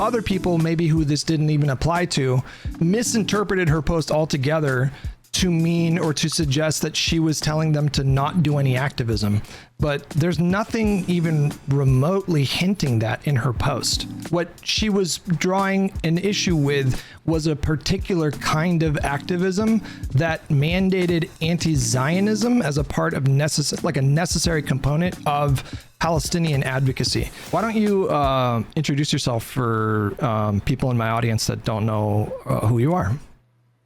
other people, maybe who this didn't even apply to, misinterpreted her post altogether to mean or to suggest that she was telling them to not do any activism. But there's nothing even remotely hinting that in her post. What she was drawing an issue with was a particular kind of activism that mandated anti-Zionism as a part of like a necessary component of Palestinian advocacy. Why don't you introduce yourself for people in my audience that don't know who you are?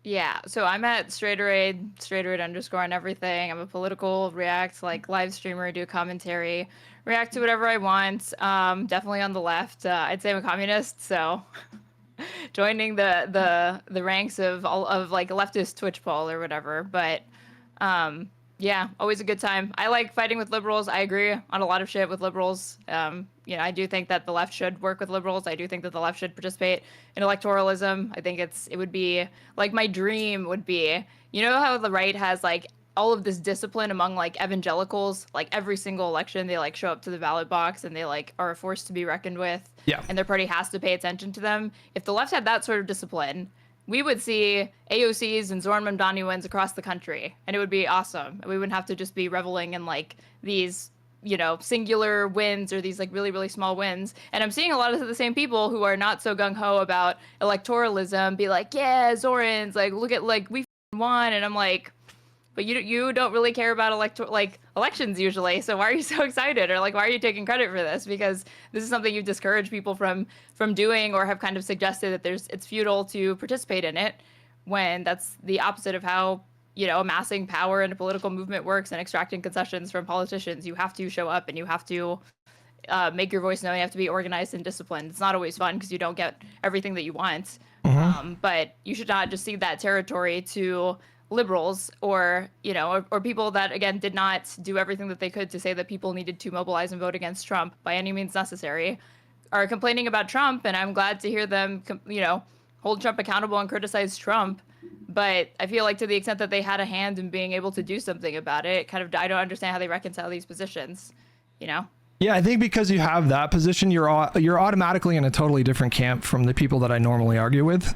Yeah, so I'm at straighterade _ on everything. I'm a political React live streamer, do commentary, react to whatever I want. Definitely on the left. I'd say I'm a communist, so joining the ranks of all of a leftist Twitch poll or whatever. But yeah, always a good time. I like fighting with liberals. I agree on a lot of shit with liberals. I do think that the left should work with liberals. I do think that the left should participate in electoralism. I think it would be my dream would be, how the right has all of this discipline among evangelicals, every single election they show up to the ballot box and they are a force to be reckoned with. Yeah. And their party has to pay attention to them. If the left had that sort of discipline, we would see AOCs and Zohran Mamdani wins across the country, and it would be awesome. We wouldn't have to just be reveling in these, singular wins or these really, really small wins. And I'm seeing a lot of the same people who are not so gung-ho about electoralism be like, yeah, Zohran's look at we won. And I'm like, but you don't really care about elections usually. So why are you so excited? Or why are you taking credit for this? Because this is something you've discouraged people from doing, or have kind of suggested that it's futile to participate in it, when that's the opposite of how, amassing power in a political movement works and extracting concessions from politicians. You have to show up and you have to make your voice known. You have to be organized and disciplined. It's not always fun because you don't get everything that you want. Mm-hmm. But you should not just cede that territory to liberals or people that, again, did not do everything that they could to say that people needed to mobilize and vote against Trump by any means necessary, are complaining about Trump. And I'm glad to hear them, hold Trump accountable and criticize Trump. But I feel to the extent that they had a hand in being able to do something about it, I don't understand how they reconcile these positions, Yeah, I think because you have that position, you're automatically in a totally different camp from the people that I normally argue with.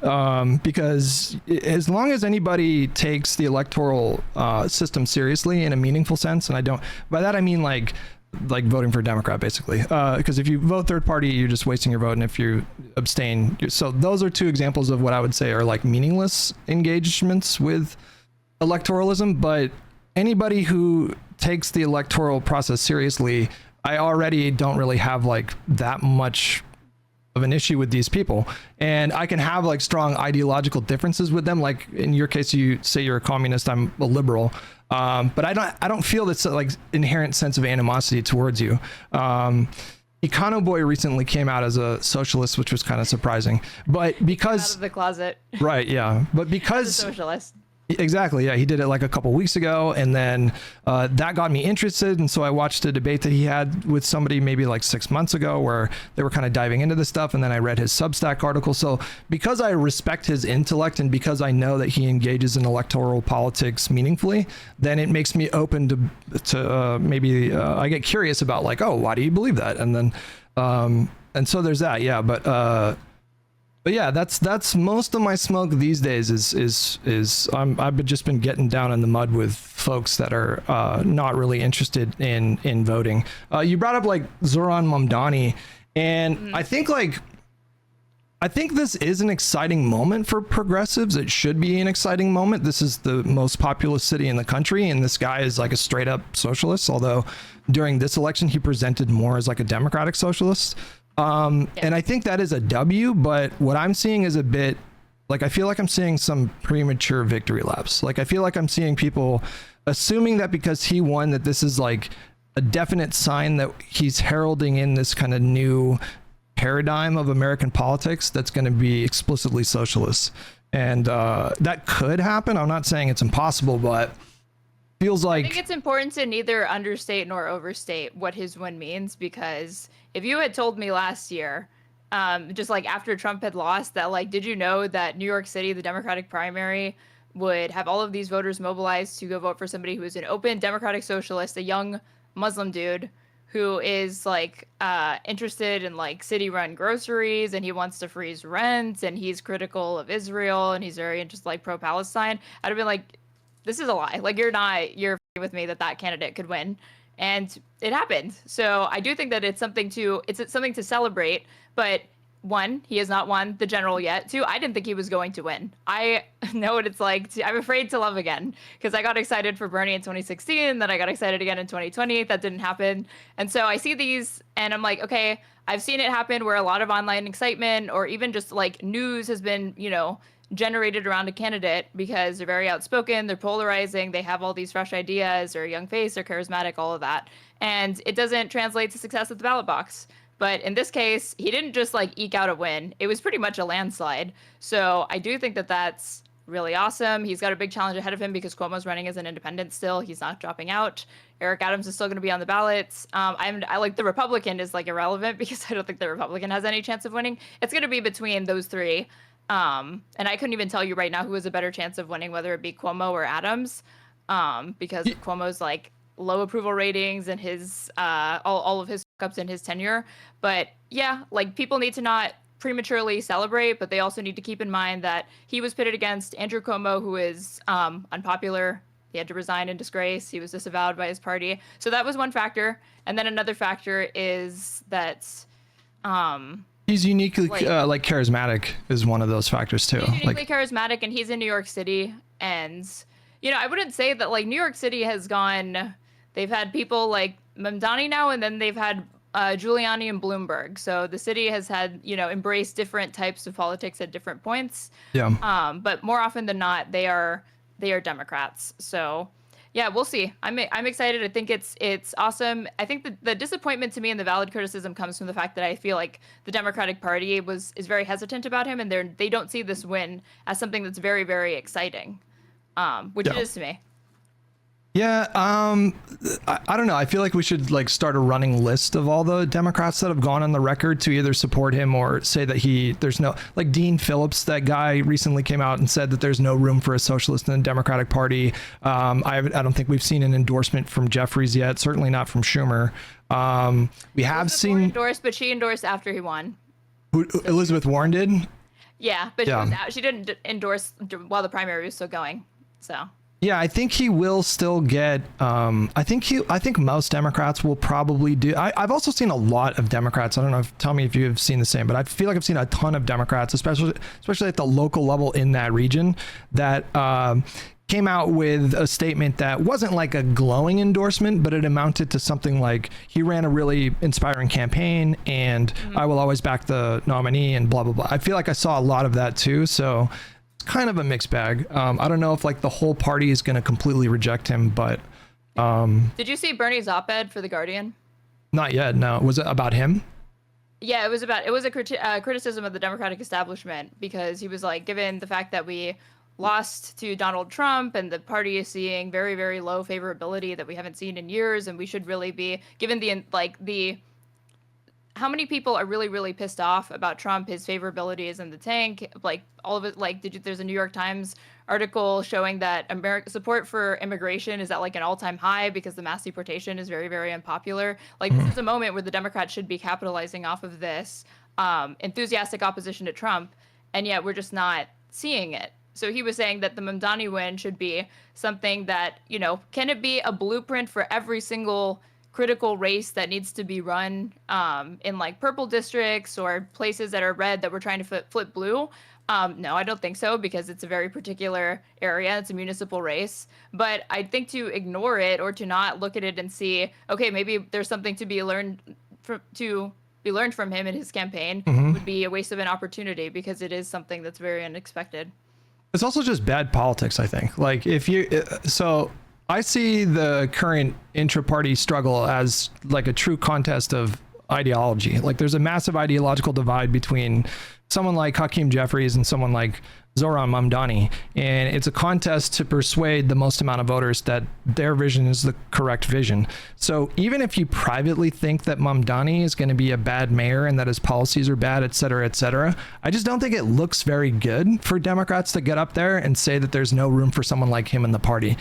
Because as long as anybody takes the electoral system seriously in a meaningful sense, and by that I mean like voting for a Democrat, basically. Because if you vote third party, you're just wasting your vote, and if you abstain, so those are two examples of what I would say are meaningless engagements with electoralism. But anybody who takes the electoral process seriously, I already don't really have that much of an issue with these people, and I can have strong ideological differences with them. In your case, you say you're a communist, I'm a liberal, but I don't feel this inherent sense of animosity towards you. Econo Boy recently came out as a socialist, which was kind of surprising, but because out of the closet, right? Yeah, but because as a socialist. Exactly. Yeah, he did it a couple weeks ago, and then that got me interested. And so I watched a debate that he had with somebody maybe 6 months ago, where they were kind of diving into this stuff. And then I read his Substack article. So because I respect his intellect, and because I know that he engages in electoral politics meaningfully, then it makes me open to maybe I get curious about oh, why do you believe that? And then and so there's that. Yeah, but yeah, that's most of my smoke these days is I've just been getting down in the mud with folks that are not really interested in voting. You brought up Zohran Mamdani, and I think this is an exciting moment for progressives. It should be an exciting moment. This is the most populous city in the country, and this guy is a straight up socialist, although during this election he presented more as a democratic socialist. And I think that is a W, but what I'm seeing is a bit I feel I'm seeing some premature victory laps. I feel I'm seeing people assuming that because he won, that this is a definite sign that he's heralding in this kind of new paradigm of American politics that's going to be explicitly socialist. And that could happen. I'm not saying it's impossible, but feels I think it's important to neither understate nor overstate what his win means, because if you had told me last year, just after Trump had lost, that did you know that New York City, the Democratic primary, would have all of these voters mobilized to go vote for somebody who is an open Democratic socialist, a young Muslim dude who is like interested in like city-run groceries, and he wants to freeze rent, and he's critical of Israel, and he's very interested like pro-Palestine, I'd have been like, this is a lie. Like you're f***ing with me that candidate could win. And it happened. So I do think that it's something to celebrate, but one, he has not won the general yet. Two, I didn't think he was going to win. I know what it's like. I'm afraid to love again, because I got excited for Bernie in 2016, then I got excited again in 2020. That didn't happen. And so I see these and I'm like, okay, I've seen it happen where a lot of online excitement or even just like news has been, generated around a candidate because they're very outspoken, they're polarizing, they have all these fresh ideas, they're a young face, they're charismatic, all of that. And it doesn't translate to success at the ballot box. But in this case, he didn't just like eke out a win. It was pretty much a landslide. So I do think that that's really awesome. He's got a big challenge ahead of him because Cuomo's running as an independent still. He's not dropping out. Eric Adams is still going to be on the ballots. I like the Republican is like irrelevant because I don't think the Republican has any chance of winning. It's going to be between those three. And I couldn't even tell you right now who has a better chance of winning, whether it be Cuomo or Adams, because of Cuomo's like low approval ratings and his all of his ups in his tenure. But yeah, like people need to not prematurely celebrate, but they also need to keep in mind that he was pitted against Andrew Cuomo, who is unpopular. He had to resign in disgrace. He was disavowed by his party. So that was one factor. And then another factor is that he's uniquely like charismatic is one of those factors too. He's uniquely charismatic, and he's in New York City. And I wouldn't say that like New York City has gone. They've had people like Mamdani now, and then they've had Giuliani and Bloomberg. So the city has had embraced different types of politics at different points. Yeah. But more often than not, they are Democrats. So yeah, we'll see. I'm excited. I think it's awesome. I think the disappointment to me and the valid criticism comes from the fact that I feel like the Democratic Party is very hesitant about him, and they don't see this win as something that's very, very exciting, which it is to me. Yeah, I don't know. I feel like we should like start a running list of all the Democrats that have gone on the record to either support him or say that there's no, like Dean Phillips, that guy recently came out and said that there's no room for a socialist in the Democratic Party. I don't think we've seen an endorsement from Jeffries yet, certainly not from Schumer. We have seen endorsed, but she endorsed after he won. Who, Elizabeth Warren did? Yeah, but she didn't endorse while the primary was still going. So. Yeah, I think he will still get. I think most Democrats will probably do. I've also seen a lot of Democrats. I don't know. Tell me if you have seen the same, but I feel like I've seen a ton of Democrats, especially at the local level in that region, that came out with a statement that wasn't like a glowing endorsement, but it amounted to something like, he ran a really inspiring campaign, and I will always back the nominee, and blah blah blah. I feel like I saw a lot of that too. So. Kind of a mixed bag. I don't know if like the whole party is going to completely reject him, but did you see Bernie's op-ed for The Guardian? Not yet. No. Was it about him? Yeah, it was a criticism of the Democratic establishment, because he was like, given the fact that we lost to Donald Trump and the party is seeing very, very low favorability that we haven't seen in years, and we should really be given the how many people are really, really pissed off about Trump? His favorability is in the tank. Like all of it. Like, there's a New York Times article showing that support for immigration is at like an all-time high because the mass deportation is very, very unpopular. Like this is a moment where the Democrats should be capitalizing off of this enthusiastic opposition to Trump, and yet we're just not seeing it. So he was saying that the Mamdani win should be something that, can it be a blueprint for every single critical race that needs to be run in like purple districts or places that are red that we're trying to flip blue? No, I don't think so, because it's a very particular area. It's a municipal race. But I think to ignore it or to not look at it and see, okay, maybe there's something to be learned from him in his campaign would be a waste of an opportunity, because it is something that's very unexpected. It's also just bad politics, I think. Like I see the current intra-party struggle as like a true contest of ideology. Like there's a massive ideological divide between someone like Hakeem Jeffries and someone like Zohran Mamdani, and it's a contest to persuade the most amount of voters that their vision is the correct vision. So even if you privately think that Mamdani is going to be a bad mayor and that his policies are bad, et cetera, I just don't think it looks very good for Democrats to get up there and say that there's no room for someone like him in the party,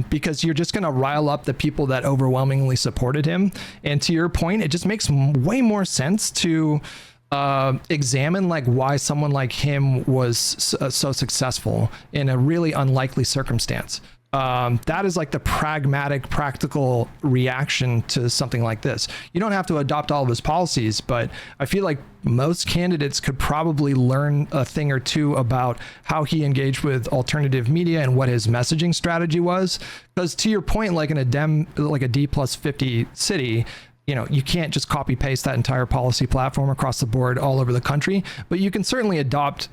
because you're just going to rile up the people that overwhelmingly supported him. And to your point, it just makes way more sense to examine like why someone like him was so successful in a really unlikely circumstance. That is like the pragmatic, practical reaction to something like this. You don't have to adopt all of his policies, but I feel like most candidates could probably learn a thing or two about how he engaged with alternative media and what his messaging strategy was. Because to your point, like in a D+50 city, you know, you can't just copy paste that entire policy platform across the board all over the country, but you can certainly adopt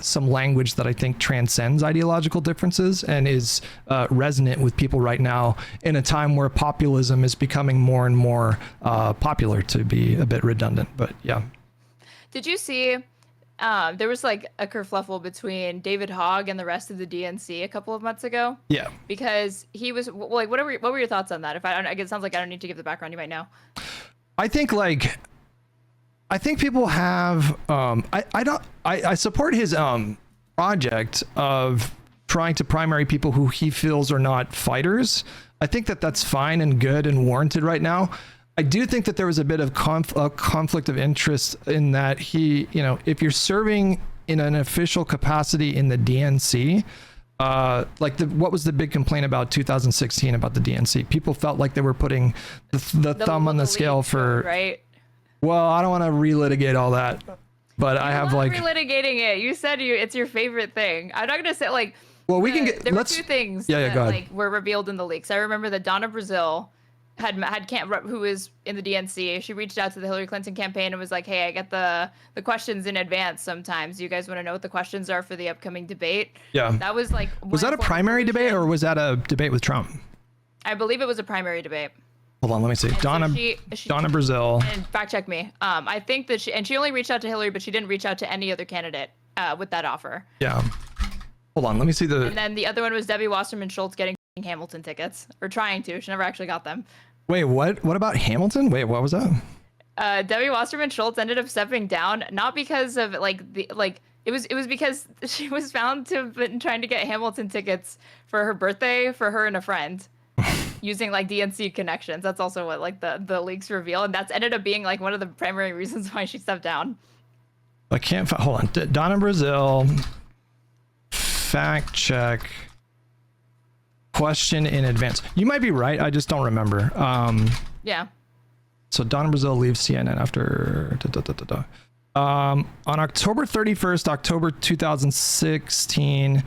some language that I think transcends ideological differences and is resonant with people right now in a time where populism is becoming more and more popular, to be a bit redundant. But yeah. Did you see there was like a kerfluffle between David Hogg and the rest of the DNC a couple of months ago? Yeah. Because he was like, what were your thoughts on that? If I don't, it sounds like I don't need to give the background. You might know. I think people have, I support his project of trying to primary people who he feels are not fighters. I think that that's fine and good and warranted right now. I do think that there was a bit of conflict of interest in that he, you know, if you're serving in an official capacity in the DNC, what was the big complaint about 2016 about the DNC? People felt like they were putting the thumb on the scale for, right? Well, I don't want to relitigate all that, but I have like relitigating it. You said it's your favorite thing. I'm not gonna say like. Well, we can get. There were two things that go ahead. Like were revealed in the leaks. I remember that Donna Brazile who was in the DNC. She reached out to the Hillary Clinton campaign and was like, "Hey, I get the questions in advance sometimes. You guys want to know what the questions are for the upcoming debate?" Yeah. That was like. Was that a primary debate or was that a debate with Trump? I believe it was a primary debate. Hold on, let me see. Donna Brazile. And fact check me. I think that she only reached out to Hillary, but she didn't reach out to any other candidate with that offer. Yeah. Hold on, let me see the. And then the other one was Debbie Wasserman Schultz getting Hamilton tickets, or trying to. She never actually got them. Wait, what? What about Hamilton? Wait, what was that? Debbie Wasserman Schultz ended up stepping down, not because of it was because she was found to have been trying to get Hamilton tickets for her birthday for her and a friend. Using like DNC connections. That's also what like the leaks reveal, and that's ended up being like one of the primary reasons why she stepped down. I can't find. Hold on, Donna Brazile. Fact check. Question in advance. You might be right. I just don't remember. Yeah. So Donna Brazile leaves CNN after. On October 31st, October 2016.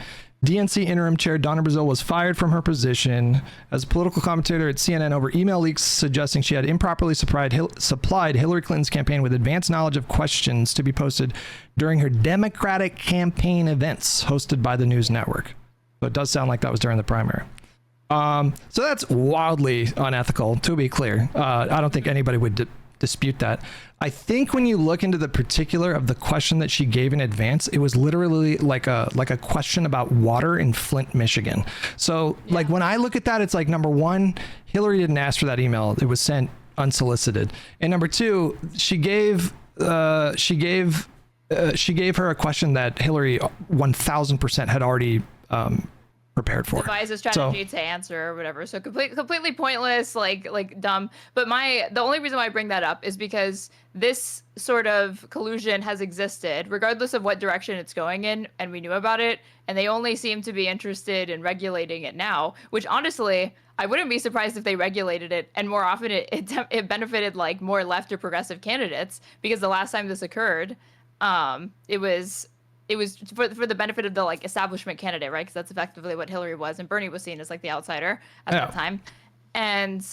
DNC interim chair Donna Brazile was fired from her position as a political commentator at CNN over email leaks suggesting she had improperly supplied Hillary Clinton's campaign with advanced knowledge of questions to be posted during her Democratic campaign events hosted by the news network. So it does sound like that was during the primary. So that's wildly unethical, to be clear. I don't think anybody would dispute that. I think when you look into the particular of the question that she gave in advance, it was literally like a question about water in Flint, Michigan. So like when I look at that, it's like, number one, Hillary didn't ask for that email. It was sent unsolicited. And number two, she gave her a question that Hillary 1000% had already prepared for. Devise a strategy to answer or whatever. So completely pointless, like dumb. But the only reason why I bring that up is because this sort of collusion has existed regardless of what direction it's going in, and we knew about it, and they only seem to be interested in regulating it now, which honestly, I wouldn't be surprised if they regulated it, and more often it benefited like more left or progressive candidates, because the last time this occurred, it was for the benefit of the like establishment candidate, right? Because that's effectively what Hillary was, and Bernie was seen as like the outsider at that time. And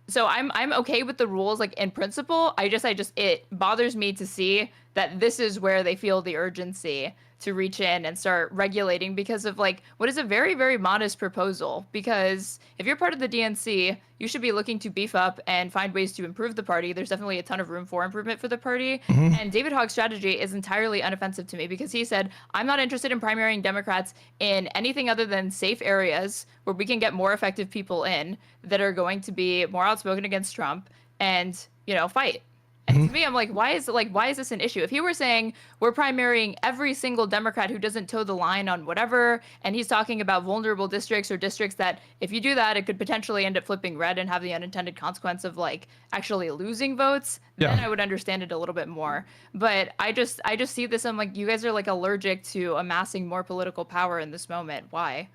so I'm okay with the rules like in principle. It bothers me to see that this is where they feel the urgency to reach in and start regulating because of like what is a very, very modest proposal. Because if you're part of the DNC, you should be looking to beef up and find ways to improve the party. There's definitely a ton of room for improvement for the party. And David Hogg's strategy is entirely unoffensive to me because he said, I'm not interested in primarying Democrats in anything other than safe areas where we can get more effective people in that are going to be more outspoken against Trump and, fight. And to me, I'm like, why is this an issue? If he were saying we're primarying every single Democrat who doesn't toe the line on whatever, and he's talking about vulnerable districts or districts that if you do that, it could potentially end up flipping red and have the unintended consequence of like actually losing votes, then I would understand it a little bit more. But I just see this, I'm like, you guys are like allergic to amassing more political power in this moment. Why?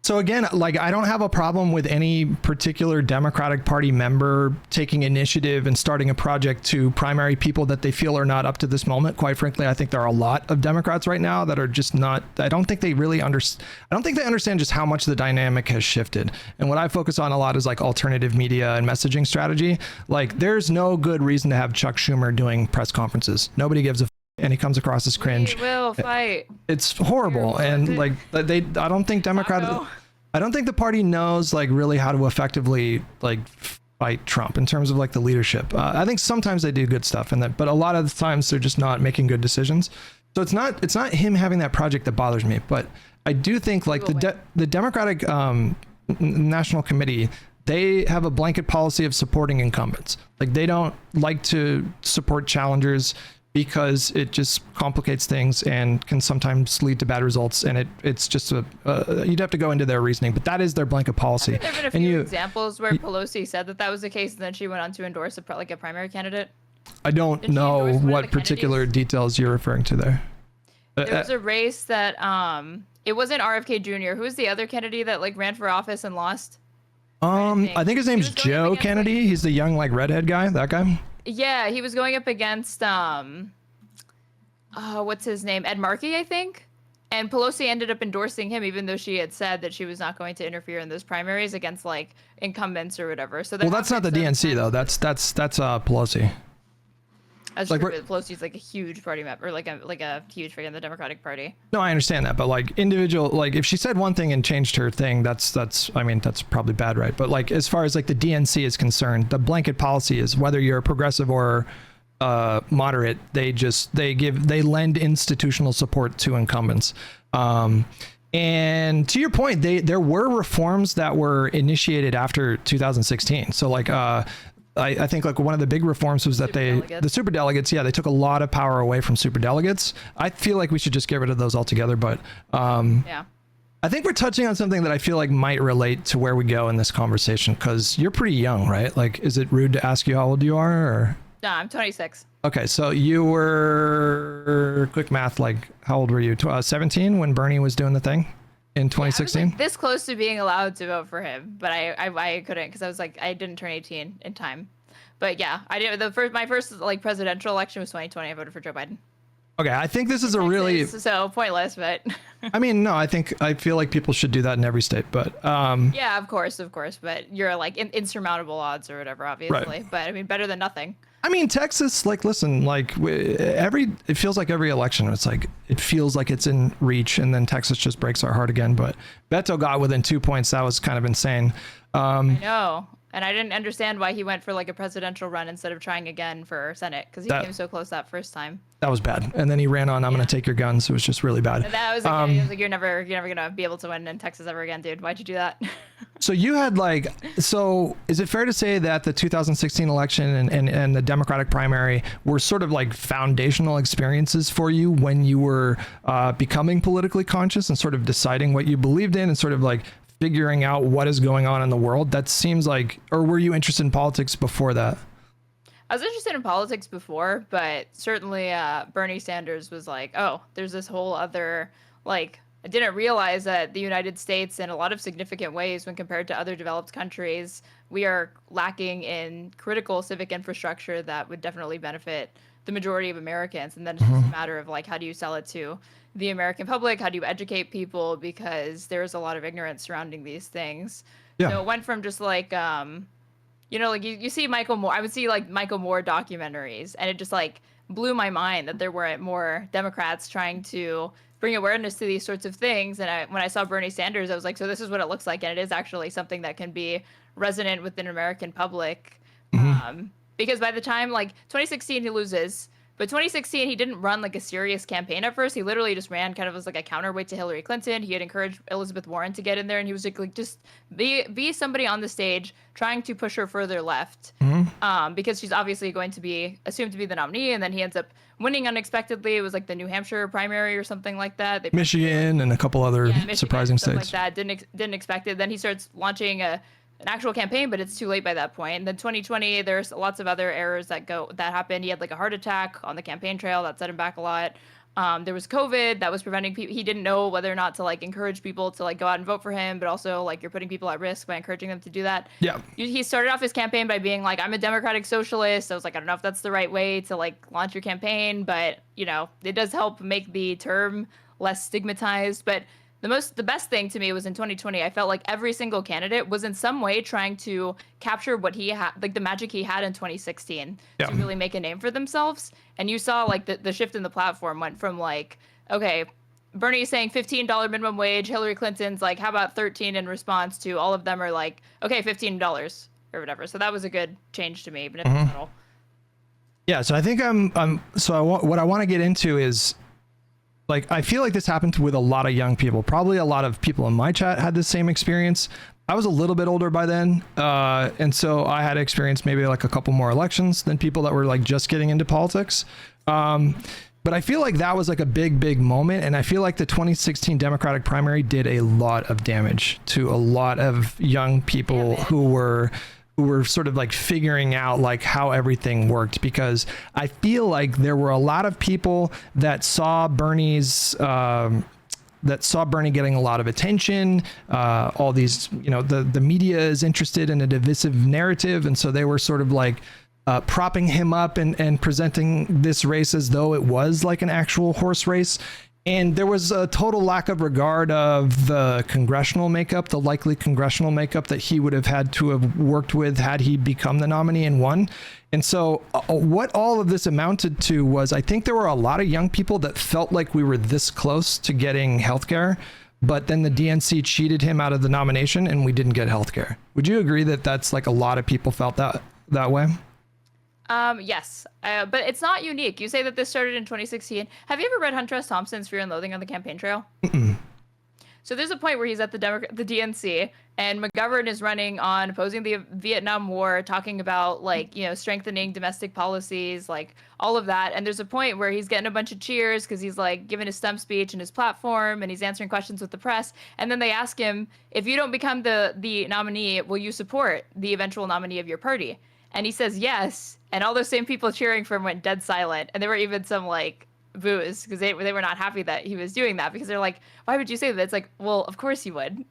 So again, like I don't have a problem with any particular Democratic Party member taking initiative and starting a project to primary people that they feel are not up to this moment. Quite frankly, I think there are a lot of Democrats right now that are just not, I don't think they understand just how much the dynamic has shifted. And what I focus on a lot is like alternative media and messaging strategy. Like there's no good reason to have Chuck Schumer doing press conferences. Nobody gives a and he comes across as cringe. We will fight. It's horrible. And like I don't think I don't think the party knows like really how to effectively like fight Trump in terms of like the leadership. I think sometimes they do good stuff but a lot of the times they're just not making good decisions. So it's not him having that project that bothers me, but I do think like the Democratic National Committee, they have a blanket policy of supporting incumbents. Like they don't like to support challengers because it just complicates things and can sometimes lead to bad results. And it's just you'd have to go into their reasoning, but that is their blanket policy. There have been a few examples where Pelosi said that was the case, and then she went on to endorse a primary candidate. I don't know what particular details you're referring to there. There was a race that it wasn't RFK Jr. Who was the other candidate that like ran for office and lost? I think his name's Joe Kennedy. He's the young like redhead guy. That guy. Yeah, he was going up against what's his name? Ed Markey, I think. And Pelosi ended up endorsing him, even though she had said that she was not going to interfere in those primaries against like incumbents or whatever. So that's not the DNC though. That's Pelosi. As like Pelosi's like a huge party member, like a huge figure in the Democratic Party. No, I understand that, but like individual, like if she said one thing and changed her thing, that's I mean that's probably bad, right? But like as far as like the DNC is concerned, the blanket policy is whether you're a progressive or moderate, they lend institutional support to incumbents. And to your point, there were reforms that were initiated after 2016. So like I think like one of the big reforms was that the superdelegates, they took a lot of power away from superdelegates. I feel like we should just get rid of those altogether. But I think we're touching on something that I feel like might relate to where we go in this conversation, because you're pretty young, right? Like, is it rude to ask you how old you are? Or? No, I'm 26. Okay, so you were, quick math, like how old were you? 17 when Bernie was doing the thing? In 2016? I was like this close to being allowed to vote for him, but I couldn't because I was like I didn't turn 18 in time. But yeah, I did my first like presidential election was 2020. I voted for Joe Biden. Okay, I think this is a really so pointless, but I mean, no, I feel like people should do that in every state, but yeah, of course, but you're like insurmountable odds or whatever, obviously. Right. But I mean, better than nothing. I mean, Texas, like, listen, like it feels like every election, it's like, it feels like it's in reach, and then Texas just breaks our heart again. But Beto got within 2 points. That was kind of insane. I know. And I didn't understand why he went for like a presidential run instead of trying again for Senate, because he came so close that first time. That was bad. And then he ran on, I'm going to take your guns. It was just really bad. And that was like, he was like, you're never going to be able to win in Texas ever again, dude. Why'd you do that? So you had so is it fair to say that the 2016 election and the Democratic primary were sort of like foundational experiences for you when you were becoming politically conscious and sort of deciding what you believed in and sort of like figuring out what is going on in the world? That seems like, or were you interested in politics before that? I was interested in politics before, but certainly Bernie Sanders was like, oh, there's this whole other, like, I didn't realize that the United States, in a lot of significant ways, when compared to other developed countries, we are lacking in critical civic infrastructure that would definitely benefit the majority of Americans. And then it's just a matter of like, how do you sell it to the American public? How do you educate people? Because there's a lot of ignorance surrounding these things. Yeah. So it went from just like, like you see Michael Moore. I would see like Michael Moore documentaries, and it just like blew my mind that there weren't more Democrats trying to bring awareness to these sorts of things. And when I saw Bernie Sanders, I was like, so this is what it looks like, and it is actually something that can be resonant within the American public. Because by the time like 2016 he loses, but 2016 he didn't run like a serious campaign at first. He literally just ran kind of as like a counterweight to Hillary Clinton. He had encouraged Elizabeth Warren to get in there, and he was like just be somebody on the stage trying to push her further left, because she's obviously going to be assumed to be the nominee, and then he ends up winning unexpectedly. It was like the New Hampshire primary or something like that. Michigan and a couple other surprising states. Like that. Didn't expect it. Then he starts launching an actual campaign, but it's too late by that point. And then 2020, there's lots of other errors that happened. He had like a heart attack on the campaign trail that set him back a lot. There was COVID that was preventing people. He didn't know whether or not to like encourage people to like go out and vote for him, but also like you're putting people at risk by encouraging them to do that. Yeah. He started off his campaign by being like, I'm a democratic socialist. I was like, I don't know if that's the right way to like launch your campaign, but it does help make the term less stigmatized. But the best thing to me was in 2020, I felt like every single candidate was in some way trying to capture what he had, like the magic he had in 2016 to really make a name for themselves. And you saw like the shift in the platform went from like, okay, Bernie's saying $15 minimum wage, Hillary Clinton's like, how about 13 in response, to all of them are like, okay, $15 or whatever. So that was a good change to me, even if it's subtle. Yeah. So I think what I want to get into is, like, I feel like this happened with a lot of young people. Probably a lot of people in my chat had the same experience. I was a little bit older by then. And so I had experienced maybe like a couple more elections than people that were like just getting into politics. But I feel like that was like a big moment. And I feel like the 2016 Democratic primary did a lot of damage to a lot of young people who were sort of like figuring out like how everything worked, because I feel like there were a lot of people that saw Bernie getting a lot of attention. All these, the media is interested in a divisive narrative. And so they were sort of like propping him up and presenting this race as though it was like an actual horse race. And there was a total lack of regard of the congressional makeup, the likely congressional makeup that he would have had to have worked with had he become the nominee and won. And so what all of this amounted to was, I think there were a lot of young people that felt like we were this close to getting healthcare, but then the DNC cheated him out of the nomination and we didn't get healthcare. Would you agree that that's like a lot of people felt that way? Yes, but it's not unique. You say that this started in 2016. Have you ever read Hunter S. Thompson's Fear and Loathing on the Campaign Trail? So there's a point where he's at the DNC, and McGovern is running on opposing the Vietnam War, talking about like, strengthening domestic policies, like all of that. And there's a point where he's getting a bunch of cheers because he's like giving his stump speech and his platform, and he's answering questions with the press. And then they ask him, if you don't become the nominee, will you support the eventual nominee of your party? And he says yes. And all those same people cheering for him went dead silent. And there were even some like boos because they were not happy that he was doing that, because they're like, why would you say that? It's like, well, of course you would.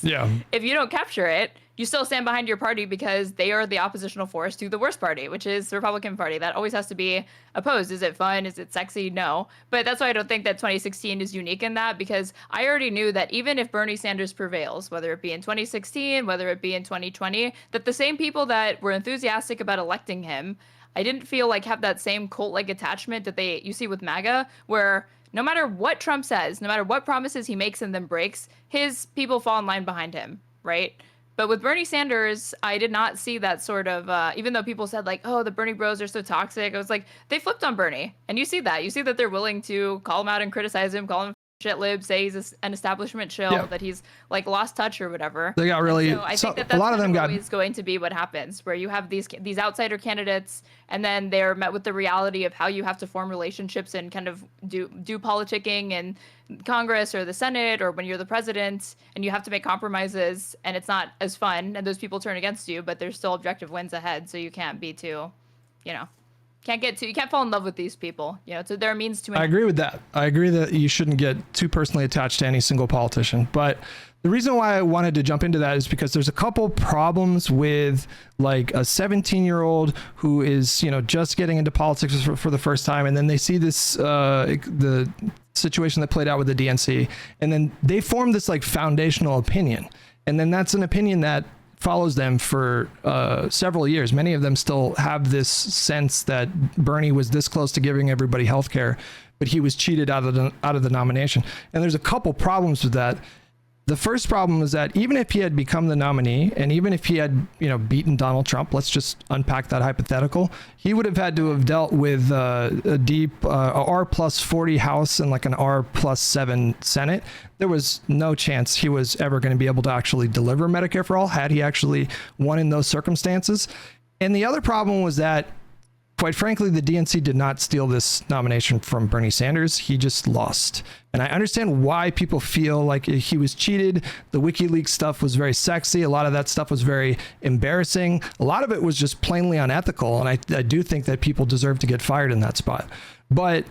Yeah. If you don't capture it, you still stand behind your party because they are the oppositional force to the worst party, which is the Republican Party. That always has to be opposed. Is it fun? Is it sexy? No. But that's why I don't think that 2016 is unique in that, because I already knew that even if Bernie Sanders prevails, whether it be in 2016, whether it be in 2020, that the same people that were enthusiastic about electing him, I didn't feel like have that same cult-like attachment that you see with MAGA, where no matter what Trump says, no matter what promises he makes and then breaks, his people fall in line behind him, right? But with Bernie Sanders, I did not see that sort of, even though people said like, oh, the Bernie bros are so toxic. I was like, they flipped on Bernie. And you see that. You see that they're willing to call him out and criticize him, call him shit lib, say he's an establishment shill, that he's like lost touch or whatever. They got really, so I think that's a lot of them always going to be what happens, where you have these outsider candidates, and then they're met with the reality of how you have to form relationships and kind of do politicking in Congress or the Senate or when you're the president, and you have to make compromises, and it's not as fun, and those people turn against you, but there's still objective wins ahead, so you can't be too, you can't fall in love with these people. So there are means to. I agree with that. I agree that you shouldn't get too personally attached to any single politician. But the reason why I wanted to jump into that is because there's a couple problems with like a 17-year-old who is, just getting into politics for the first time. And then they see this, the situation that played out with the DNC. And then they form this like foundational opinion. And then that's an opinion that follows them for several years, many of them still have this sense that Bernie was this close to giving everybody health care, but he was cheated out of the nomination. And there's a couple problems with that. The first problem is that even if he had become the nominee, and even if he had, beaten Donald Trump, let's just unpack that hypothetical, he would have had to have dealt with a deep R plus 40 House and like an R plus 7 Senate. There was no chance he was ever going to be able to actually deliver Medicare for all had he actually won in those circumstances. And the other problem was that, quite frankly, the DNC did not steal this nomination from Bernie Sanders. He just lost. And I understand why people feel like he was cheated. The WikiLeaks stuff was very sexy. A lot of that stuff was very embarrassing. A lot of it was just plainly unethical. And I do think that people deserve to get fired in that spot. But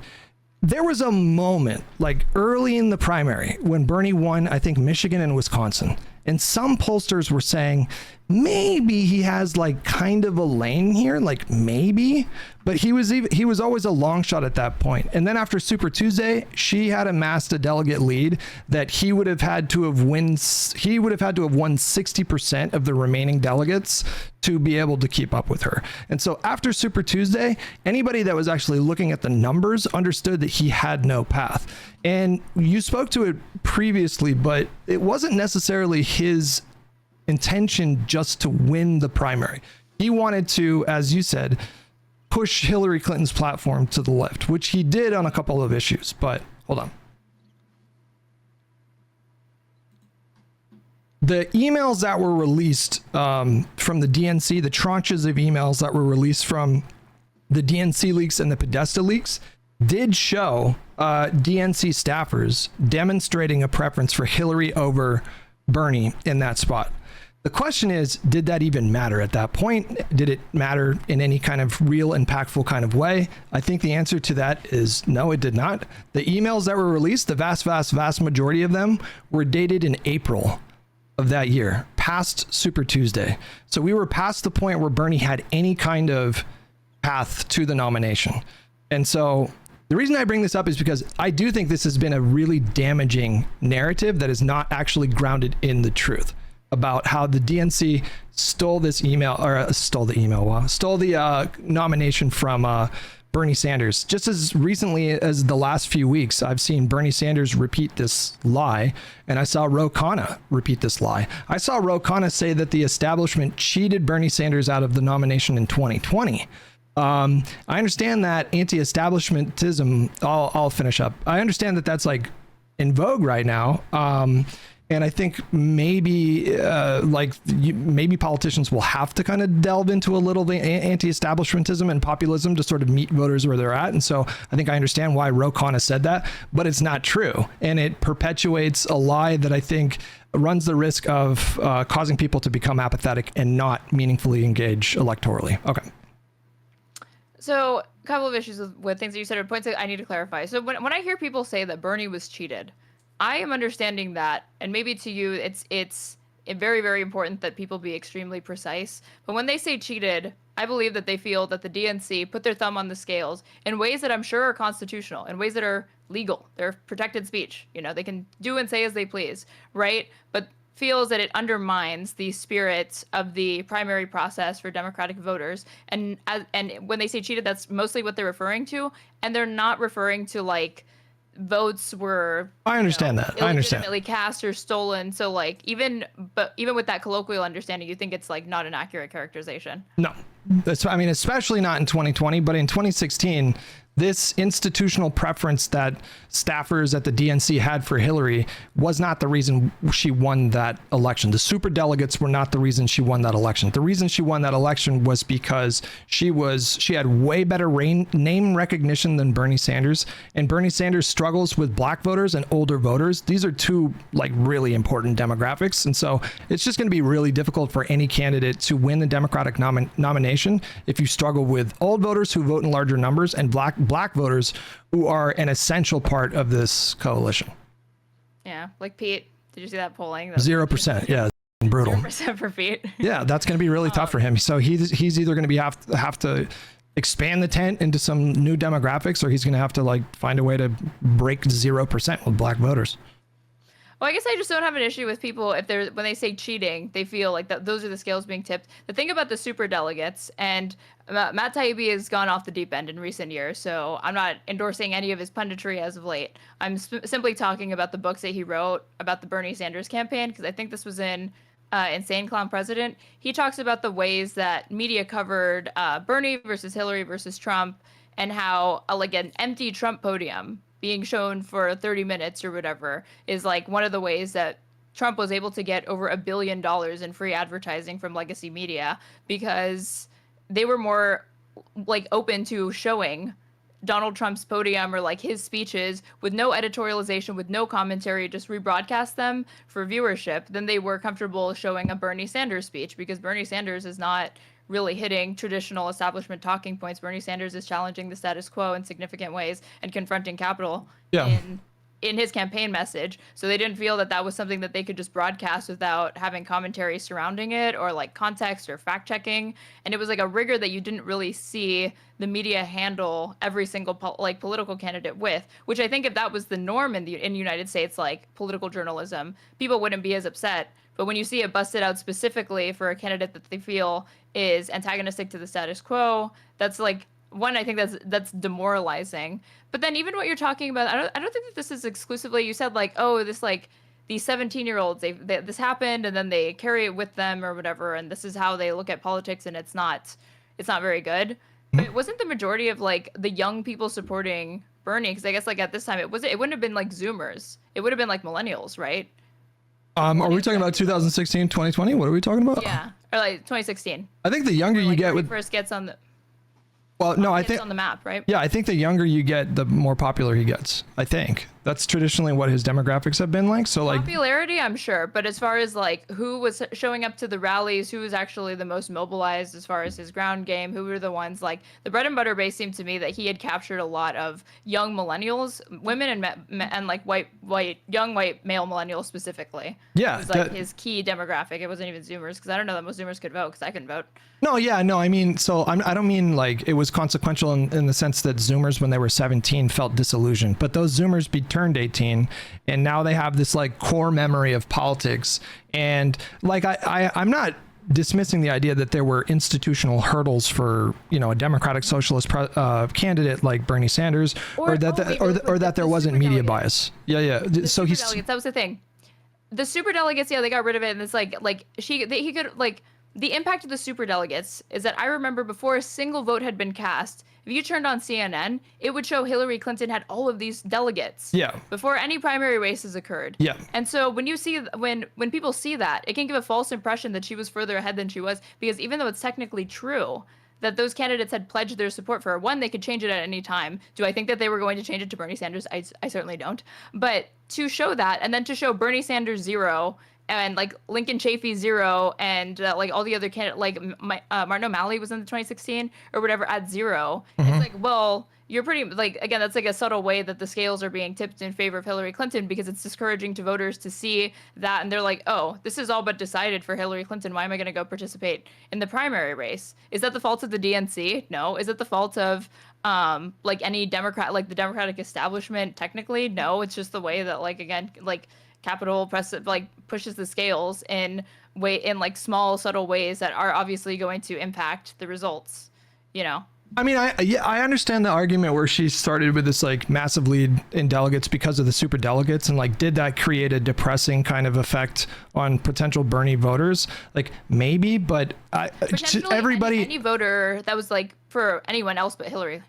there was a moment like early in the primary when Bernie won, I think, Michigan and Wisconsin. And some pollsters were saying, maybe he has like kind of a lane here, like maybe, but he was always a long shot at that point. And then after Super Tuesday, she had amassed a delegate lead that he would have had to have won 60% of the remaining delegates to be able to keep up with her. And so after Super Tuesday, anybody that was actually looking at the numbers understood that he had no path. And you spoke to it previously, but it wasn't necessarily his intention just to win the primary. He wanted to, as you said, push Hillary Clinton's platform to the left, which he did on a couple of issues. But hold on. The emails that were released from the DNC, the tranches of emails that were released from the DNC leaks and the Podesta leaks, did show DNC staffers demonstrating a preference for Hillary over Bernie in that spot. The question is, did that even matter at that point? Did it matter in any kind of real impactful kind of way? I think the answer to that is no, it did not. The emails that were released, the vast majority of them were dated in April of that year, past Super Tuesday. So we were past the point where Bernie had any kind of path to the nomination. And so the reason I bring this up is because I do think this has been a really damaging narrative that is not actually grounded in the truth about how the DNC stole the nomination from Bernie Sanders. Just as recently as the last few weeks, I've seen Bernie Sanders repeat this lie, and I saw Ro Khanna repeat this lie. I saw Ro Khanna say that the establishment cheated Bernie Sanders out of the nomination in 2020. I understand that anti-establishmentism, I'll finish up. I understand that that's like in vogue right now. And I think maybe maybe politicians will have to kind of delve into a little the anti-establishmentism and populism to sort of meet voters where they're at. And so I think I understand why Ro Khanna said that, but it's not true. And it perpetuates a lie that I think runs the risk of causing people to become apathetic and not meaningfully engage electorally. Okay. So a couple of issues with things that you said or points that I need to clarify. So when I hear people say that Bernie was cheated, I am understanding that, and maybe to you, it's very, very important that people be extremely precise. But when they say cheated, I believe that they feel that the DNC put their thumb on the scales in ways that I'm sure are constitutional, in ways that are legal. They're protected speech. They can do and say as they please, right? But feels that it undermines the spirit of the primary process for Democratic voters. And when they say cheated, that's mostly what they're referring to. And they're not referring to like votes were illegitimately cast or stolen. So like even with that colloquial understanding, you think it's like not an accurate characterization? No, especially not in 2020, but in 2016, this institutional preference that staffers at the DNC had for Hillary was not the reason she won that election. The superdelegates were not the reason she won that election. The reason she won that election was because she had way better name recognition than Bernie Sanders, and Bernie Sanders struggles with black voters and older voters. These are two like really important demographics, and so it's just going to be really difficult for any candidate to win the Democratic nomination if you struggle with old voters who vote in larger numbers and black voters who are an essential part of this coalition. Yeah, like Pete. Did you see that polling? 0%. Yeah, brutal. 0% for Pete. Yeah, that's going to be really tough for him. So he's either going to have to expand the tent into some new demographics, or he's going to have to like find a way to break 0% with black voters. Well, I guess I just don't have an issue with people if they're when they say cheating, they feel like that those are the scales being tipped. The thing about the super delegates, and Matt Taibbi has gone off the deep end in recent years, so I'm not endorsing any of his punditry as of late. I'm simply talking about the books that he wrote about the Bernie Sanders campaign, because I think this was in Insane Clown President. He talks about the ways that media covered Bernie versus Hillary versus Trump, and how like an empty Trump podium being shown for 30 minutes or whatever is like one of the ways that Trump was able to get over $1 billion in free advertising from legacy media, because they were more like open to showing Donald Trump's podium or like his speeches with no editorialization, with no commentary, just rebroadcast them for viewership than they were comfortable showing a Bernie Sanders speech, because Bernie Sanders is not really hitting traditional establishment talking points. Bernie Sanders is challenging the status quo in significant ways and confronting capital in his campaign message. So they didn't feel that that was something that they could just broadcast without having commentary surrounding it or like context or fact checking. And it was like a rigor that you didn't really see the media handle every single political candidate with, which I think if that was the norm in the United States, like political journalism, people wouldn't be as upset. But when you see it busted out specifically for a candidate that they feel is antagonistic to the status quo, that's like one, I think that's demoralizing. But then even what you're talking about, I don't think that this is exclusively, you said like, oh, this like these 17-year-olds, this happened and then they carry it with them or whatever, and this is how they look at politics, and it's not very good. But it wasn't the majority of like the young people supporting Bernie, because I guess like at this time it wouldn't have been like Zoomers, it would have been like millennials, right? Are we talking about 2016, 2020? What are we talking about? Yeah, or like 2016. I think the younger you get with first gets on the I think on the map, right? Yeah, I think the younger you get, the more popular he gets. I think that's traditionally what his demographics have been like. So like popularity, I'm sure, but as far as like who was showing up to the rallies, who was actually the most mobilized as far as his ground game, who were the ones like the bread and butter base seemed to me that he had captured a lot of young millennials, women and like young white male millennials specifically. Yeah, it was like his key demographic. It wasn't even Zoomers, because I don't know that most Zoomers could vote, because I couldn't vote. No, I mean, so I don't mean like it was consequential in the sense that Zoomers when they were 17 felt disillusioned, but those Zoomers turned 18 and now they have this like core memory of politics. And like I'm not dismissing the idea that there were institutional hurdles for, you know, a democratic socialist candidate like Bernie Sanders, or that there wasn't media bias. Yeah. So he's that was the thing. The super delegates, they got rid of it, and it's like he could like. The impact of the superdelegates is that I remember before a single vote had been cast, if you turned on CNN, it would show Hillary Clinton had all of these delegates. Yeah. Before any primary races occurred. Yeah. And so when you see when people see that, it can give a false impression that she was further ahead than she was, because even though it's technically true that those candidates had pledged their support for her, one, they could change it at any time. Do I think that they were going to change it to Bernie Sanders? I certainly don't. But to show that, and then to show Bernie Sanders 0 and like Lincoln Chafee 0 and like all the other candidates, like Martin O'Malley was in the 2016 or whatever at 0. Mm-hmm. It's like, well, you're pretty like, again, that's like a subtle way that the scales are being tipped in favor of Hillary Clinton, because it's discouraging to voters to see that, and they're like, oh, this is all but decided for Hillary Clinton. Why am I going to go participate in the primary race? Is that the fault of the DNC? No. Is it the fault of like any Democrat, like the Democratic establishment? Technically, no. It's just the way that, like, again, like capital press like pushes the scales in like small subtle ways that are obviously going to impact the results, you know. I mean, I understand the argument where she started with this like massive lead in delegates because of the super delegates, and like did that create a depressing kind of effect on potential Bernie voters? Like maybe, but everybody any voter that was like for anyone else but Hillary,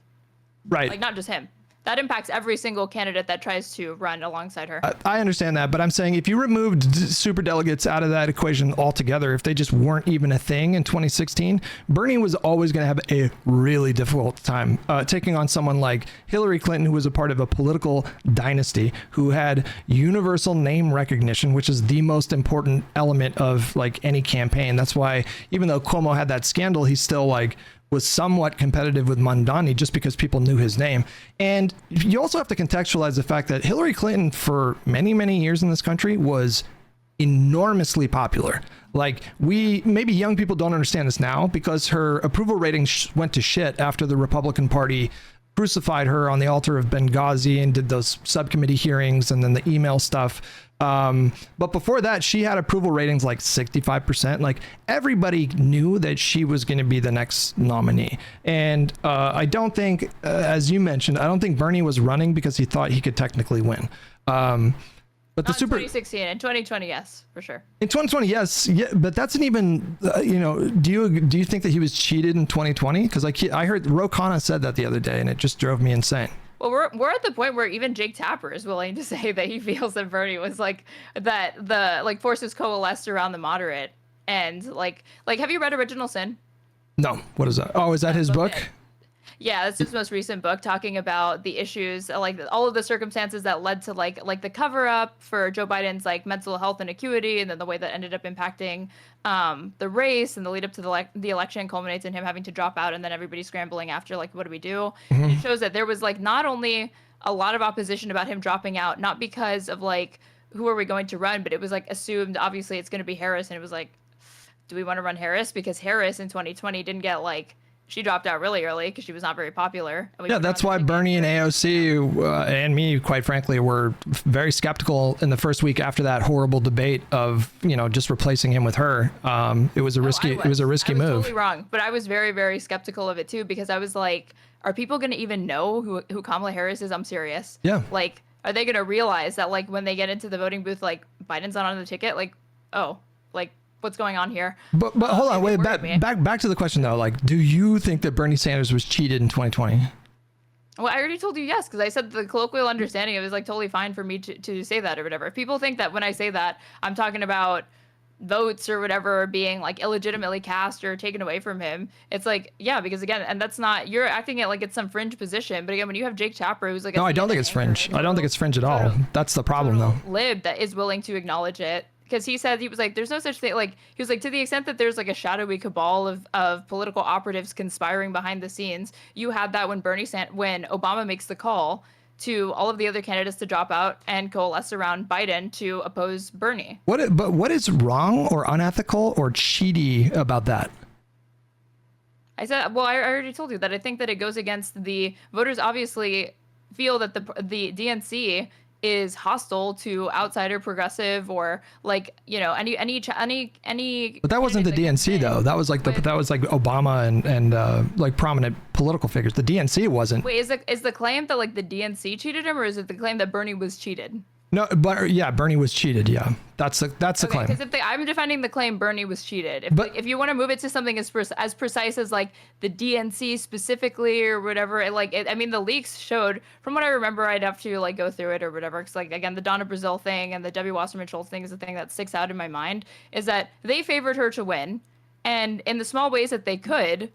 right? Like not just him. That impacts every single candidate that tries to run alongside her. I understand that, but I'm saying if you removed super delegates out of that equation altogether, if they just weren't even a thing in 2016, Bernie was always going to have a really difficult time taking on someone like Hillary Clinton, who was a part of a political dynasty, who had universal name recognition, which is the most important element of like any campaign. That's why even though Cuomo had that scandal, he still like was somewhat competitive with Mamdani just because people knew his name. And you also have to contextualize the fact that Hillary Clinton for many, many years in this country was enormously popular. Like maybe young people don't understand this now because her approval rating went to shit after the Republican Party crucified her on the altar of Benghazi and did those subcommittee hearings and then the email stuff. But before that, she had approval ratings like 65%. Like everybody knew that she was going to be the next nominee. And I don't think, as you mentioned, I don't think Bernie was running because he thought he could technically win. But Not in 2016, in 2020, yes, for sure. In 2020, yes, yeah, but that's an even, do you think that he was cheated in 2020? Because I heard Ro Khanna said that the other day, and it just drove me insane. Well, we're at the point where even Jake Tapper is willing to say that he feels that Bernie was like that the like forces coalesced around the moderate and like have you read Original Sin? No, what is that? Oh, is that his book? Yeah, that's his most recent book talking about the issues, like all of the circumstances that led to like the cover up for Joe Biden's like mental health and acuity, and then the way that ended up impacting the race and the lead up to the election culminates in him having to drop out, and then everybody scrambling after like, what do we do? Mm-hmm. It shows that there was like not only a lot of opposition about him dropping out, not because of like who are we going to run, but it was like assumed obviously it's going to be Harris, and it was like, do we want to run Harris? Because Harris in 2020 didn't get like. She dropped out really early because she was not very popular. Yeah, that's why Bernie and AOC and me, quite frankly, were very skeptical in the first week after that horrible debate of just replacing him with her. It was a risky move. Totally wrong, but I was very, very skeptical of it too because I was like, are people going to even know who Kamala Harris is? I'm serious. Yeah. Like, are they going to realize that like when they get into the voting booth, like Biden's not on the ticket? Like, oh, like. What's going on here? But hold on, wait, back to the question though. Like, do you think that Bernie Sanders was cheated in 2020? Well, I already told you yes, because I said the colloquial understanding it was like totally fine for me to say that or whatever. If people think that when I say that I'm talking about votes or whatever being like illegitimately cast or taken away from him, it's like, yeah, because again, and that's not, you're acting it like it's some fringe position, but again, when you have Jake Tapper who's like no, I don't think it's fringe. I don't think it's fringe at all. That's the problem though. Lib that is willing to acknowledge it. Because he said, he was like, there's no such thing, like, he was like, to the extent that there's like a shadowy cabal of political operatives conspiring behind the scenes, you had that when when Obama makes the call to all of the other candidates to drop out and coalesce around Biden to oppose Bernie. But what is wrong or unethical or cheaty about that? I said, well, I already told you that I think that it goes against the voters obviously feel that the DNC is hostile to outsider progressive or like any but that wasn't the DNC though. That was like that was like Obama and like prominent political figures. The DNC wasn't. Wait, is the claim that like the DNC cheated him, or is it the claim that Bernie was cheated? No, but yeah, Bernie was cheated. Yeah, that's the claim. Because I'm defending the claim Bernie was cheated. If you want to move it to something as precise as like the DNC specifically or whatever, I mean, the leaks showed. From what I remember, I'd have to like go through it or whatever. Because like again, the Donna Brazile thing and the Debbie Wasserman Schultz thing is the thing that sticks out in my mind. Is that they favored her to win, and in the small ways that they could,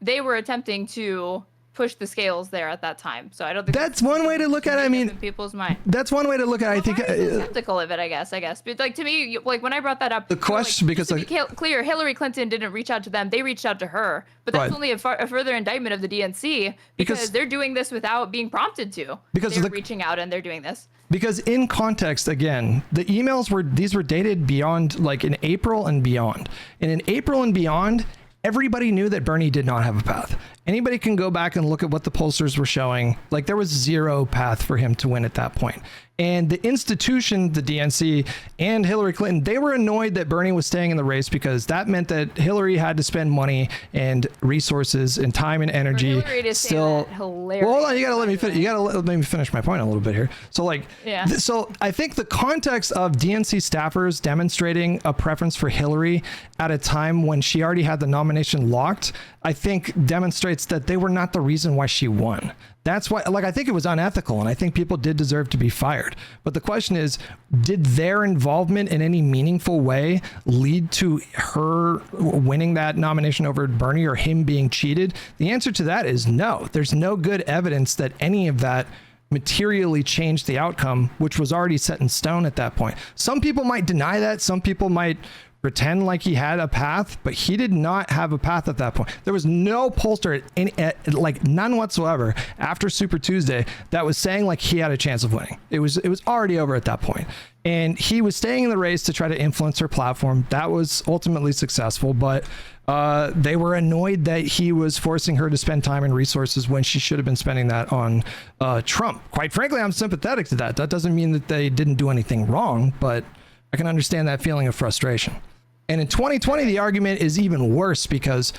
they were attempting to push the scales there at that time. So I don't think that's one way to look at it. I mean, in people's mind. That's one way to look at it. I think skeptical of it, I guess. But like to me, like when I brought that up, the question, because to be clear, Hillary Clinton didn't reach out to them; they reached out to her. But that's only a further indictment of the DNC because they're doing this without being prompted to. Because they're reaching out and they're doing this. Because in context, again, the emails were dated beyond like in April and beyond, and in April and beyond. Everybody knew that Bernie did not have a path. Anybody can go back and look at what the pollsters were showing. Like there was zero path for him to win at that point. And the institution, the DNC and Hillary Clinton, they were annoyed that Bernie was staying in the race because that meant that Hillary had to spend money and resources and time and energy. Still, well, hold on, you gotta let me finish. You gotta let me finish my point a little bit here. So like, yeah. So I think the context of DNC staffers demonstrating a preference for Hillary at a time when she already had the nomination locked, I think demonstrates that they were not the reason why she won. That's why, like, I think it was unethical, and I think people did deserve to be fired. But the question is, did their involvement in any meaningful way lead to her winning that nomination over Bernie or him being cheated? The answer to that is no. There's no good evidence that any of that materially changed the outcome, which was already set in stone at that point. Some people might deny that. Some people might pretend like he had a path, but he did not have a path at that point. There was no pollster, like none whatsoever, after Super Tuesday that was saying like he had a chance of winning. It was already over at that point. And he was staying in the race to try to influence her platform. That was ultimately successful, but they were annoyed that he was forcing her to spend time and resources when she should have been spending that on Trump. Quite frankly, I'm sympathetic to that. That doesn't mean that they didn't do anything wrong, but I can understand that feeling of frustration. And in 2020, the argument is even worse because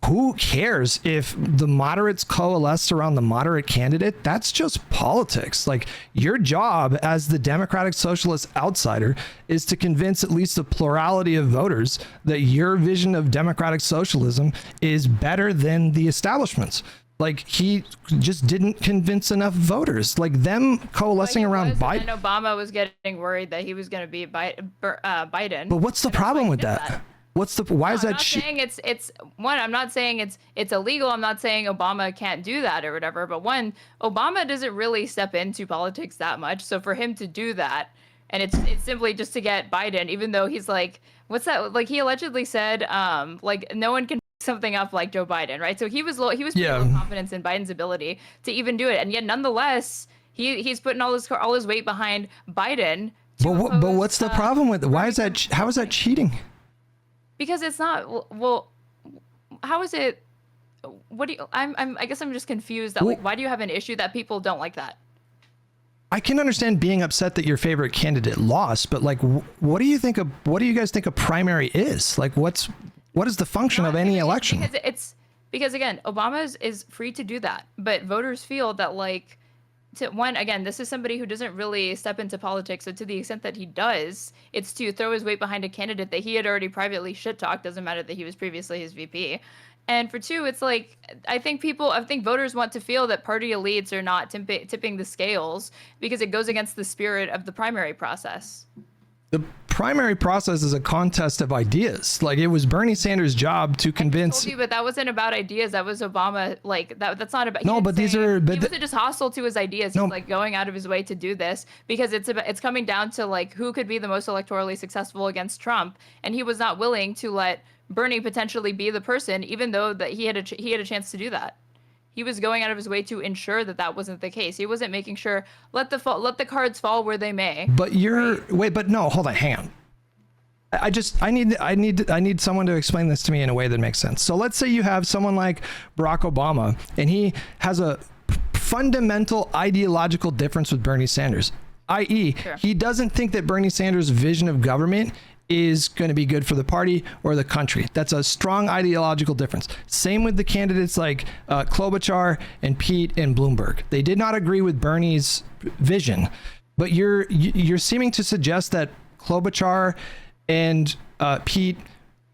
who cares if the moderates coalesce around the moderate candidate? That's just politics. Like, your job as the Democratic Socialist outsider is to convince at least a plurality of voters that your vision of democratic socialism is better than the establishment's. Like, he just didn't convince enough voters. Like, them coalescing around Biden. And Obama was getting worried that he was going to be Biden. But what's the problem with that? Why is that? I'm not saying it's one. I'm not saying it's illegal. I'm not saying Obama can't do that or whatever. But one, Obama doesn't really step into politics that much. So for him to do that, and it's simply just to get Biden, even though he's like, what's that? Like, he allegedly said, like, no one can something up like Joe Biden, right? So he was pretty low confidence in Biden's ability to even do it, and yet nonetheless he's putting all his weight behind Biden. But what's the problem with it? Why is that? How is that cheating? Because it's not. Well, how is it? What do you? I guess I'm just confused. That like, why do you have an issue that people don't like that? I can understand being upset that your favorite candidate lost, but like, what do you guys think a primary is? Like, what is the function of any election? Because again, Obama is free to do that, but voters feel that like, again, this is somebody who doesn't really step into politics, so to the extent that he does, it's to throw his weight behind a candidate that he had already privately shit talked. Doesn't matter that he was previously his VP. And for two, it's like, I think voters want to feel that party elites are not tipping the scales because it goes against the spirit of the primary process. The primary process is a contest of ideas. Like, it was Bernie Sanders' job to convince. I told you, but that wasn't about ideas. That was Obama. Like, that's not about. No, but these are. But he wasn't just hostile to his ideas. He's like going out of his way to do this because it's coming down to like who could be the most electorally successful against Trump, and he was not willing to let Bernie potentially be the person, even though that he had a chance to do that. He was going out of his way to ensure that wasn't the case. He wasn't making sure let the cards fall where they may. But wait, but no, hold on, hang on. I need someone to explain this to me in a way that makes sense. So let's say you have someone like Barack Obama, and he has a fundamental ideological difference with Bernie Sanders, i.e., he doesn't think that Bernie Sanders' vision of government is going to be good for the party or the country. That's a strong ideological difference. Same with the candidates like Klobuchar and Pete and Bloomberg. They did not agree with Bernie's vision, but you're seeming to suggest that Klobuchar and Pete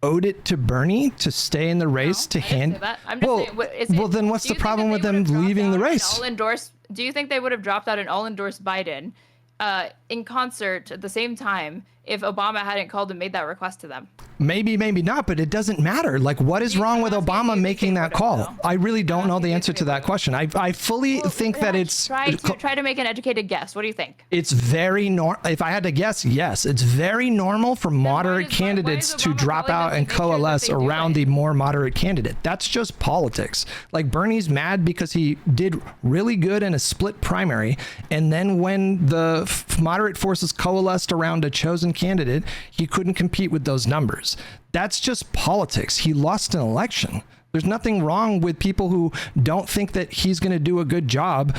owed it to Bernie to stay in the race to hand. Well, then what's the problem with them leaving the race? Do you think they would have dropped out and all endorsed Biden in concert at the same time if Obama hadn't called and made that request to them? Maybe not, but it doesn't matter. Like, what is wrong with Obama making that call? I really don't know the answer to that question. I fully think that it's... Try to make an educated guess. What do you think? It's very normal. If I had to guess, yes. It's very normal for moderate candidates to drop out and coalesce around the more moderate candidate. That's just politics. Like, Bernie's mad because he did really good in a split primary, and then when the moderate forces coalesced around a chosen candidate, he couldn't compete with those numbers. That's just politics. He lost an election. There's nothing wrong with people who don't think that he's going to do a good job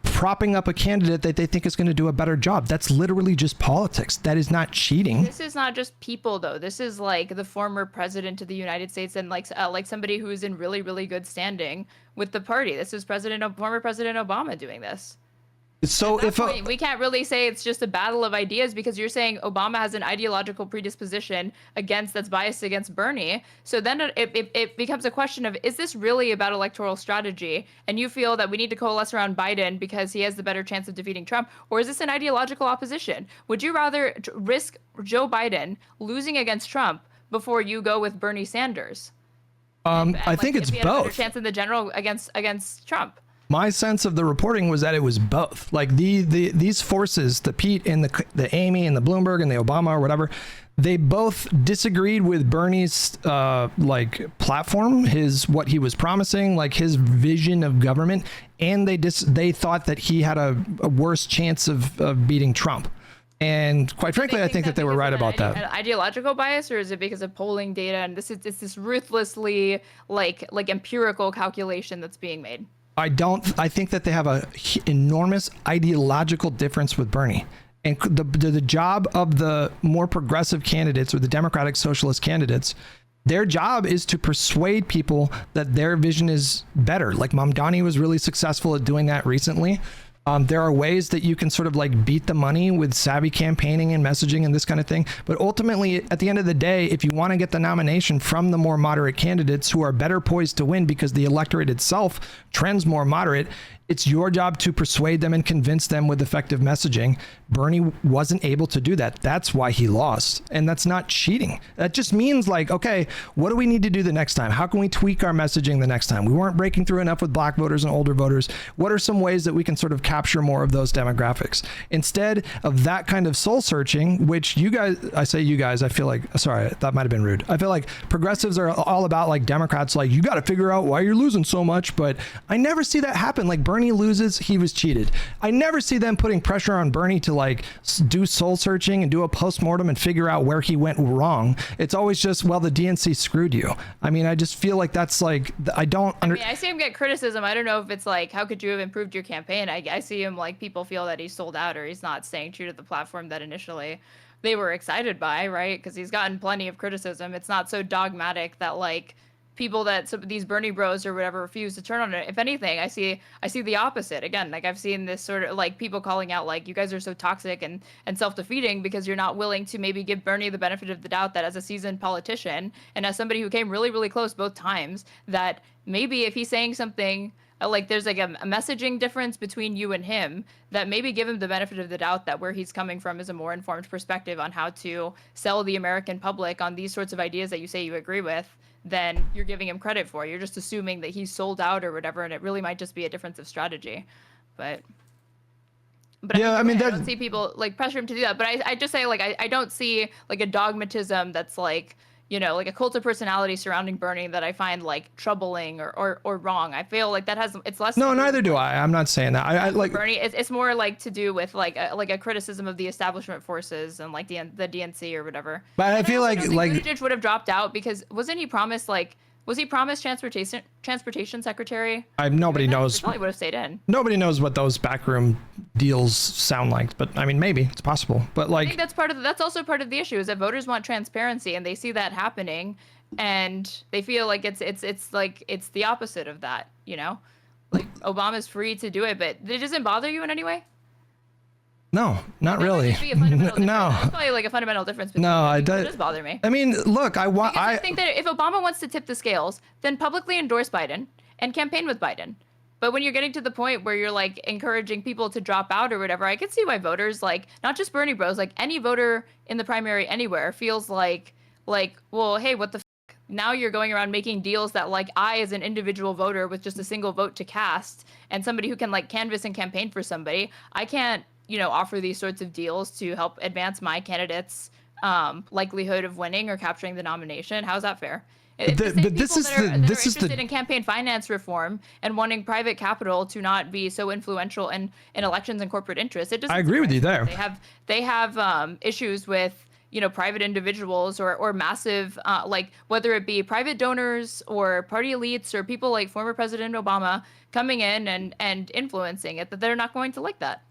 propping up a candidate that they think is going to do a better job. That's literally just politics. That is not cheating. This is not just people, though. This is like the former president of the United States and like somebody who is in really, really good standing with the party. This is former President Obama doing this. So we can't really say it's just a battle of ideas because you're saying Obama has an ideological predisposition that's biased against Bernie. So then it becomes a question of, is this really about electoral strategy? And you feel that we need to coalesce around Biden because he has the better chance of defeating Trump? Or is this an ideological opposition? Would you rather risk Joe Biden losing against Trump before you go with Bernie Sanders? I think it's both. Better chance in the general against Trump. My sense of the reporting was that it was both. Like these forces, the Pete and the Amy and the Bloomberg and the Obama or whatever, they both disagreed with Bernie's like platform, what he was promising, like his vision of government, and they thought that he had a worse chance of beating Trump. And quite frankly, I think that they were right about that. An ideological bias, or is it because of polling data? And it's this ruthlessly like empirical calculation that's being made. I think that they have a enormous ideological difference with Bernie. And the job of the more progressive candidates or the Democratic Socialist candidates, their job is to persuade people that their vision is better. Like Mamdani was really successful at doing that recently. There are ways that you can sort of like beat the money with savvy campaigning and messaging and this kind of thing. But ultimately, at the end of the day, if you want to get the nomination from the more moderate candidates who are better poised to win because the electorate itself trends more moderate, it's your job to persuade them and convince them with effective messaging. Bernie wasn't able to do that. That's why he lost. And that's not cheating. That just means like, okay, what do we need to do the next time? How can we tweak our messaging the next time? We weren't breaking through enough with black voters and older voters. What are some ways that we can sort of capture more of those demographics? Instead of that kind of soul searching, which you guys, I say you guys, I feel like, sorry, that might've been rude. I feel like progressives are all about like Democrats, like you got to figure out why you're losing so much. But I never see that happen. Like Bernie loses, he was cheated. I never see them putting pressure on Bernie to like do soul searching and do a postmortem and figure out where he went wrong. It's always just, well, the DNC screwed you. I mean, I just feel like that's like, I see him get criticism. I don't know if it's like, how could you have improved your campaign? I see him like people feel that he's sold out or he's not staying true to the platform that initially they were excited by, right? Because he's gotten plenty of criticism. It's not so dogmatic that like people that some of these Bernie bros or whatever refuse to turn on it. If anything, I see the opposite. Again, like I've seen this sort of like people calling out like you guys are so toxic and self-defeating because you're not willing to maybe give Bernie the benefit of the doubt that as a seasoned politician and as somebody who came really, really close both times, that maybe if he's saying something like there's like a messaging difference between you and him, that maybe give him the benefit of the doubt that where he's coming from is a more informed perspective on how to sell the American public on these sorts of ideas that you say you agree with, than you're giving him credit for. You're just assuming that he's sold out or whatever, and it really might just be a difference of strategy. But yeah, I mean, I don't see people like pressure him to do that. But I just say like I don't see like a dogmatism that's like, you know, like a cult of personality surrounding Bernie that I find like troubling or wrong. I feel like it's less. No, neither do I. I'm not saying that. I like Bernie. It's more like to do with like a criticism of the establishment forces and like the DNC or whatever. But I feel like Buttigieg would have dropped out because wasn't he promised like. Was he promised transportation secretary? Nobody knows. He probably would have stayed in. Nobody knows what those backroom deals sound like, but I mean, maybe it's possible. But like, I think that's also part of the issue is that voters want transparency and they see that happening, and they feel like it's the opposite of that. You know, like Obama's free to do it, but it doesn't bother you in any way. No, not really. No, it's probably like a fundamental difference. No, it does bother me. I mean, look, I think that if Obama wants to tip the scales, then publicly endorse Biden and campaign with Biden. But when you're getting to the point where you're like encouraging people to drop out or whatever, I can see why voters, like not just Bernie bros, like any voter in the primary anywhere feels like, well, hey, what the f-? Now you're going around making deals that like I, as an individual voter with just a single vote to cast and somebody who can like canvass and campaign for somebody, I can't, you know, offer these sorts of deals to help advance my candidate's likelihood of winning or capturing the nomination. How's that fair? But this is interested in campaign finance reform and wanting private capital to not be so influential in elections and corporate interests. I agree with you there. They have issues with, you know, private individuals or massive, like whether it be private donors or party elites or people like former President Obama coming in and influencing it, that they're not going to like that.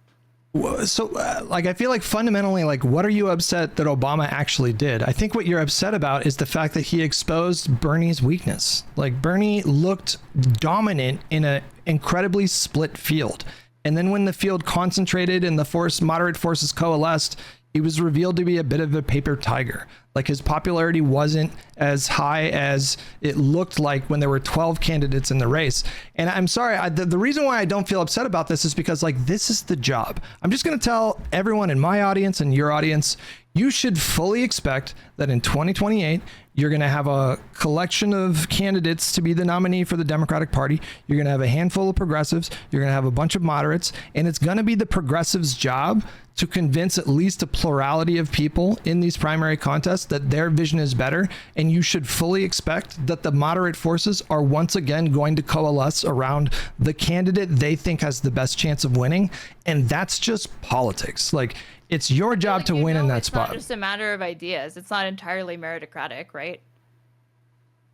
So, like, I feel like fundamentally, like, what are you upset that Obama actually did? I think what you're upset about is the fact that he exposed Bernie's weakness. Like, Bernie looked dominant in an incredibly split field. And then when the field concentrated and the moderate forces coalesced, he was revealed to be a bit of a paper tiger. Like his popularity wasn't as high as it looked like when there were 12 candidates in the race. And I'm sorry, the reason why I don't feel upset about this is because like this is the job. I'm just going to tell everyone in my audience and your audience, you should fully expect that in 2028, You're going to have a collection of candidates to be the nominee for the Democratic Party. You're going to have a handful of progressives. You're going to have a bunch of moderates. And it's going to be the progressives' job to convince at least a plurality of people in these primary contests that their vision is better. And you should fully expect that the moderate forces are once again going to coalesce around the candidate they think has the best chance of winning. And that's just politics. Like, it's your job to win in that spot. It's not just a matter of ideas. It's not entirely meritocratic, right?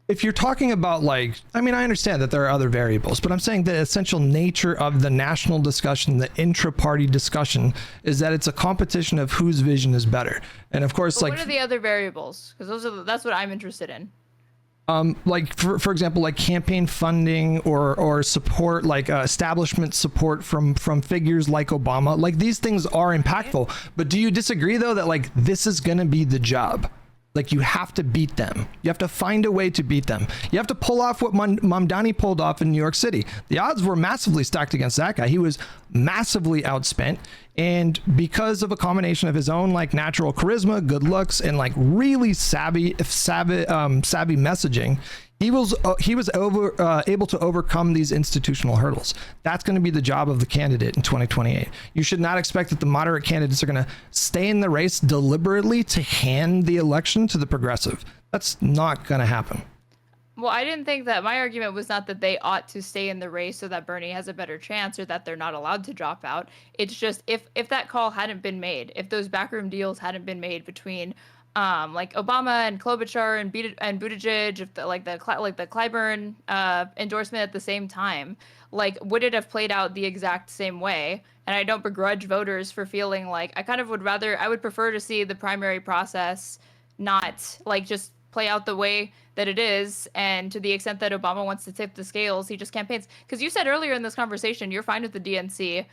If you're talking about, like, I mean, I understand that there are other variables, but I'm saying the essential nature of the national discussion, the intra-party discussion, is that it's a competition of whose vision is better. And of course, but what are the other variables? Because that's what I'm interested in. Like for example, like campaign funding or support, like establishment support from figures like Obama. Like, these things are impactful. But do you disagree though that, like, this is going to be the job? Like, you have to beat them. You have to find a way to beat them. You have to pull off what Mamdani pulled off in New York City. The odds were massively stacked against that guy. He was massively outspent. And because of a combination of his own, like, natural charisma, good looks, and, like, really savvy messaging, he was able to overcome these institutional hurdles. That's going to be the job of the candidate in 2028. You should not expect that the moderate candidates are going to stay in the race deliberately to hand the election to the progressive. That's not going to happen. Well, I didn't think that my argument was not that they ought to stay in the race so that Bernie has a better chance or that they're not allowed to drop out. It's just if that call hadn't been made, if those backroom deals hadn't been made between like Obama and Klobuchar and Buttigieg, if the Clyburn endorsement at the same time, like, would it have played out the exact same way? And I don't begrudge voters for feeling like I would prefer to see the primary process not, like, just play out the way that it is, and to the extent that Obama wants to tip the scales, he just campaigns. Because you said earlier in this conversation you're fine with the DNC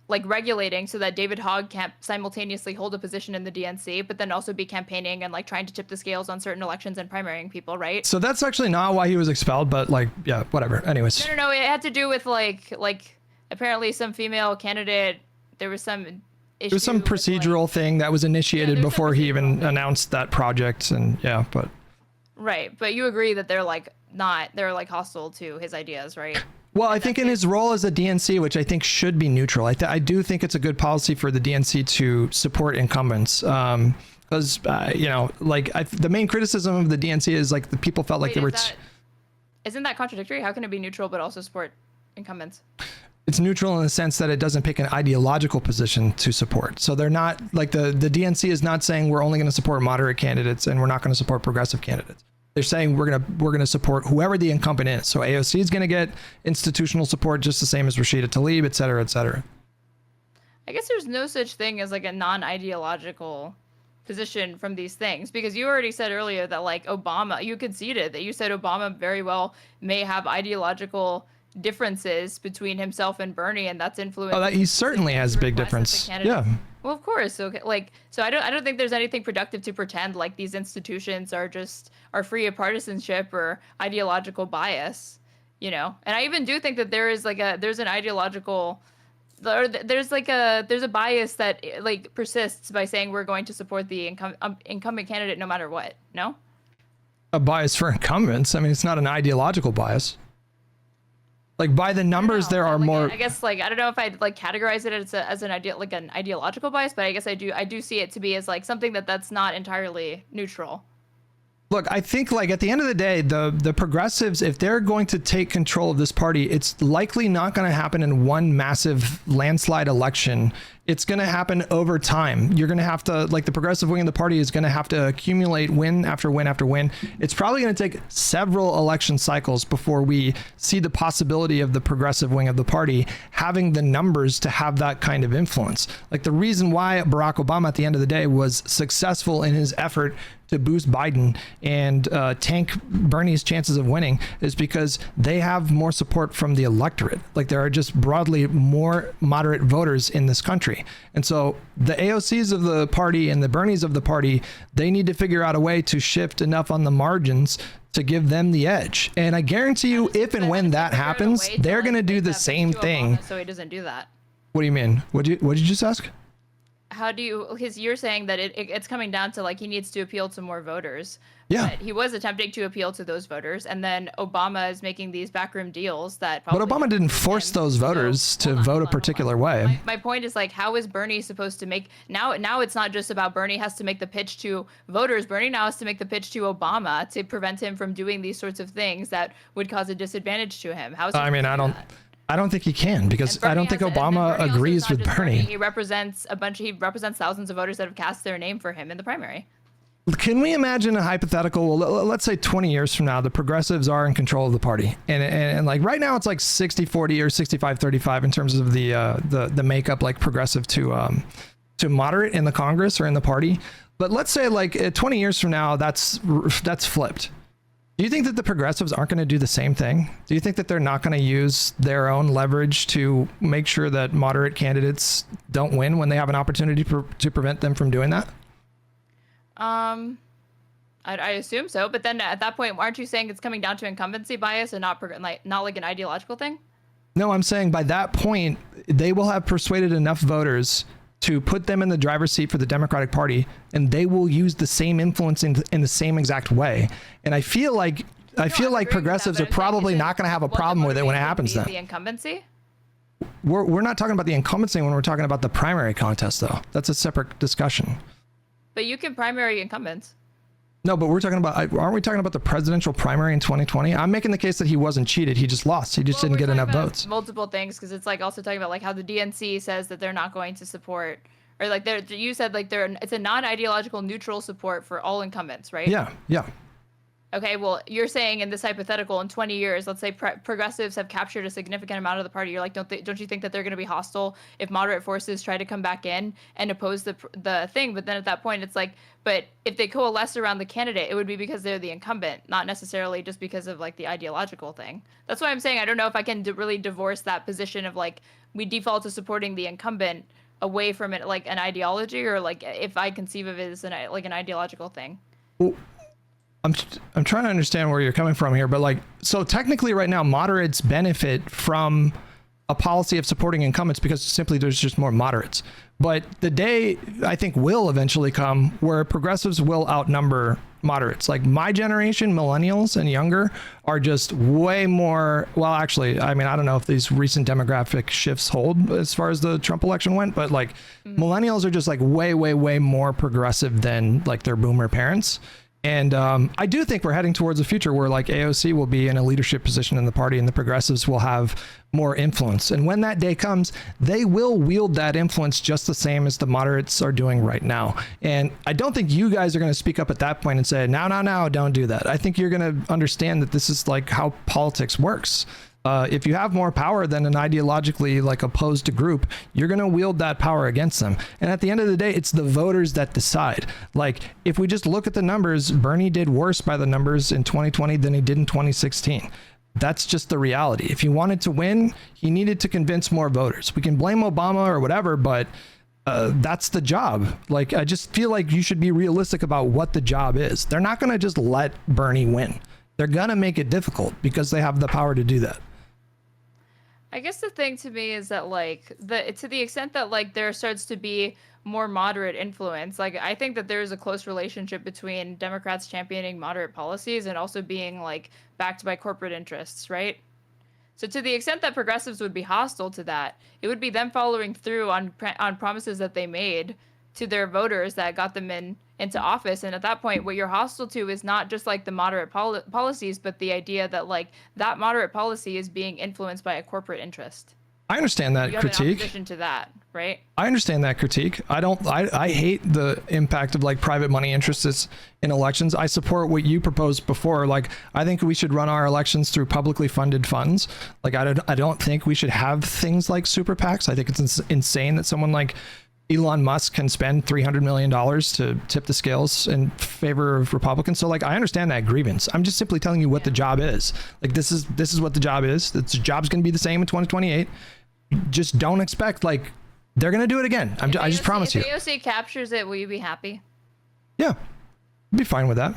like regulating so that David Hogg can't simultaneously hold a position in the DNC, but then also be campaigning and, like, trying to tip the scales on certain elections and primarying people, right? So that's actually not why he was expelled, but, like, yeah, whatever. Anyways. No, it had to do with like apparently some female candidate. There was some issue. There was some procedural thing that was initiated before he even announced that project, and yeah, but. Right, but you agree that they're like hostile to his ideas, right? Well, I think in his role as a DNC, which I think should be neutral, I do think it's a good policy for the DNC to support incumbents. Because, you know, like, the main criticism of the DNC is, like, the people felt like they were... Isn't that contradictory? How can it be neutral but also support incumbents? It's neutral in the sense that it doesn't pick an ideological position to support. So they're not, like, the DNC is not saying we're only going to support moderate candidates and we're not going to support progressive candidates. They're saying we're gonna support whoever the incumbent is. So AOC is gonna get institutional support just the same as Rashida Tlaib, et cetera, et cetera. I guess there's no such thing as, like, a non-ideological position from these things, because you already said earlier that, like, Obama, you conceded that you said Obama very well may have ideological differences between himself and Bernie, and that's influenced. Oh, that he certainly has a big difference. Yeah. Well, of course. Okay. Like, so I don't think there's anything productive to pretend like these institutions are free of partisanship or ideological bias, you know? And I even do think that there's a bias that, like, persists by saying we're going to support the incumbent candidate no matter what. No? A bias for incumbents. I mean, it's not an ideological bias. Like, by the numbers, there are more. I guess, like, I don't know if I'd, like, categorize it as an ideological bias, but I guess I do see it to be as, like, something that's not entirely neutral. Look, I think, like, at the end of the day, the progressives, if they're going to take control of this party, it's likely not going to happen in one massive landslide election. It's going to happen over time. You're going to have to, like, the progressive wing of the party is going to have to accumulate win after win after win. It's probably going to take several election cycles before we see the possibility of the progressive wing of the party having the numbers to have that kind of influence. Like, the reason why Barack Obama at the end of the day was successful in his effort to boost Biden and tank Bernie's chances of winning is because they have more support from the electorate. Like, there are just broadly more moderate voters in this country. And so the AOCs of the party and the Bernies of the party, they need to figure out a way to shift enough on the margins to give them the edge. And I guarantee you, if and when that happens, they're going to do the same thing. So he doesn't do that. What do you mean? What did you just ask? how do you, because you're saying that it's coming down to like he needs to appeal to more voters. Yeah. But he was attempting to appeal to those voters, and then Obama is making these backroom deals that But probably Obama didn't force those voters to vote a particular way. My point is like, how is Bernie supposed to make now it's not just about Bernie has to make the pitch to voters. Bernie now has to make the pitch to Obama to prevent him from doing these sorts of things that would cause a disadvantage to him. How is he I mean, I don't think he can, because I don't think Obama agrees with Bernie. He represents he represents thousands of voters that have cast their name for him in the primary. Can we imagine a hypothetical, let's say 20 years from now, the progressives are in control of the party. And like right now it's like 60-40 or 65-35 in terms of the makeup, like progressive to moderate in the Congress or in the party. But let's say like 20 years from now, that's flipped. Do you think that the progressives aren't going to do the same thing? Do you think that they're not going to use their own leverage to make sure that moderate candidates don't win when they have an opportunity to prevent them from doing that? I assume so, but then at that point, aren't you saying it's coming down to incumbency bias and not like an ideological thing? No, I'm saying by that point, they will have persuaded enough voters to put them in the driver's seat for the Democratic Party, and they will use the same influence in the same exact way. And I feel like progressives are probably not going to have a problem with it when it happens. Then the incumbency. We're not talking about the incumbency when we're talking about the primary contest, though. That's a separate discussion. But you can primary incumbents. No, but aren't we talking about the presidential primary in 2020? I'm making the case that he wasn't cheated. He just lost. He just didn't get enough votes. Multiple things, because it's like also talking about like how the DNC says that they're not going to support, or like you said like it's a non-ideological neutral support for all incumbents, right? Yeah, yeah. Okay, well, you're saying in this hypothetical, in 20 years, let's say progressives have captured a significant amount of the party. You're like, don't you think that they're going to be hostile if moderate forces try to come back in and oppose the thing? But then at that point, it's like, but if they coalesce around the candidate, it would be because they're the incumbent, not necessarily just because of like the ideological thing. That's why I'm saying I don't know if I can really divorce that position of like we default to supporting the incumbent away from it like an ideology, or like if I conceive of it as an ideological thing. Well, I'm trying to understand where you're coming from here, but like, so technically right now, moderates benefit from a policy of supporting incumbents because simply there's just more moderates. But the day I think will eventually come where progressives will outnumber moderates. Like my generation, millennials and younger, are just way more, well, actually, I mean, I don't know if these recent demographic shifts hold as far as the Trump election went, but like millennials are just like way, way, way more progressive than like their boomer parents. And I do think we're heading towards a future where like AOC will be in a leadership position in the party and the progressives will have more influence. And when that day comes, they will wield that influence just the same as the moderates are doing right now. And I don't think you guys are going to speak up at that point and say, no, don't do that. I think you're going to understand that this is like how politics works. If you have more power than an ideologically like opposed group, you're going to wield that power against them. And at the end of the day, it's the voters that decide. Like if we just look at the numbers, Bernie did worse by the numbers in 2020 than he did in 2016. That's just the reality. If he wanted to win, he needed to convince more voters. We can blame Obama or whatever, but that's the job. Like, I just feel like you should be realistic about what the job is. They're not going to just let Bernie win. They're going to make it difficult because they have the power to do that. I guess the thing to me is that like to the extent that like there starts to be more moderate influence, like I think that there is a close relationship between Democrats championing moderate policies and also being like backed by corporate interests, right? So to the extent that progressives would be hostile to that, it would be them following through on promises that they made to their voters that got them into office. And at that point, what you're hostile to is not just like the moderate policies, but the idea that like that moderate policy is being influenced by a corporate interest. I understand that critique. In opposition to that, right? I understand that critique. I hate the impact of like private money interests in elections. I support what you proposed before. Like, I think we should run our elections through publicly funded funds. Like, I don't think we should have things like super PACs. I think it's insane that someone like Elon Musk can spend $300 million to tip the scales in favor of Republicans. So like, I understand that grievance. I'm just simply telling you what the job is. Like, this is what the job is. The job's going to be the same in 2028. Just don't expect like they're going to do it again. I just promise you. If AOC captures it, will you be happy? Yeah, I'd be fine with that.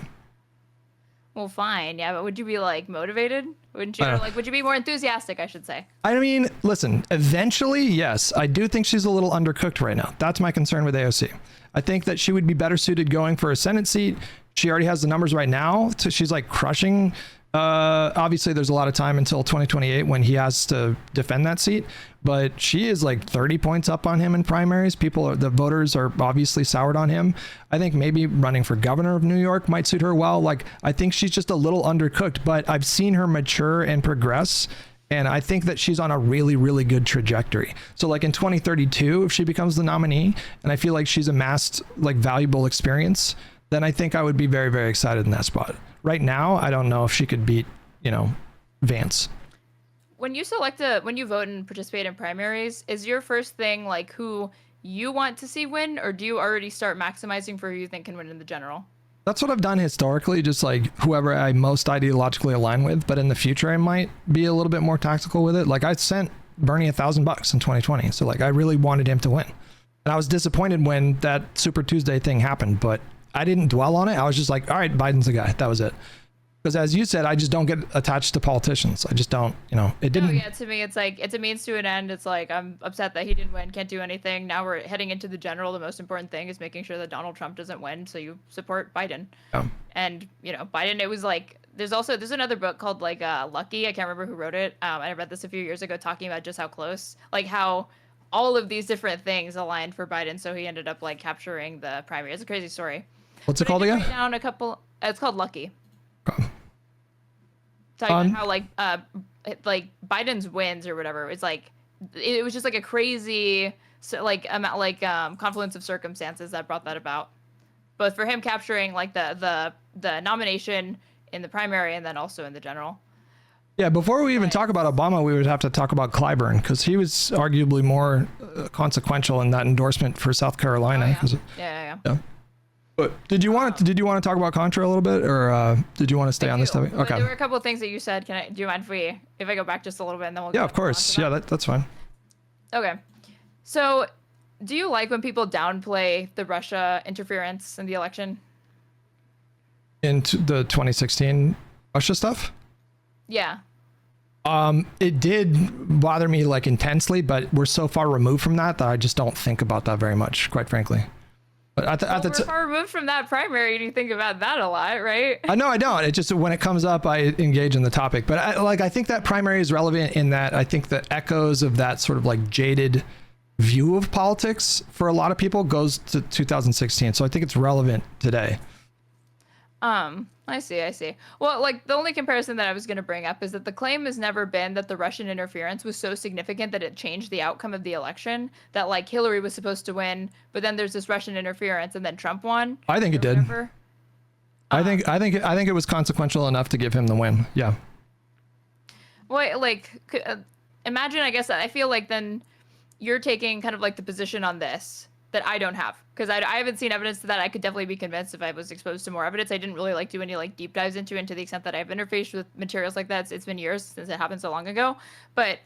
Well, fine. Yeah, but would you be like motivated? Wouldn't you? Or like, would you be more enthusiastic, I should say? I mean, listen, eventually, yes, I do think she's a little undercooked right now. That's my concern with AOC. I think that she would be better suited going for a Senate seat. She already has the numbers right now. So she's like crushing. Obviously, there's a lot of time until 2028 when he has to defend that seat. But she is like 30 points up on him in primaries. The voters are obviously soured on him. I think maybe running for governor of New York might suit her well. Like, I think she's just a little undercooked, but I've seen her mature and progress. And I think that she's on a really, really good trajectory. So like in 2032, if she becomes the nominee, and I feel like she's amassed like valuable experience, then I think I would be very, very excited in that spot. Right now, I don't know if she could beat, Vance. When you vote and participate in primaries, is your first thing like who you want to see win, or do you already start maximizing for who you think can win in the general? That's what I've done historically, just like whoever I most ideologically align with. But in the future, I might be a little bit more tactical with it. Like I sent Bernie $1,000 in 2020. So like I really wanted him to win. And I was disappointed when that Super Tuesday thing happened, but I didn't dwell on it. I was just like, all right, Biden's the guy. That was it. Because as you said, I just don't get attached to politicians. I just don't, it didn't. Oh yeah, to me, it's like, it's a means to an end. It's like, I'm upset that he didn't win, can't do anything. Now we're heading into the general. The most important thing is making sure that Donald Trump doesn't win. So you support Biden. And, Biden, it was like, there's another book called like Lucky. I can't remember who wrote it. I read this a few years ago talking about just how close, like how all of these different things aligned for Biden. So he ended up like capturing the primary. It's a crazy story. What's it called again? Write down it's called Lucky. Talking about how like Biden's wins or whatever. It's like it was just like a crazy confluence of circumstances that brought that about. Both for him capturing like the nomination in the primary and then also in the general. Yeah, before we even talk about Obama, we would have to talk about Clyburn because he was arguably more consequential in that endorsement for South Carolina. Yeah. But did you want to talk about Contra a little bit, or did you want to stay on this topic? Okay. There were a couple of things that you said. Do you mind if I go back just a little bit and then we'll? Yeah, of course. Yeah, that's fine. Okay. So, do you like when people downplay the Russia interference in the election? Into the 2016 Russia stuff? Yeah. It did bother me like intensely, but we're so far removed from that I just don't think about that very much, quite frankly. But we're far removed from that primary, and you think about that a lot, right? No, I don't. It just when it comes up, I engage in the topic. But I think that primary is relevant in that I think the echoes of that sort of like jaded view of politics for a lot of people goes to 2016. So I think it's relevant today. I see. Well, like the only comparison that I was going to bring up is that the claim has never been that the Russian interference was so significant that it changed the outcome of the election, that like Hillary was supposed to win, but then there's this Russian interference and then Trump won. I think it did. I think it was consequential enough to give him the win. Yeah. Well, like imagine, I guess I feel like then you're taking kind of like the position on this that I don't have, because I haven't seen evidence to that. I could definitely be convinced if I was exposed to more evidence. I didn't really like do any like deep dives into it, and to the extent that I've interfaced with materials like that, it's been years since it happened so long ago. But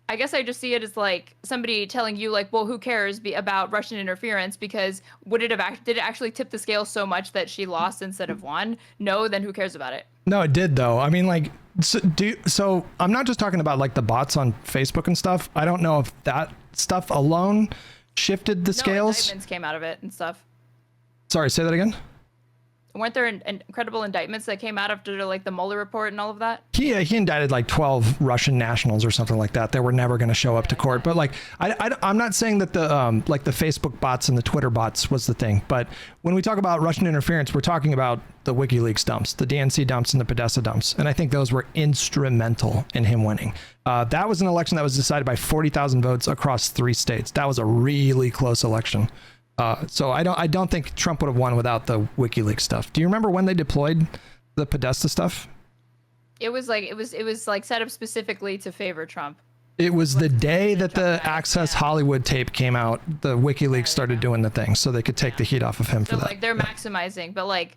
I guess I just see it as like somebody telling you like, well, who cares about Russian interference, because did it actually tip the scale so much that she lost instead of won? No, then who cares about it? No, it did though. I mean, like, so I'm not just talking about like the bots on Facebook and stuff. I don't know if that stuff alone shifted the scales. Indictments came out of it and stuff. Sorry, say that again. Weren't there incredible indictments that came out after like the Mueller report and all of that? He indicted like 12 Russian nationals or something like that. They were never going to show up to court. But like, I'm not saying that the like the Facebook bots and the Twitter bots was the thing. But when we talk about Russian interference, we're talking about the WikiLeaks dumps, the DNC dumps, and the Podesta dumps. And I think those were instrumental in him winning. That was an election that was decided by 40,000 votes across 3 states. That was a really close election. So I don't think Trump would have won without the WikiLeaks stuff. Do you remember when they deployed the Podesta stuff? It was like set up specifically to favor Trump. It was the day that the Access Hollywood tape came out. The WikiLeaks started doing the thing, so they could take the heat off of him for that. Like they're maximizing, but like,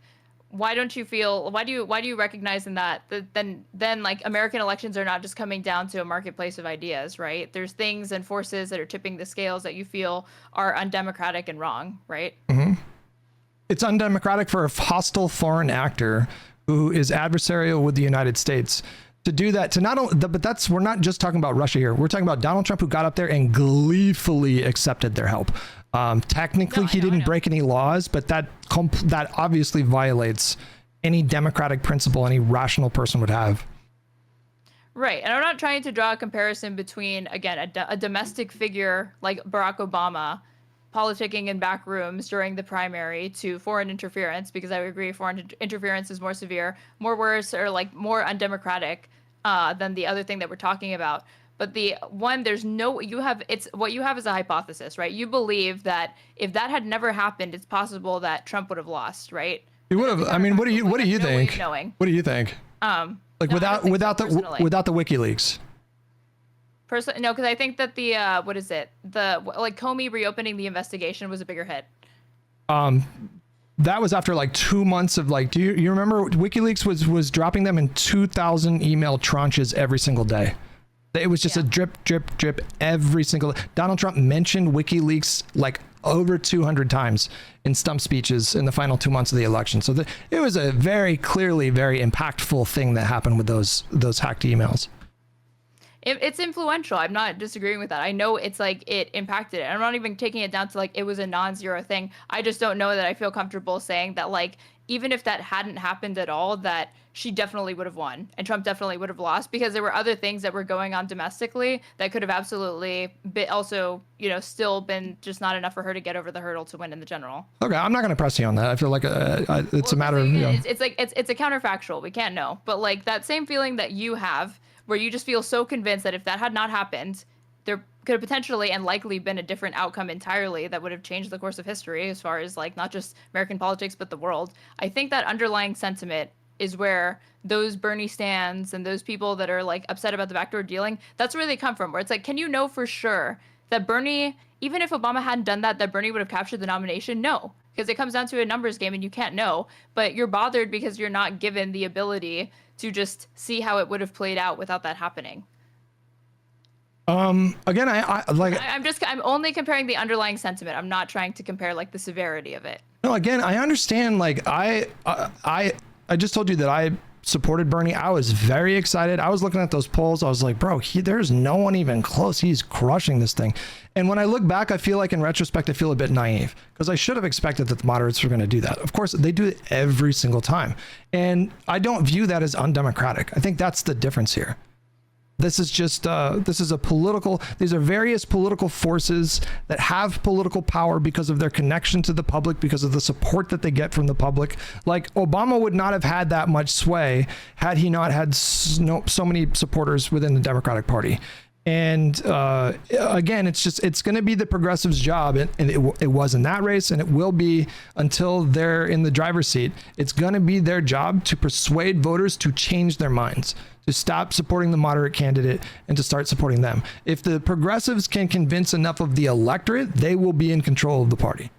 why do you recognize in that then like American elections are not just coming down to a marketplace of ideas, right? There's things and forces that are tipping the scales that you feel are undemocratic and wrong, right? Mm-hmm. It's undemocratic for a hostile foreign actor who is adversarial with the United States to do that, to not only, but that's, we're not just talking about Russia here. We're talking about Donald Trump, who got up there and gleefully accepted their help. Technically, he didn't break any laws, but that obviously violates any democratic principle any rational person would have. Right. And I'm not trying to draw a comparison between, again, a domestic figure like Barack Obama politicking in back rooms during the primary to foreign interference, because I would agree foreign interference is more severe, more worse, or like more undemocratic than the other thing that we're talking about. But the one, there's no, you have, it's what you have is a hypothesis, right? You believe that if that had never happened, it's possible that Trump would have lost, right? He would have. I mean, what do you think? What do you think? Like no, without the WikiLeaks. No, because I think that the what is it? The like Comey reopening the investigation was a bigger hit. That was after like 2 months of like, do you remember WikiLeaks was dropping them in 2,000 email tranches every single day. It was just a drip, drip, drip every single. Donald Trump mentioned WikiLeaks like over 200 times in stump speeches in the final 2 months of the election. So it was a very clearly very impactful thing that happened with those hacked emails. It's influential. I'm not disagreeing with that. I know it's like it impacted it. I'm not even taking it down to like it was a non-zero thing. I just don't know that I feel comfortable saying that like even if that hadn't happened at all, that she definitely would have won and Trump definitely would have lost, because there were other things that were going on domestically that could have absolutely been also, you know, still been just not enough for her to get over the hurdle to win in the general. Okay, I'm not going to press you on that. I feel like it's a matter of, you know. It's like it's a counterfactual. We can't know, but like that same feeling that you have, where you just feel so convinced that if that had not happened, there could have potentially and likely been a different outcome entirely that would have changed the course of history as far as like not just American politics, but the world. I think that underlying sentiment is where those Bernie stands and those people that are like upset about the backdoor dealing, that's where they come from, where it's like, can you know for sure that Bernie, even if Obama hadn't done that Bernie would have captured the nomination? No, because it comes down to a numbers game and you can't know, but you're bothered because you're not given the ability to just see how it would have played out without that happening. Again, I'm only comparing the underlying sentiment. I'm not trying to compare like the severity of it. No, again, I understand. Like I just told you that I supported Bernie. I was very excited. I was looking at those polls. I was like, bro, there's no one even close. He's crushing this thing. And when I look back, I feel like in retrospect, I feel a bit naive because I should have expected that the moderates were going to do that. Of course, they do it every single time. And I don't view that as undemocratic. I think that's the difference here. This is just, these are various political forces that have political power because of their connection to the public, because of the support that they get from the public. Like Obama would not have had that much sway had he not had so many supporters within the Democratic Party. And again, it's going to be the progressives' job, and it was in that race, and it will be until they're in the driver's seat. It's going to be their job to persuade voters to change their minds, to stop supporting the moderate candidate and to start supporting them. If the progressives can convince enough of the electorate, they will be in control of the party.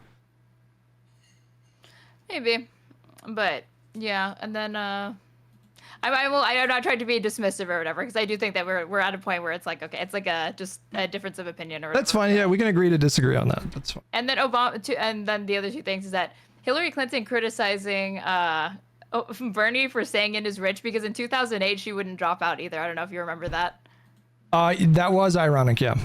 Maybe, but yeah, and then I'm not trying to be dismissive or whatever, because I do think that we're at a point where it's like, okay, it's like just a difference of opinion or whatever. That's fine. Yeah, we can agree to disagree on that. That's fine. And then and then the other two things is that Hillary Clinton criticizing Bernie for saying it is rich, because in 2008 she wouldn't drop out either. I don't know if you remember that. That was ironic. Yeah.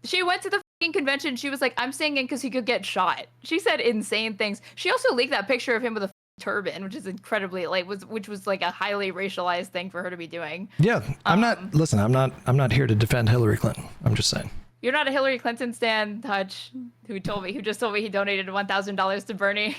She went to the fucking convention. She was like, I'm staying in because he could get shot. She said insane things. She also leaked that picture of him with a turban, which is incredibly which was like a highly racialized thing for her to be doing. Yeah, I'm not here to defend Hillary Clinton. I'm just saying. You're not a Hillary Clinton stan, Hutch, who just told me he donated $1,000 to Bernie.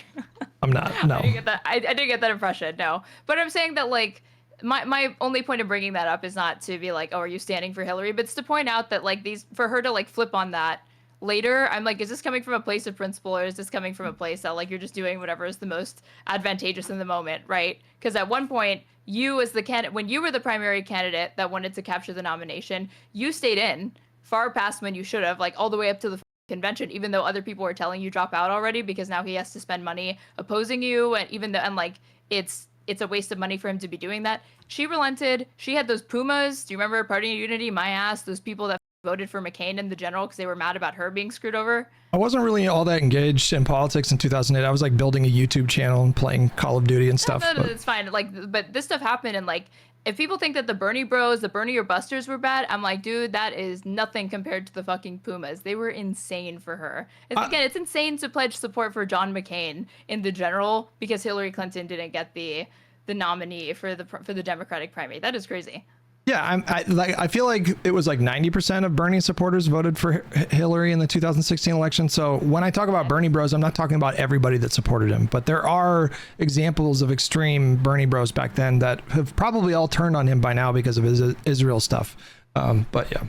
I'm not. No. I didn't get that impression. No, but I'm saying that like my only point of bringing that up is not to be like, oh, are you standing for Hillary? But it's to point out that like for her to like flip on that later, I'm like, is this coming from a place of principle, or is this coming from a place that like you're just doing whatever is the most advantageous in the moment, right? Because at one point, you as the candidate, when you were the primary candidate that wanted to capture the nomination, you stayed in far past when you should have, like all the way up to the convention, even though other people were telling you drop out already, because now he has to spend money opposing you, and even though, and like it's a waste of money for him to be doing that. She relented. She had those Pumas. Do you remember Party of Unity? My ass. Those people that voted for McCain in the general because they were mad about her being screwed over. I wasn't really all that engaged in politics in 2008. I was like building a YouTube channel and playing Call of Duty and stuff. No, it's fine. Like, but this stuff happened, and like if people think that the Bernie Bros, the Bernie or Busters were bad, I'm like, dude, that is nothing compared to the fucking Pumas. They were insane for her. Again, it's insane to pledge support for John McCain in the general because Hillary Clinton didn't get the nominee for the Democratic primary. That is crazy. Yeah, I feel like it was like 90% of Bernie supporters voted for Hillary in the 2016 election. So when I talk about Bernie Bros, I'm not talking about everybody that supported him, but there are examples of extreme Bernie Bros back then that have probably all turned on him by now because of his Israel stuff. But yeah.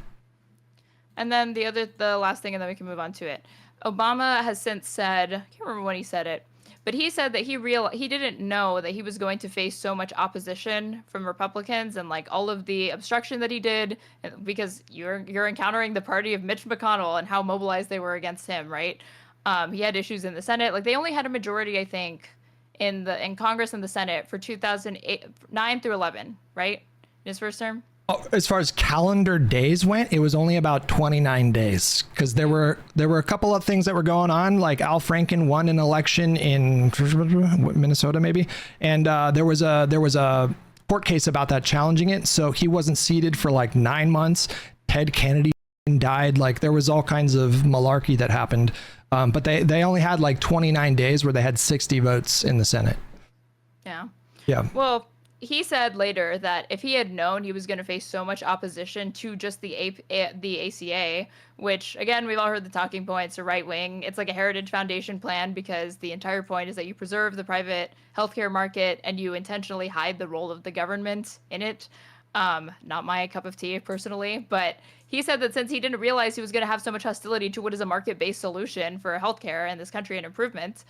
And then the last thing, and then we can move on to it. Obama has since said, I can't remember when he said it, but he said that he didn't know that he was going to face so much opposition from Republicans and like all of the obstruction that he did, because you're encountering the party of Mitch McConnell and how mobilized they were against him, right? He had issues in the Senate. Like they only had a majority, I think, in Congress and the Senate for 2009 through 11, right? In his first term. As far as calendar days went, it was only about 29 days because there were a couple of things that were going on. Like Al Franken won an election in Minnesota, maybe, and there was a court case about that challenging it. So he wasn't seated for like 9 months. Ted Kennedy died. Like there was all kinds of malarkey that happened. But they only had like 29 days where they had 60 votes in the Senate. Yeah. Yeah. Well, he said later that if he had known he was going to face so much opposition to just the ACA, which again, we've all heard the talking points are right wing. It's like a Heritage Foundation plan because the entire point is that you preserve the private healthcare market and you intentionally hide the role of the government in it. Not my cup of tea personally, but he said that since he didn't realize he was going to have so much hostility to what is a market-based solution for healthcare in this country and improvement,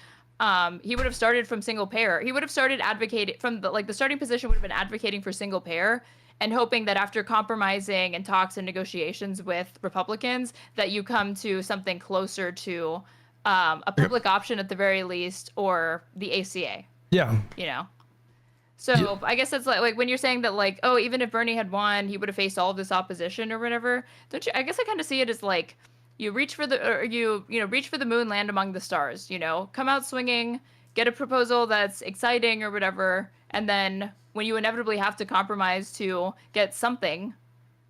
he would have started from single payer. He would have started advocating from the starting position would have been advocating for single payer and hoping that after compromising and talks and negotiations with Republicans that you come to something closer to a public option at the very least or the ACA. Yeah. You know. So yeah. I guess that's like when you're saying that like, oh, even if Bernie had won, he would have faced all of this opposition or whatever. Don't you? I guess I kind of see it as like you reach for reach for the moon, land among the stars. Come out swinging, get a proposal that's exciting or whatever, and then when you inevitably have to compromise to get something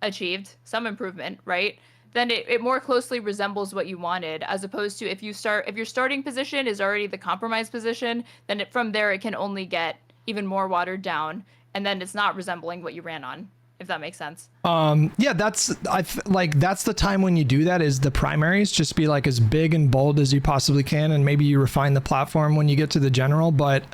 achieved, some improvement, right? Then it more closely resembles what you wanted, as opposed to if your starting position is already the compromise position, then from there it can only get even more watered down, and then it's not resembling what you ran on, if that makes sense. Yeah, that's the time when you do that is the primaries. Just be like as big and bold as you possibly can, and maybe you refine the platform when you get to the general. But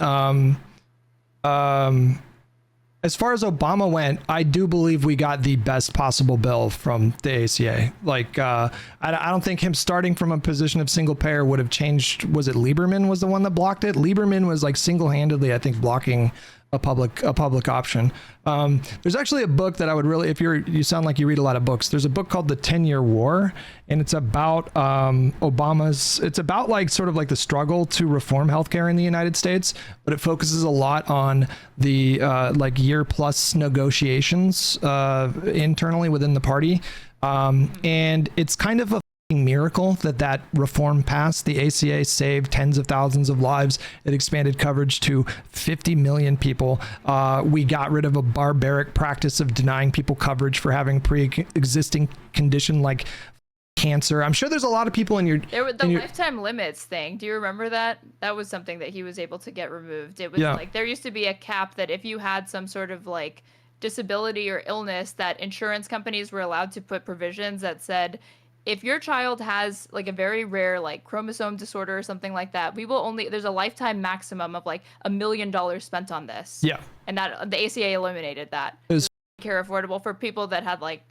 as far as Obama went, I do believe we got the best possible bill from the ACA. Like, I don't think him starting from a position of single payer would have changed. Was it Lieberman was the one that blocked it? Lieberman was like single-handedly, I think, blocking a public option. There's actually a book that I would really, if you sound like you read a lot of books, there's a book called The 10-Year War, and it's about it's about like sort of like the struggle to reform healthcare in the United States, but it focuses a lot on the like year plus negotiations internally within the party. And it's kind of a miracle that reform passed. The ACA saved tens of thousands of lives. It expanded coverage to 50 million people. We got rid of a barbaric practice of denying people coverage for having pre-existing condition like cancer. I'm sure there's a lot of people in your lifetime limits thing. Do you remember that? That was something that he was able to get removed. It was like there used to be a cap that if you had some sort of like disability or illness, that insurance companies were allowed to put provisions that said, if your child has like a very rare like chromosome disorder or something like that, there's a lifetime maximum of like $1 million spent on this. Yeah. And that the ACA eliminated that. It was care affordable for people that had like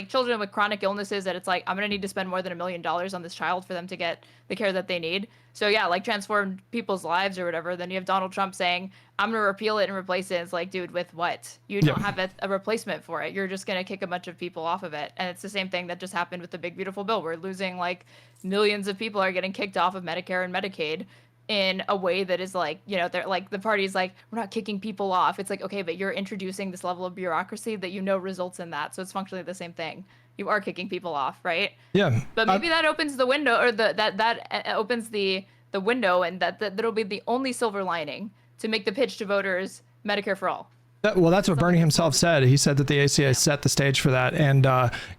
children with chronic illnesses that it's like, I'm going to need to spend more than $1 million on this child for them to get the care that they need. So yeah, like transform people's lives or whatever. Then you have Donald Trump saying, I'm going to repeal it and replace it. It's like, dude, with what? You don't have a replacement for it. You're just going to kick a bunch of people off of it. And it's the same thing that just happened with the big, beautiful bill. We're losing like millions of people are getting kicked off of Medicare and Medicaid in a way that is like, they're like, the party's like, we're not kicking people off. It's like, okay, but you're introducing this level of bureaucracy that results in that. So it's functionally the same thing. You are kicking people off, right? Yeah. But maybe that opens the window, or that opens the window, and that'll be the only silver lining to make the pitch to voters Medicare for all. Well, that's what Bernie himself said. He said that the ACA set the stage for that. And,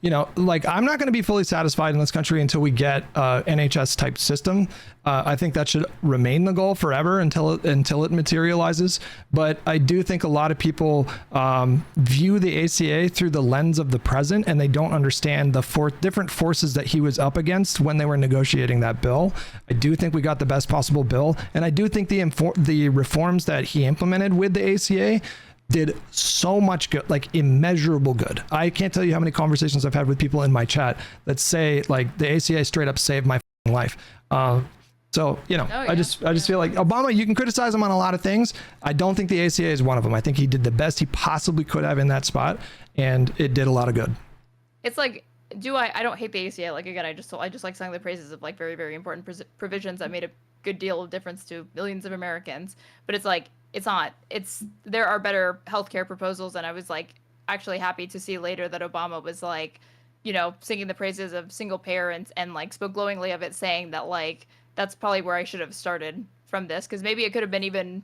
you know, like, I'm not going to be fully satisfied in this country until we get NHS type system. I think that should remain the goal forever until it materializes. But I do think a lot of people view the ACA through the lens of the present, and they don't understand the different forces that he was up against when they were negotiating that bill. I do think we got the best possible bill. And I do think the reforms that he implemented with the ACA did so much good, like immeasurable good. I can't tell you how many conversations I've had with people in my chat that say like the ACA straight up saved my life. So, you know, I just feel like Obama, you can criticize him on a lot of things. I don't think the ACA is one of them. I think he did the best he possibly could have in that spot, and it did a lot of good. It's like, I don't hate the ACA. Like, again, I just like saying the praises of like very, very important provisions that made a good deal of difference to millions of Americans. But it's like, there are better healthcare proposals. And I was like actually happy to see later that Obama was like, you know, singing the praises of single payer and like spoke glowingly of it, saying that like, that's probably where I should have started from this. Cause maybe it could have been even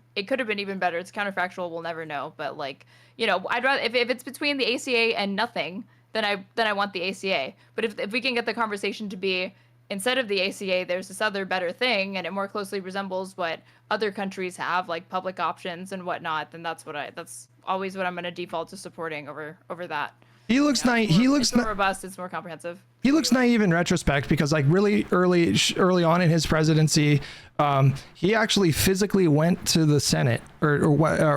better. It's counterfactual. We'll never know. But like, you know, I'd rather, if it's between the ACA and nothing, then I want the ACA. But if we can get the conversation to be, instead of the ACA, there's this other better thing, and it more closely resembles what other countries have, like public options and whatnot, then that's always what I'm going to default to supporting over that. He looks naive. He looks more robust. It's more comprehensive. He looks naive in retrospect because, like, really early on in his presidency, he actually physically went to the Senate or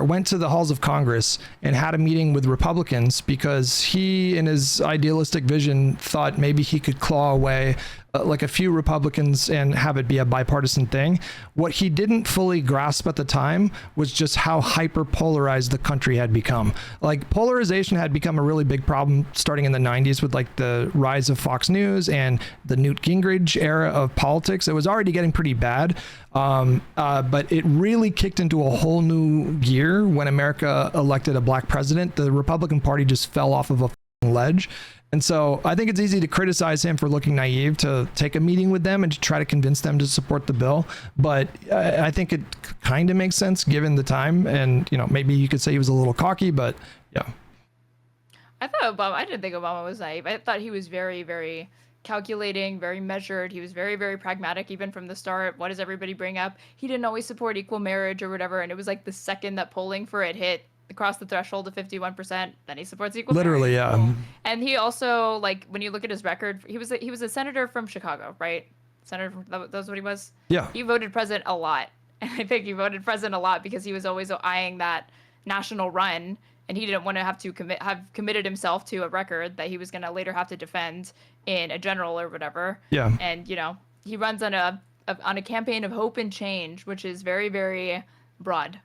went to the halls of Congress and had a meeting with Republicans because he, in his idealistic vision, thought maybe he could claw away like a few Republicans and have it be a bipartisan thing. What he didn't fully grasp at the time was just how hyper polarized the country had become. Like, polarization had become a really big problem starting in the 90s with like the rise of Fox News and the Newt Gingrich era of politics. It was already getting pretty bad. But it really kicked into a whole new gear when America elected a black president. The Republican Party just fell off of a ledge. And so I think it's easy to criticize him for looking naive, to take a meeting with them and to try to convince them to support the bill. But I think it kind of makes sense given the time. And, you know, maybe you could say he was a little cocky, but yeah. I didn't think Obama was naive. I thought he was very, very calculating, very measured. He was very, very pragmatic, even from the start. What does everybody bring up? He didn't always support equal marriage or whatever. And it was like the second that polling for it hit across the threshold of 51%, then he supports equal literally marriage. Yeah. And he also, like, when you look at his record, he was a senator from Chicago, right? That's what he was. Yeah. He voted president a lot. And I think he voted president a lot because he was always eyeing that national run, and he didn't want to have committed himself to a record that he was going to later have to defend in a general or whatever. Yeah. And, you know, he runs on a campaign of hope and change, which is very, very broad.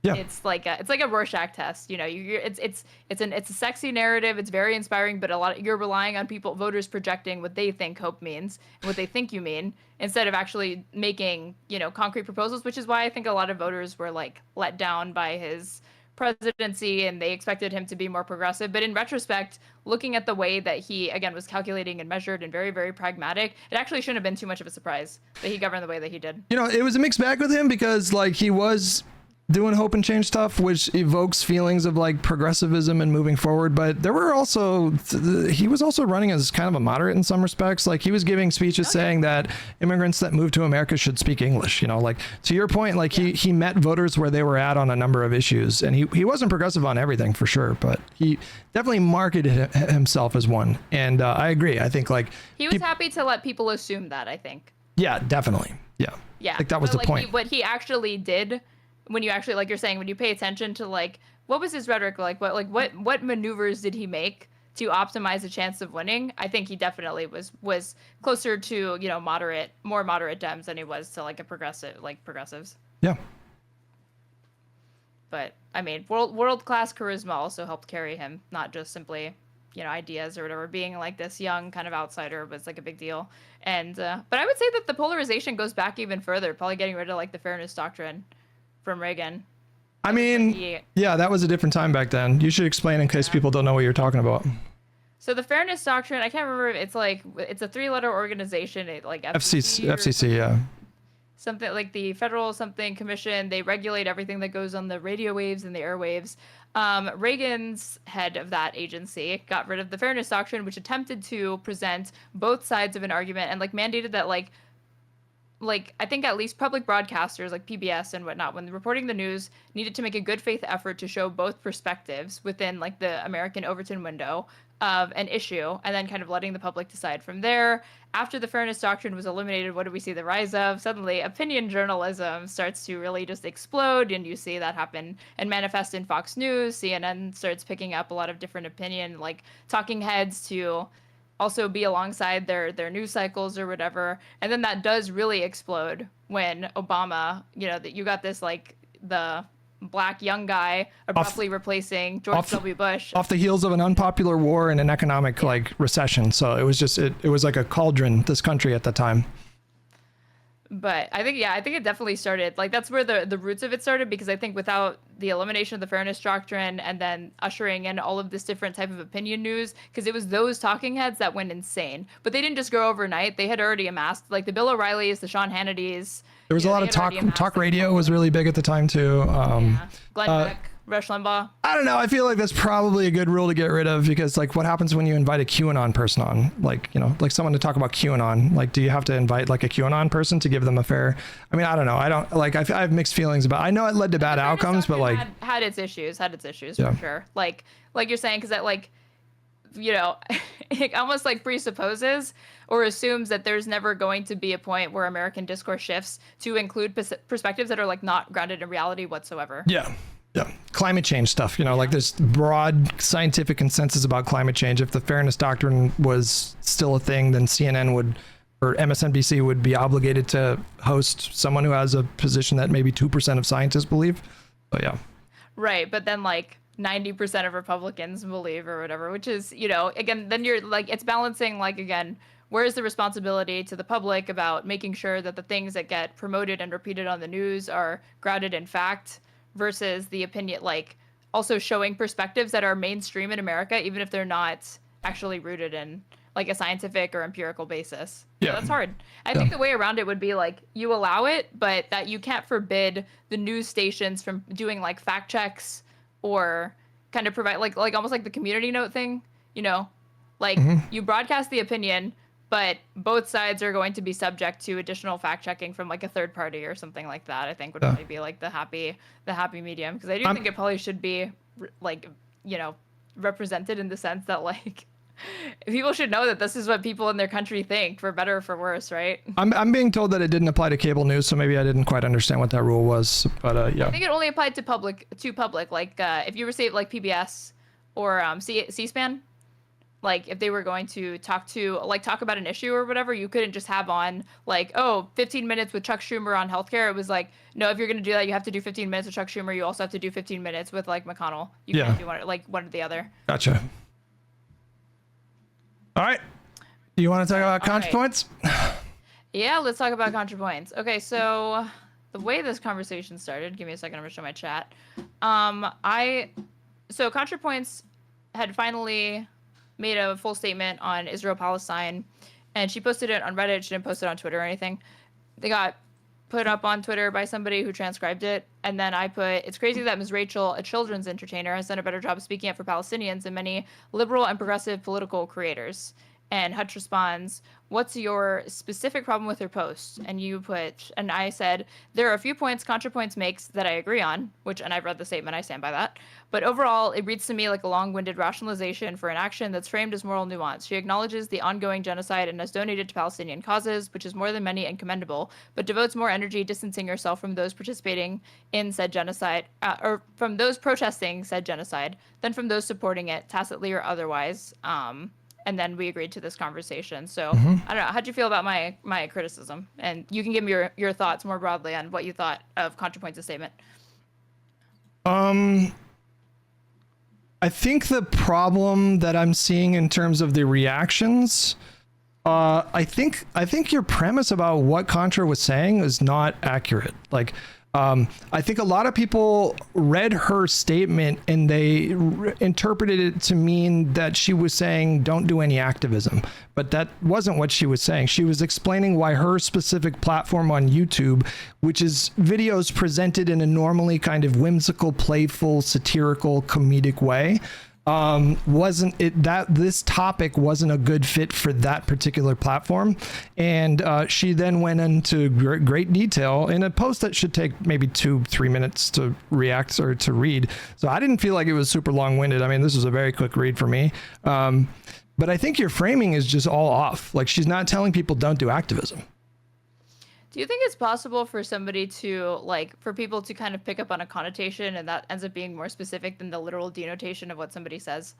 Yeah. It's like a Rorschach test, you know. It's a sexy narrative. It's very inspiring, but you're relying on voters projecting what they think hope means and what they think you mean, instead of actually making, you know, concrete proposals. Which is why I think a lot of voters were like let down by his presidency, and they expected him to be more progressive. But in retrospect, looking at the way that he again was calculating and measured and very, very pragmatic, it actually shouldn't have been too much of a surprise that he governed the way that he did. You know, it was a mixed bag with him because, like, he was doing hope and change stuff, which evokes feelings of like progressivism and moving forward. But he was also running as kind of a moderate in some respects. Like, he was giving speeches saying that immigrants that move to America should speak English, you know, like, to your point, like he met voters where they were at on a number of issues, and he wasn't progressive on everything for sure, but he definitely marketed himself as one. And I agree. I think like he was happy to let people assume that, I think. Yeah, definitely. Yeah. Yeah. Like, that was the point. What he actually did, when you actually, like you're saying, when you pay attention to like what was his rhetoric like, what maneuvers did he make to optimize the chance of winning? I think he definitely was closer to, you know, more moderate Dems than he was to like progressives. Yeah. But I mean, world class charisma also helped carry him, not just simply, you know, ideas or whatever. Being like this young kind of outsider was like a big deal. And but I would say that the polarization goes back even further, probably getting rid of like the fairness doctrine from Reagan. I mean, yeah, that was a different time back then. You should explain in case people don't know what you're talking about. So the fairness doctrine, I can't remember if it's a 3-letter organization, like FCC, yeah. something like the Federal something commission. They regulate everything that goes on the radio waves and the airwaves. Reagan's head of that agency got rid of the fairness doctrine, which attempted to present both sides of an argument and like mandated that like I think at least public broadcasters like PBS and whatnot, when reporting the news, needed to make a good faith effort to show both perspectives within like the American Overton window of an issue, and then kind of letting the public decide from there. After the fairness doctrine was eliminated, what do we see the rise of? Suddenly, opinion journalism starts to really just explode, and you see that happen and manifest in Fox News. CNN starts picking up a lot of different opinion, like talking heads to also be alongside their news cycles or whatever. And then that does really explode when Obama, that you got this like the black young guy abruptly replacing George W. Bush off the heels of an unpopular war and an economic like recession. So it was just it was like a cauldron, this country at the time. But I think it definitely started, like that's where the roots of it started, because I think without the elimination of the fairness doctrine and then ushering in all of this different type of opinion news, because it was those talking heads that went insane. But they didn't just grow overnight. They had already amassed like the Bill O'Reillys, the Sean Hannitys. There was a lot of talk radio was really big at the time too. Glenn Beck, Rush Limbaugh. I don't know. I feel like that's probably a good rule to get rid of, because like what happens when you invite a QAnon person on, like, like someone to talk about QAnon, like, do you have to invite like a QAnon person to give them a fair, I mean, I don't know. I don't like, I have mixed feelings about, I know it led to bad outcomes, but like had its issues for sure. Like you're saying, cause that like, it almost like presupposes or assumes that there's never going to be a point where American discourse shifts to include perspectives that are like not grounded in reality whatsoever. Yeah. Climate change stuff, like there's broad scientific consensus about climate change. If the fairness doctrine was still a thing, then CNN or MSNBC would be obligated to host someone who has a position that maybe 2% of scientists believe. But yeah. Right. But then like 90% of Republicans believe or whatever, which is, again, then you're like, it's balancing, like, again, where's the responsibility to the public about making sure that the things that get promoted and repeated on the news are grounded in fact versus the opinion, like also showing perspectives that are mainstream in America, even if they're not actually rooted in like a scientific or empirical basis. Yeah. So that's hard. I think the way around it would be like you allow it, but that you can't forbid the news stations from doing like fact checks or kind of provide like almost like the community note thing, like you broadcast the opinion, but both sides are going to be subject to additional fact checking from like a third party or something like that. I think would probably be like the happy medium, because I do think it probably should be like, represented in the sense that like people should know that this is what people in their country think, for better or for worse, right? I'm being told that it didn't apply to cable news, so maybe I didn't quite understand what that rule was, but yeah. I think it only applied to public, like if you receive like PBS or C-SPAN, like if they were going to talk about an issue or whatever, you couldn't just have on like, 15 minutes with Chuck Schumer on healthcare. It was like, no, if you're going to do that, you have to do 15 minutes with Chuck Schumer. You also have to do 15 minutes with like McConnell. You can't do one or the other. Gotcha. All right. Do you want to talk about Contrapoints? Yeah, let's talk about Contrapoints. Okay, so the way this conversation started, give me a second, I'm going to show my chat. So Contrapoints had finally made a full statement on Israel-Palestine, and she posted it on Reddit. She didn't post it on Twitter or anything. They got put up on Twitter by somebody who transcribed it, and then I put, it's crazy that Ms. Rachel, a children's entertainer, has done a better job of speaking up for Palestinians than many liberal and progressive political creators. And Hutch responds, what's your specific problem with her post? And you put, and I said, there are a few points Contrapoints makes that I agree on, and I've read the statement, I stand by that. But overall, it reads to me like a long-winded rationalization for an action that's framed as moral nuance. She acknowledges the ongoing genocide and has donated to Palestinian causes, which is more than many and commendable, but devotes more energy distancing herself from those participating in said genocide, or from those protesting said genocide, than from those supporting it, tacitly or otherwise. And then we agreed to this conversation. So I don't know. How'd you feel about my criticism? And you can give me your thoughts more broadly on what you thought of Contrapoints' statement. I think the problem that I'm seeing in terms of the reactions, I think your premise about what Contra was saying is not accurate. Like, I think a lot of people read her statement and they interpreted it to mean that she was saying don't do any activism, but that wasn't what she was saying. She was explaining why her specific platform on YouTube, which is videos presented in a normally kind of whimsical, playful, satirical, comedic way, wasn't it that this topic wasn't a good fit for that particular platform. And she then went into great detail in a post that should take maybe 2-3 minutes to react or to read. So I didn't feel like it was super long-winded. I mean, this was a very quick read for me. But I think your framing is just all off. Like, she's not telling people don't do activism. Do you think it's possible for somebody to, like, for people to kind of pick up on a connotation and that ends up being more specific than the literal denotation of what somebody says?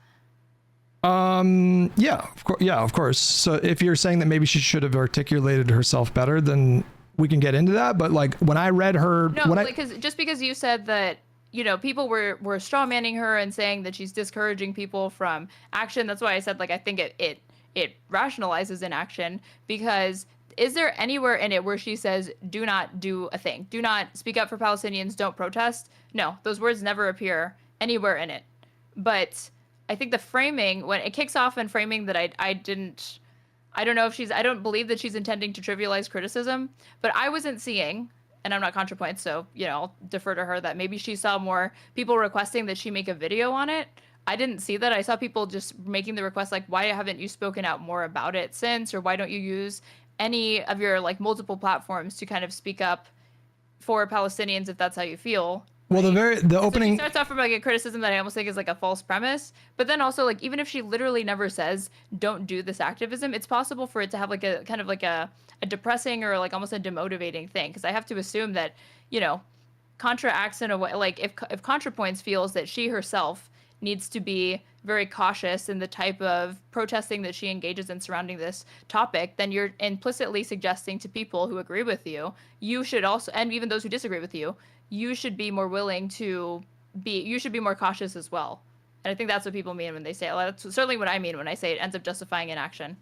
Yeah, of course. Yeah, of course. So if you're saying that maybe she should have articulated herself better, then we can get into that. But like when I read her, no, because just because you said that, you know, people were strawmanning her and saying that she's discouraging people from action. That's why I said, like, I think it rationalizes inaction, because is there anywhere in it where she says, do not do a thing, do not speak up for Palestinians, don't protest? No, those words never appear anywhere in it. But I think the framing, when it kicks off in framing that I don't know if I don't believe that she's intending to trivialize criticism, but I wasn't seeing, and I'm not Contrapoints, so, you know, I'll defer to her that maybe she saw more people requesting that she make a video on it. I didn't see that. I saw people just making the request, like, why haven't you spoken out more about it since, or why don't you use any of your, like, multiple platforms to kind of speak up for Palestinians if that's how you feel. Well, right? the opening starts off from like a criticism that I almost think is like a false premise, but then also, like, even if she literally never says don't do this activism, it's possible for it to have like a kind of like a depressing or like almost a demotivating thing, because I have to assume that, you know, Contra acts in a way, like if Contrapoints feels that she herself needs to be very cautious in the type of protesting that she engages in surrounding this topic, then you're implicitly suggesting to people who agree with you, you should also, and even those who disagree with you, you should be more willing to be, you should be more cautious as well. And I think that's what people mean when they say it. That's certainly what I mean when I say it ends up justifying inaction.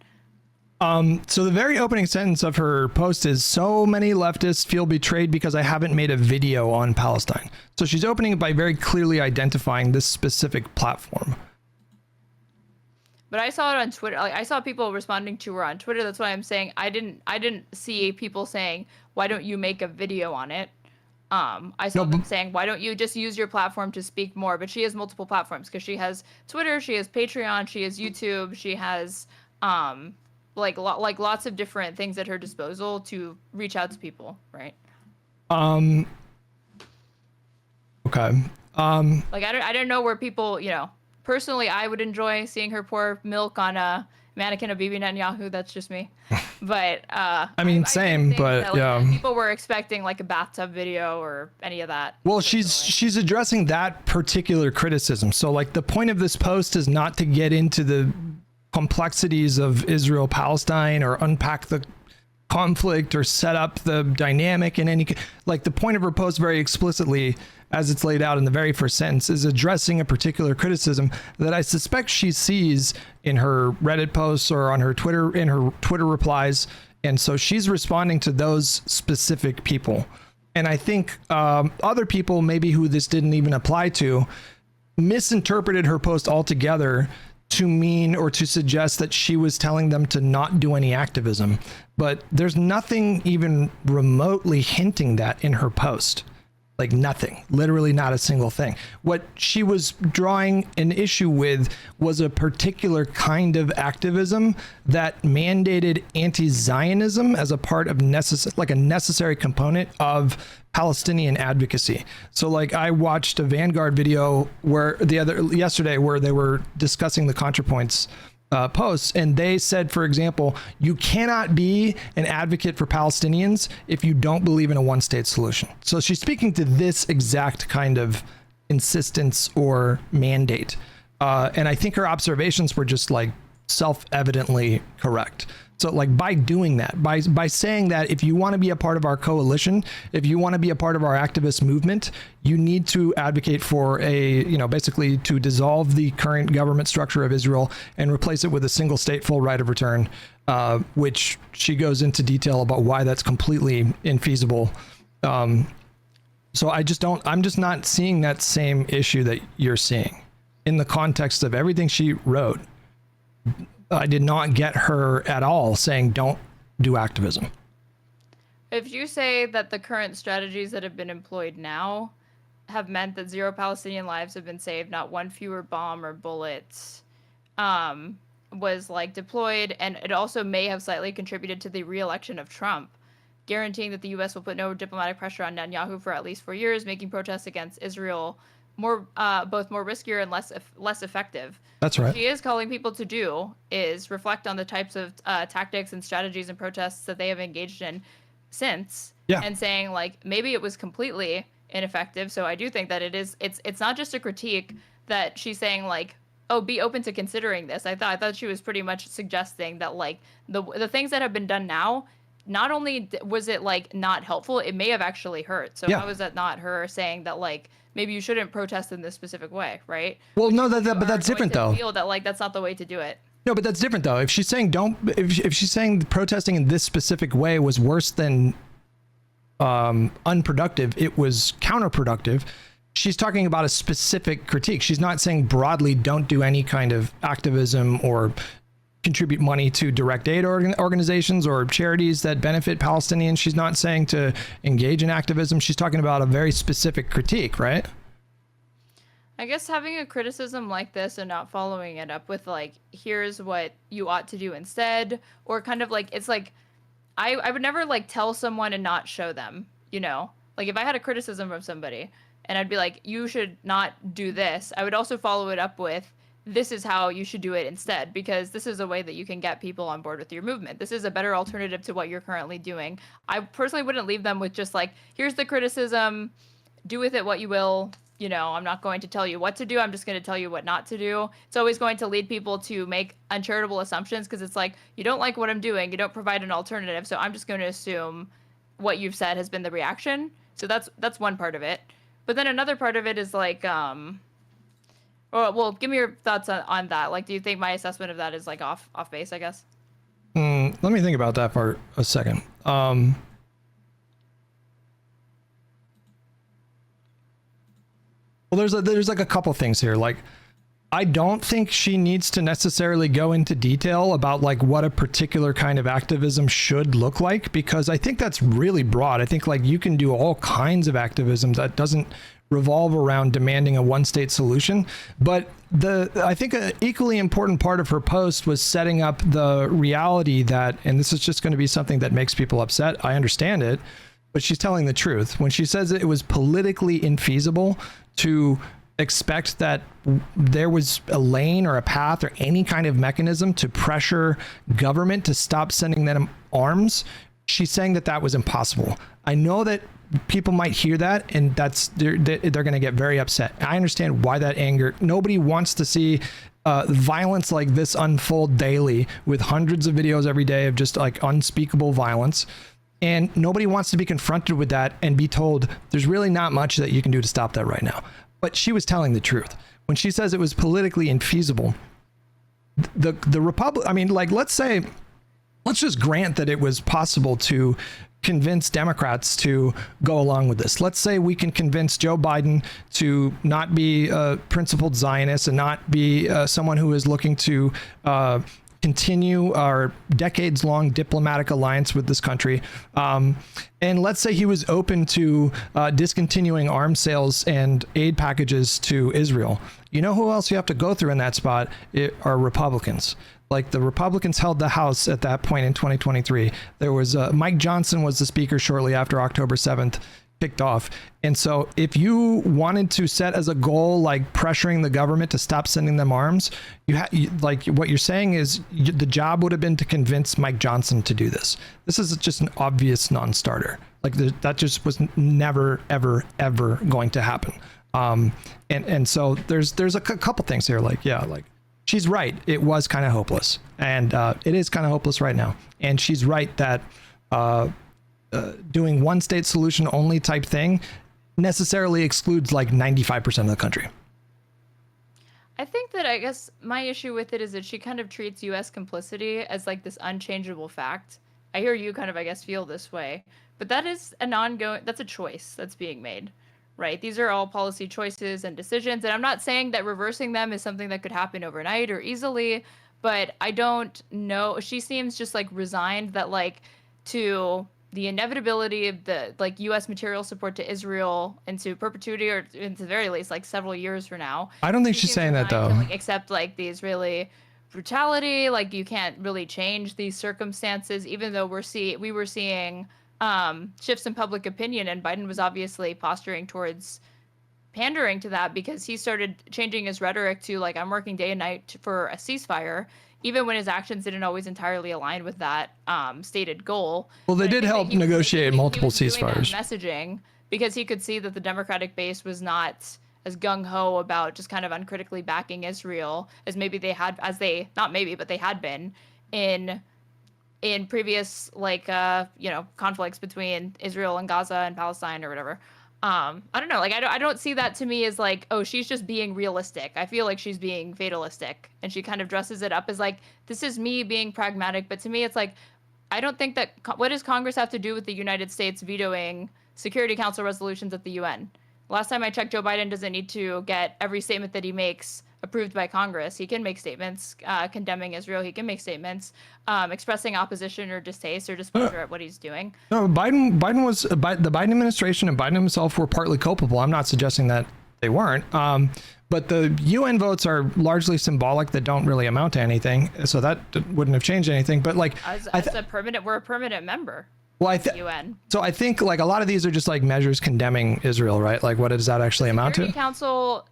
So the very opening sentence of her post is, so many leftists feel betrayed because I haven't made a video on Palestine. So she's opening it by very clearly identifying this specific platform. But I saw it on Twitter. Like, I saw people responding to her on Twitter. That's why I'm saying I didn't see people saying, why don't you make a video on it? I saw them saying, why don't you just use your platform to speak more? But she has multiple platforms, because she has Twitter, she has Patreon, she has YouTube, she has like lots of different things at her disposal to reach out to people, right? Okay. Like, I don't know where people, you know, personally, I would enjoy seeing her pour milk on a mannequin of Bibi Netanyahu. That's just me. But I mean, same, but that, like, yeah, people were expecting like a bathtub video or any of that. Well, she's addressing that particular criticism. So like the point of this post is not to get into the complexities of Israel-Palestine or unpack the conflict or set up the dynamic in any, like, the point of her post very explicitly, as it's laid out in the very first sentence, is addressing a particular criticism that I suspect she sees in her Reddit posts or on her Twitter, in her Twitter replies. And so she's responding to those specific people. And I think other people, maybe who this didn't even apply to, misinterpreted her post altogether to mean or to suggest that she was telling them to not do any activism. But there's nothing even remotely hinting that in her post. Like, nothing, literally not a single thing. What she was drawing an issue with was a particular kind of activism that mandated anti-Zionism as a part of like a necessary component of Palestinian advocacy. So like, I watched a Vanguard video yesterday where they were discussing the Contrapoints posts, and they said, for example, you cannot be an advocate for Palestinians if you don't believe in a one-state solution. So she's speaking to this exact kind of insistence or mandate. And I think her observations were just like self-evidently correct. So like, by doing that, by saying that if you want to be a part of our coalition, if you want to be a part of our activist movement, you need to advocate for basically to dissolve the current government structure of Israel and replace it with a single state full right of return, which she goes into detail about why that's completely infeasible. So I'm just not seeing that same issue that you're seeing in the context of everything she wrote. I did not get her at all saying don't do activism. If you say that the current strategies that have been employed now have meant that 0 Palestinian lives have been saved, not one fewer bomb or bullets was like deployed, and it also may have slightly contributed to the re-election of Trump, guaranteeing that the U.S. will put no diplomatic pressure on Netanyahu for at least 4 years, making protests against Israel both more riskier and less effective. That's right. What she is calling people to do is reflect on the types of tactics and strategies and protests that they have engaged in since, and saying like maybe it was completely ineffective. So I do think that it's not just a critique that she's saying like, oh, be open to considering this. I thought she was pretty much suggesting that like the things that have been done now, not only was it like not helpful, it may have actually hurt. So how is that not her saying that like maybe you shouldn't protest in this specific way, right? Well, no, but that's different though. Feel that like that's not the way to do it. No, but that's different though. If she's saying if she's saying protesting in this specific way was worse than unproductive, it was counterproductive. She's talking about a specific critique. She's not saying broadly don't do any kind of activism or contribute money to direct aid organizations or charities that benefit Palestinians. She's not saying to engage in activism. She's talking about a very specific critique, right? I guess having a criticism like this and not following it up with like, here's what you ought to do instead, or kind of like, it's like, I would never like tell someone and not show them, you know, like if I had a criticism of somebody and I'd be like, you should not do this, I would also follow it up with, this is how you should do it instead, because this is a way that you can get people on board with your movement. This is a better alternative to what you're currently doing. I personally wouldn't leave them with just like, here's the criticism, do with it what you will. You know, I'm not going to tell you what to do. I'm just going to tell you what not to do. It's always going to lead people to make uncharitable assumptions because it's like, you don't like what I'm doing. You don't provide an alternative. So I'm just going to assume what you've said has been the reaction. So that's one part of it. But then another part of it is like, well, give me your thoughts on that. Like, do you think my assessment of that is like off base, I guess? Let me think about that for a second. Well, there's like a couple things here. Like, I don't think she needs to necessarily go into detail about like what a particular kind of activism should look like, because I think that's really broad. I think like you can do all kinds of activism that doesn't revolve around demanding a one-state solution. But I think an equally important part of her post was setting up the reality that, and this is just going to be something that makes people upset, I understand it, but she's telling the truth. When she says it was politically infeasible to expect that there was a lane or a path or any kind of mechanism to pressure government to stop sending them arms, she's saying that that was impossible. I know that people might hear that and they're going to get very upset. I understand why that anger. Nobody wants to see violence like this unfold daily with hundreds of videos every day of just like unspeakable violence. And nobody wants to be confronted with that and be told there's really not much that you can do to stop that right now. But she was telling the truth. When she says it was politically infeasible, the Republic, I mean, like, let's just grant that it was possible to convince Democrats to go along with this. Let's say we can convince Joe Biden to not be a principled Zionist and not be someone who is looking to continue our decades-long diplomatic alliance with this country. And let's say he was open to discontinuing arms sales and aid packages to Israel. You know who else you have to go through in that spot are Republicans. Like, the Republicans held the House at that point in 2023. There was Mike Johnson was the speaker shortly after October 7th kicked off. And so if you wanted to set as a goal, like pressuring the government to stop sending them arms, like what you're saying is the job would have been to convince Mike Johnson to do this. This is just an obvious non-starter. Like that just was never, ever, ever going to happen. And so there's a couple things here. Like, yeah, like she's right. It was kind of hopeless, and it is kind of hopeless right now. And she's right that doing one state solution only type thing necessarily excludes like 95% of the country. I think that, I guess my issue with it is that she kind of treats U.S. complicity as like this unchangeable fact. I hear you kind of, I guess, feel this way, but that is that's a choice that's being made, right? These are all policy choices and decisions. And I'm not saying that reversing them is something that could happen overnight or easily, but I don't know. She seems just like resigned that like to the inevitability of the like U.S. material support to Israel into perpetuity, or into the very least like several years from now. I don't think She she's seems saying that resigned though. to, like, accept like the Israeli brutality. Like you can't really change these circumstances, even though we were seeing shifts in public opinion, and Biden was obviously posturing towards pandering to that because he started changing his rhetoric to like, I'm working day and night for a ceasefire, even when his actions didn't always entirely align with that stated goal. Well, they But I did think that help he was negotiate making- he multiple was doing that ceasefires. messaging because he could see that the Democratic base was not as gung-ho about just kind of uncritically backing Israel as maybe they had, as they, not maybe, but they had been in previous like conflicts between Israel and Gaza and Palestine or whatever. I don't know. Like I don't see that to me as like, oh, she's just being realistic. I feel like she's being fatalistic, and she kind of dresses it up as like, this is me being pragmatic. But to me, it's like, I don't think that. What does Congress have to do with the United States vetoing Security Council resolutions at the UN? Last time I checked, Joe Biden doesn't need to get every statement that he makes approved by Congress. He can make statements condemning Israel. He can make statements expressing opposition or distaste or displeasure at what he's doing. No, the Biden administration and Biden himself were partly culpable. I'm not suggesting that they weren't. But the UN votes are largely symbolic that don't really amount to anything. So that wouldn't have changed anything. But like, we're a permanent member. well, UN. So I think like a lot of these are just like measures condemning Israel, right? Like, what does that actually amount to?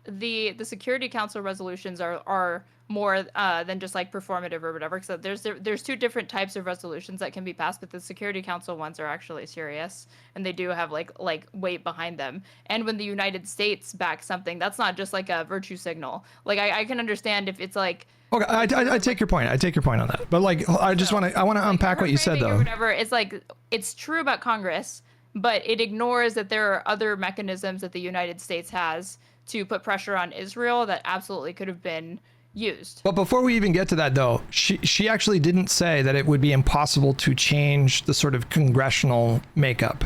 The Security Council resolutions are more than just like performative or whatever. So there's two different types of resolutions that can be passed, but the Security Council ones are actually serious, and they do have like weight behind them. And when the United States backs something, that's not just like a virtue signal. Like I can understand if it's like. Okay, I take your point. I take your point on that. But like, I want to unpack what you said though. Or whatever. It's like, it's true about Congress, but it ignores that there are other mechanisms that the United States has to put pressure on Israel that absolutely could have been used. But before we even get to that though, she actually didn't say that it would be impossible to change the sort of congressional makeup.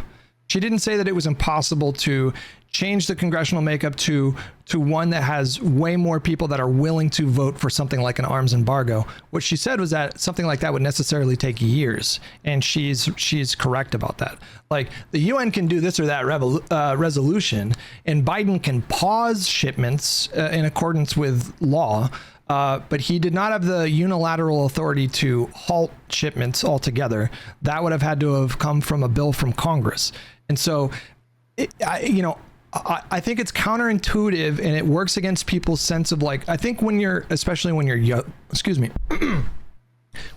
She didn't say that it was impossible to change the congressional makeup to one that has way more people that are willing to vote for something like an arms embargo. What she said was that something like that would necessarily take years, and she's correct about that. Like, the UN can do this or that resolution, and Biden can pause shipments in accordance with law, but he did not have the unilateral authority to halt shipments altogether. That would have had to have come from a bill from Congress. And so, I think it's counterintuitive, and it works against people's sense of like, I think especially when you're young,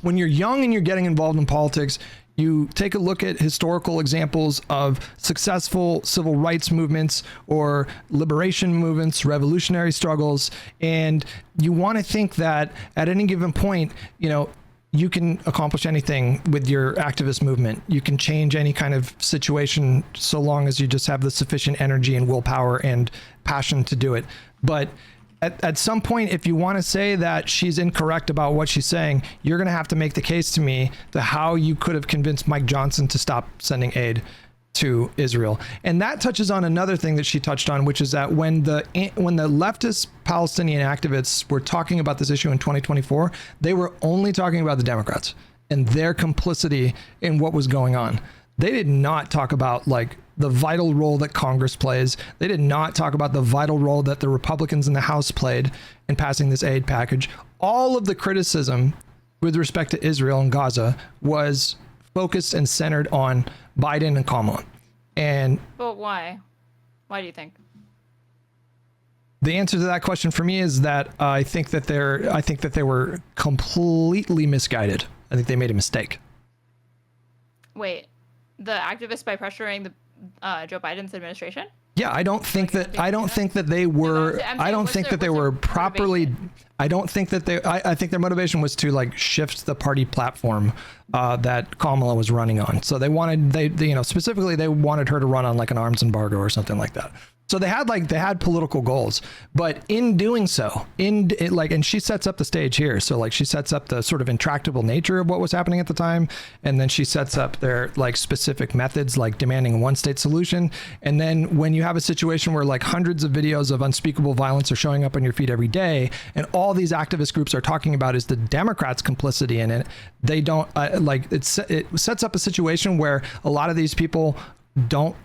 when you're young and you're getting involved in politics, you take a look at historical examples of successful civil rights movements or liberation movements, revolutionary struggles, and you want to think that at any given point, you can accomplish anything with your activist movement. You can change any kind of situation so long as you just have the sufficient energy and willpower and passion to do it. But at some point, if you want to say that she's incorrect about what she's saying, you're going to have to make the case to me to how you could have convinced Mike Johnson to stop sending aid to Israel. And that touches on another thing that she touched on, which is that when the leftist Palestinian activists were talking about this issue in 2024, they were only talking about the Democrats and their complicity in what was going on. They did not talk about like the vital role that Congress plays. They did not talk about the vital role that the Republicans in the House played in passing this aid package. All of the criticism with respect to Israel and Gaza was focused and centered on Biden and Kamala. But why? Why do you think? The answer to that question for me is that I think that they were completely misguided. I think they made a mistake. Wait, the activists by pressuring the Joe Biden's administration? Yeah, I don't think that they were. I don't think that they were properly. I don't think that they. I think their motivation was to like shift the party platform that Kamala was running on. So they specifically they wanted her to run on like an arms embargo or something like that. So they had political goals, but in doing so, and she sets up the stage here. So like she sets up the sort of intractable nature of what was happening at the time, and then she sets up their like specific methods, like demanding a one-state solution. And then when you have a situation where like hundreds of videos of unspeakable violence are showing up on your feed every day, and all these activist groups are talking about is the Democrats' complicity in it, they don't it sets up a situation where a lot of these people don't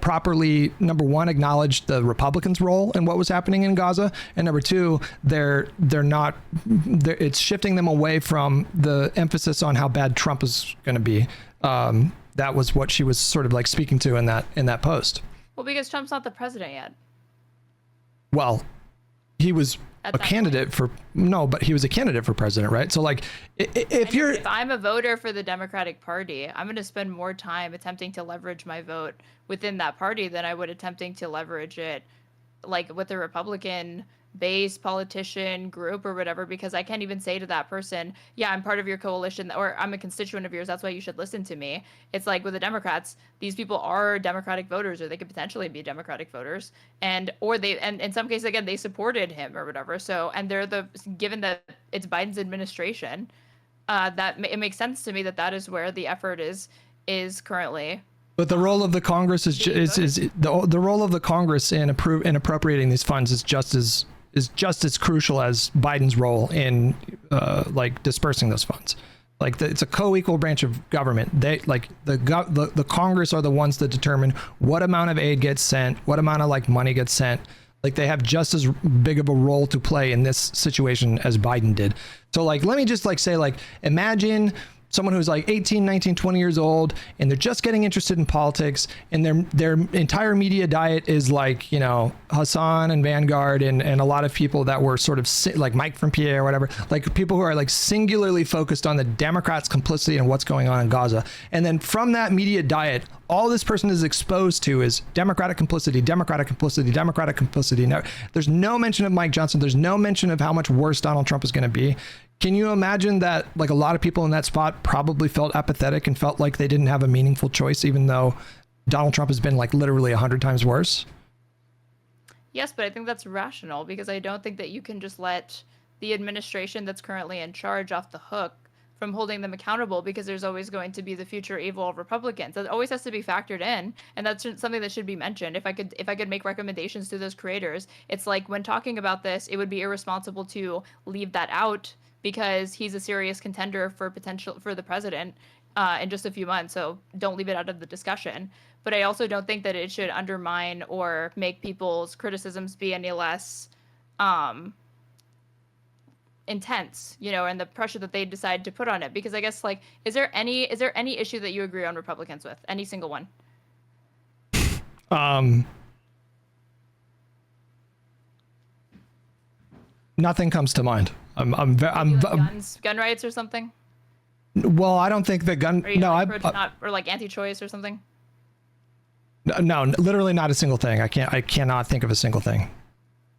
properly, number one, acknowledge the Republicans' role in what was happening in Gaza, and number two, it's shifting them away from the emphasis on how bad Trump is going to be. That was what she was sort of like speaking to in that post. Well, because Trump's not the president yet. Well, he was a candidate for but he was a candidate for president, right? So like if I'm a voter for the Democratic Party, I'm going to spend more time attempting to leverage my vote within that party than I would attempting to leverage it like with a Republican base politician group or whatever, because I can't even say to that person, yeah, I'm part of your coalition or I'm a constituent of yours, that's why you should listen to me. It's like with the Democrats, these people are Democratic voters, or they could potentially be Democratic voters, and in some cases, again, they supported him or whatever. So, and given that it's Biden's administration, it makes sense to me that is where the effort is currently. But the role of the Congress the role of the Congress in appropriating these funds is just as crucial as Biden's role in like dispersing those funds. Like it's a co-equal branch of government. They like the Congress are the ones that determine what amount of aid gets sent, what amount of like money gets sent. Like they have just as big of a role to play in this situation as Biden did. So like, let me just like say, like, imagine someone who's like 18, 19, 20 years old, and they're just getting interested in politics, and their entire media diet is like, you know, Hassan and Vanguard and a lot of people that were sort of like Mike from PA or whatever, like people who are like singularly focused on the Democrats' complicity and what's going on in Gaza. And then from that media diet, all this person is exposed to is Democratic complicity, Democratic complicity, Democratic complicity. Now, there's no mention of Mike Johnson. There's no mention of how much worse Donald Trump is going to be. Can you imagine that like a lot of people in that spot probably felt apathetic and felt like they didn't have a meaningful choice, even though Donald Trump has been like literally 100 times worse? Yes, but I think that's rational, because I don't think that you can just let the administration that's currently in charge off the hook from holding them accountable, because there's always going to be the future evil of Republicans. That always has to be factored in, and that's something that should be mentioned. If I could make recommendations to those creators, it's like when talking about this, it would be irresponsible to leave that out, because he's a serious contender for the president in just a few months. So don't leave it out of the discussion. But I also don't think that it should undermine or make people's criticisms be any less intense, you know, and the pressure that they decide to put on it. Because I guess, like, is there any issue that you agree on Republicans with? Any single one? Nothing comes to mind. Gun rights or something? Well, I don't think the gun. Or like anti-choice or something. No, literally not a single thing. I cannot think of a single thing.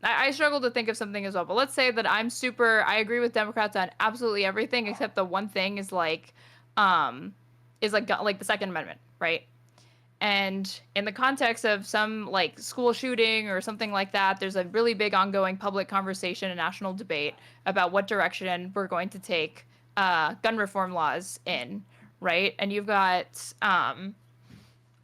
I struggle to think of something as well. But let's say that I agree with Democrats on absolutely everything, except the one thing is like the Second Amendment, right? And in the context of some like school shooting or something like that, there's a really big ongoing public conversation and national debate about what direction we're going to take gun reform laws in, right? And you've got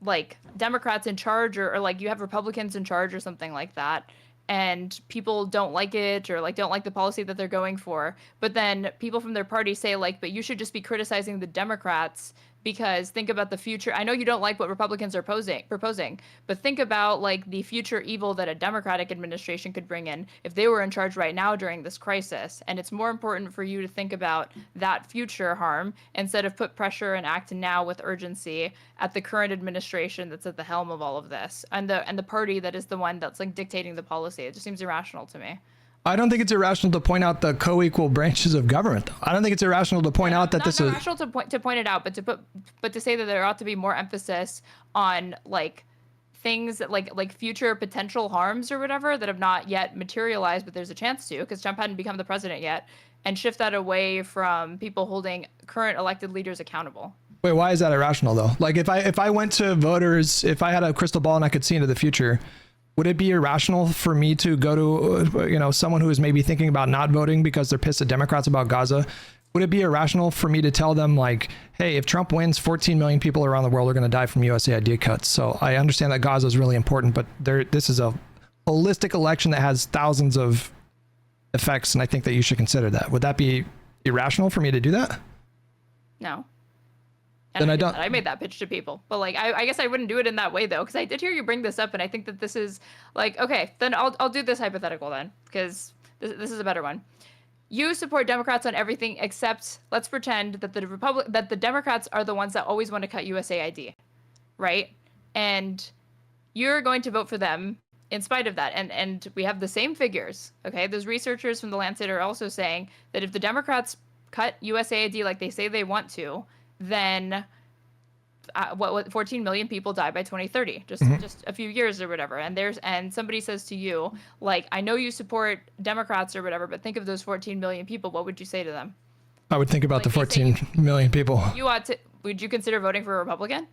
like Democrats in charge, or like you have Republicans in charge or something like that, and people don't like it, or like don't like the policy that they're going for. But then people from their party say like, but you should just be criticizing the Democrats, because think about the future. I know you don't like what Republicans are proposing, but think about like the future evil that a Democratic administration could bring in if they were in charge right now during this crisis. And it's more important for you to think about that future harm instead of put pressure and act now with urgency at the current administration that's at the helm of all of this, and the party that is the one that's like dictating the policy. It just seems irrational to me. I don't think it's irrational to point out the co-equal branches of government. I don't think it's irrational to point out that this is irrational to point it out, but to say that there ought to be more emphasis on like things that like future potential harms or whatever that have not yet materialized, but there's a chance to, because Trump hadn't become the president yet, and shift that away from people holding current elected leaders accountable. Wait, why is that irrational though? Like if I went to voters, if I had a crystal ball and I could see into the future, Would it be irrational for me to go to, someone who is maybe thinking about not voting because they're pissed at Democrats about Gaza? Would it be irrational for me to tell them like, hey, if Trump wins, 14 million people around the world are going to die from USAID cuts. So I understand that Gaza is really important, but this is a holistic election that has thousands of effects, and I think that you should consider that. Would that be irrational for me to do that? No. Then I don't. I made that pitch to people, but like, I guess I wouldn't do it in that way though, because I did hear you bring this up, and I think that this is like, okay, then I'll do this hypothetical then, because this is a better one. You support Democrats on everything except, let's pretend that the Democrats are the ones that always want to cut USAID, right? And you're going to vote for them in spite of that, and we have the same figures. Okay, those researchers from the Lancet are also saying that if the Democrats cut USAID like they say they want to, then 14 million people die by 2030, just a few years or whatever. And somebody says to you, like, I know you support Democrats or whatever, but think of those 14 million people. What would you say to them? I would think about the 14 million people. Would you consider voting for a Republican?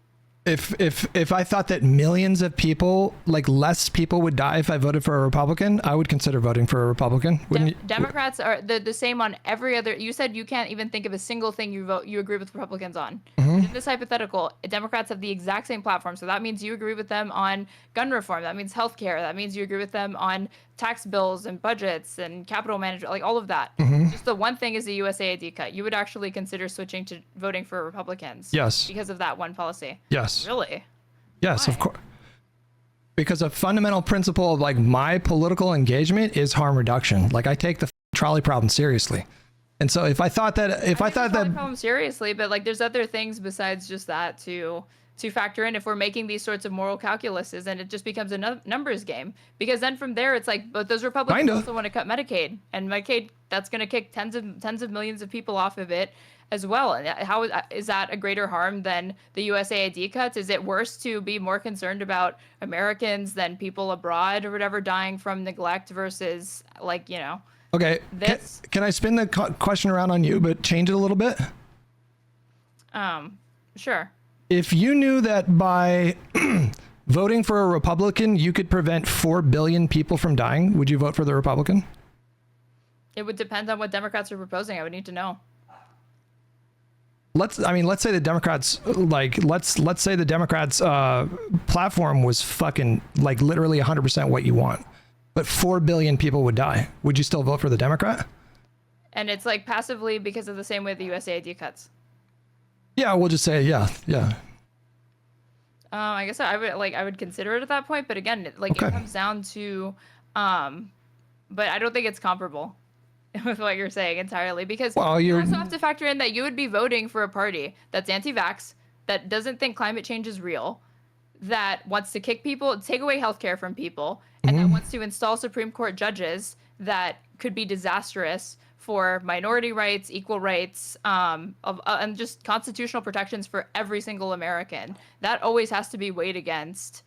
If I thought that millions of people, like less people would die if I voted for a Republican, I would consider voting for a Republican. Democrats are the same on every other. You said you can't even think of a single thing you agree with Republicans on. In this hypothetical, Democrats have the exact same platform, so that means you agree with them on gun reform. That means healthcare. That means you agree with them on tax bills and budgets and capital management, like all of that. Just the one thing is the USAID cut. You would actually consider switching to voting for Republicans. Yes. Because of that one policy. Yes. Really? Yes, Why? of course. Because a fundamental principle of like my political engagement is harm reduction. Like I take the trolley problem seriously. And so if I thought that problem seriously, but like there's other things besides just that to factor in if we're making these sorts of moral calculuses, and it just becomes a numbers game, because then from there it's like, but those Republicans also want to cut Medicaid, and Medicaid, that's going to kick tens of millions of people off of it as well. And how is that a greater harm than the USAID cuts? Is it worse to be more concerned about Americans than people abroad or whatever dying from neglect versus like, Okay. Can I spin the question around on you, but change it a little bit? Sure. If you knew that by voting for a Republican, you could prevent 4 billion people from dying, would you vote for the Republican? It would depend on what Democrats are proposing. I would need to know. Let's say the Democrats, let's say the Democrats platform was fucking like literally 100% what you want, but 4 billion people would die. Would you still vote for the Democrat? And it's like passively because of the same way the USAID cuts. Yeah, we'll just say yeah. I guess I would consider it at that point, but again, it comes down to, but I don't think it's comparable with what you're saying entirely, because you also have to factor in that you would be voting for a party that's anti-vax, that doesn't think climate change is real, that wants to take away healthcare from people, and that wants to install Supreme Court judges that could be disastrous for minority rights, equal rights, and just constitutional protections for every single American. That always has to be weighed against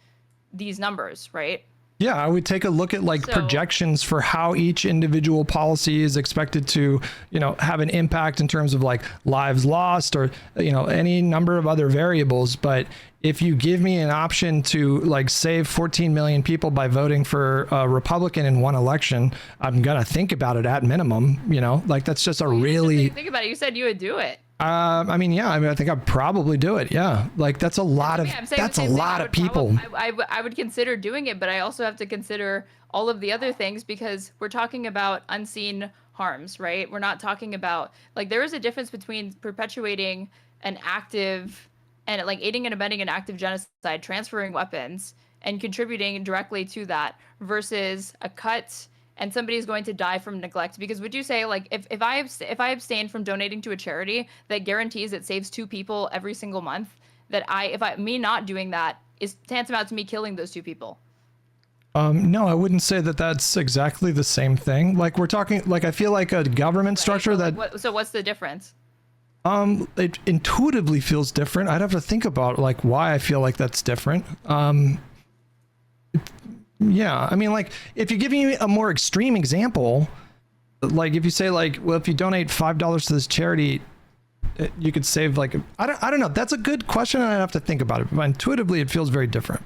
these numbers, right? Yeah, I would take a look at projections for how each individual policy is expected to, have an impact in terms of like lives lost or, any number of other variables. But if you give me an option to like save 14 million people by voting for a Republican in one election, I'm going to think about it at minimum, that's just a really... Think about it. You said you would do it. I think I'd probably do it. Yeah. Like that's a lot of people. I would consider doing it, but I also have to consider all of the other things, because we're talking about unseen harms, right? We're not talking about, like, there is a difference between perpetuating an active and like aiding and abetting an active genocide, transferring weapons and contributing directly to that, versus a cut and somebody's going to die from neglect. Because would you say, like, if I abstain from donating to a charity that guarantees it saves 2 people every single month, me not doing that is tantamount to me killing those 2 people? No, I wouldn't say that that's exactly the same thing. Like we're talking, like I feel like a government structure So what's the difference? It intuitively feels different. I'd have to think about like why I feel like that's different. Yeah, like if you give me a more extreme example, like if you say like, well, if you donate $5 to this charity, you could save like, I don't know. That's a good question, and I'd have to think about it. But intuitively, it feels very different.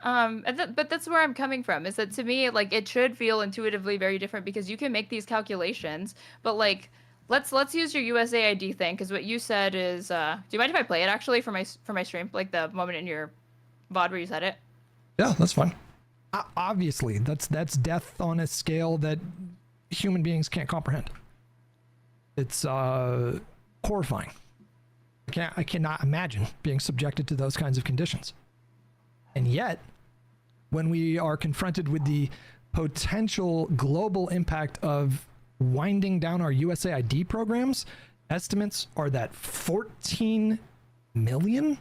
But that's where I'm coming from, is that to me, like, it should feel intuitively very different because you can make these calculations, but like, let's use your USAID thing, because what you said is, do you mind if I play it actually for my stream, like the moment in your VOD where you said it? Yeah, that's fine. Obviously, that's death on a scale that human beings can't comprehend. It's horrifying. I cannot imagine being subjected to those kinds of conditions. And yet, when we are confronted with the potential global impact of winding down our USAID programs, estimates are that 14 million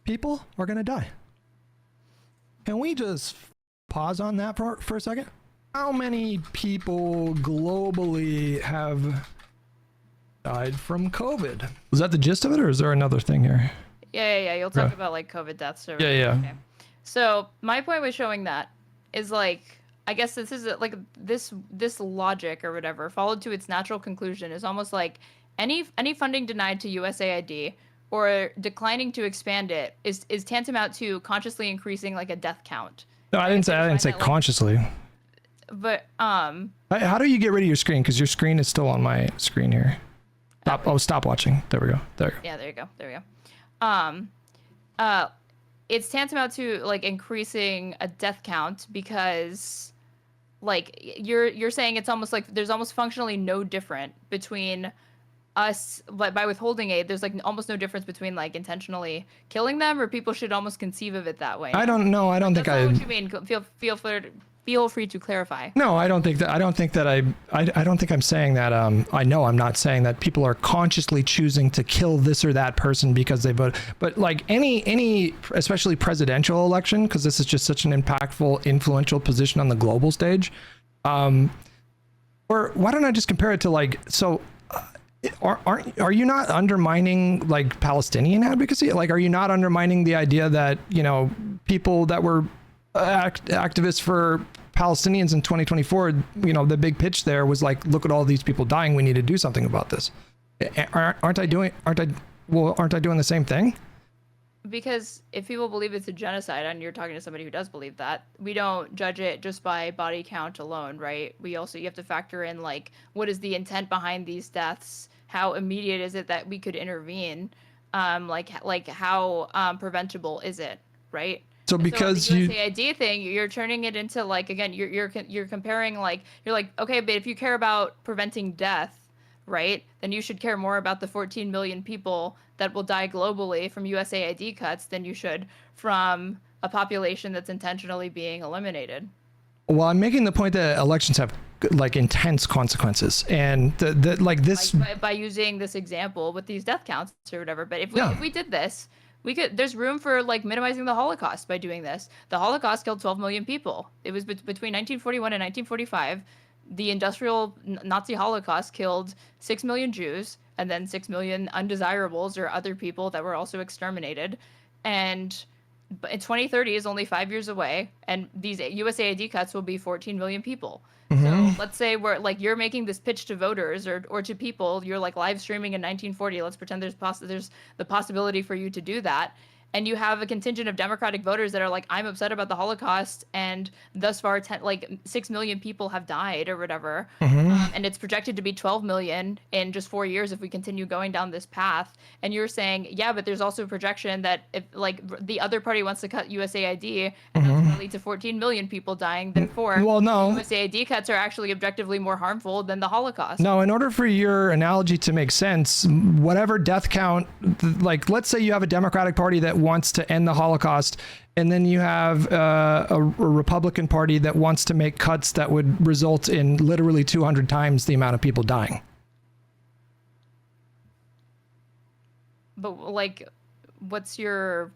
people are going to die. Can we just pause on that for a second? How many people globally have died from COVID? Was that the gist of it, or is there another thing here? Yeah. You'll talk about like COVID deaths. Or Yeah. Okay. So my point with showing that is like, I guess this is like this logic or whatever followed to its natural conclusion is almost like any funding denied to USAID or declining to expand it is tantamount to consciously increasing like a death count. No, I didn't say consciously. But how do you get rid of your screen? Because your screen is still on my screen here. Stop watching. There we go. Yeah, there we go. It's tantamount to like increasing a death count because like you're saying it's almost like there's almost functionally no different between us by withholding aid. There's like almost no difference between like intentionally killing them, or people should almost conceive of it that way. I don't know. I don't think That's not what you mean. Feel free to clarify. No, I don't think I'm saying that. I know I'm not saying that people are consciously choosing to kill this or that person because they vote. But like any, especially presidential election, because this is just such an impactful, influential position on the global stage. Or why don't I just compare it to like, so are you not undermining like Palestinian advocacy? Like, are you not undermining the idea that, you know, people that were activists for Palestinians in 2024, you know, the big pitch there was like, look at all these people dying, we need to do something about this. Aren't I doing the same thing? Because if people believe it's a genocide, and you're talking to somebody who does believe that, we don't judge it just by body count alone, right? You have to factor in like, what is the intent behind these deaths? How immediate is it that we could intervene? Like how preventable is it, right? So because the USAID thing, you're turning it into like, again, you're comparing like, you're like, okay, but if you care about preventing death, right, then you should care more about the 14 million people that will die globally from USAID cuts than you should from a population that's intentionally being eliminated. Well, I'm making the point that elections have like intense consequences, and the like this by using this example with these death counts or whatever. But if we did this, there's room for like minimizing the Holocaust by doing this. The Holocaust killed 12 million people. It was between 1941 and 1945. The industrial Nazi Holocaust killed 6 million Jews and then 6 million undesirables or other people that were also exterminated. And in 2030 is only 5 years away, and these USAID cuts will be 14 million people. So let's say we're like, you're making this pitch to voters or to people, you're like live streaming in 1940. Let's pretend there's the possibility for you to do that. And you have a contingent of Democratic voters that are like, I'm upset about the Holocaust, and thus far, 6 million people have died or whatever. And it's projected to be 12 million in just 4 years if we continue going down this path. And you're saying, yeah, but there's also a projection that if like the other party wants to cut USAID, and that's going to lead to 14 million people dying, therefore, USAID cuts are actually objectively more harmful than the Holocaust. No, in order for your analogy to make sense, whatever death count, like let's say you have a Democratic Party that wants to end the Holocaust, and then you have a Republican Party that wants to make cuts that would result in literally 200 times the amount of people dying. But like, what's your,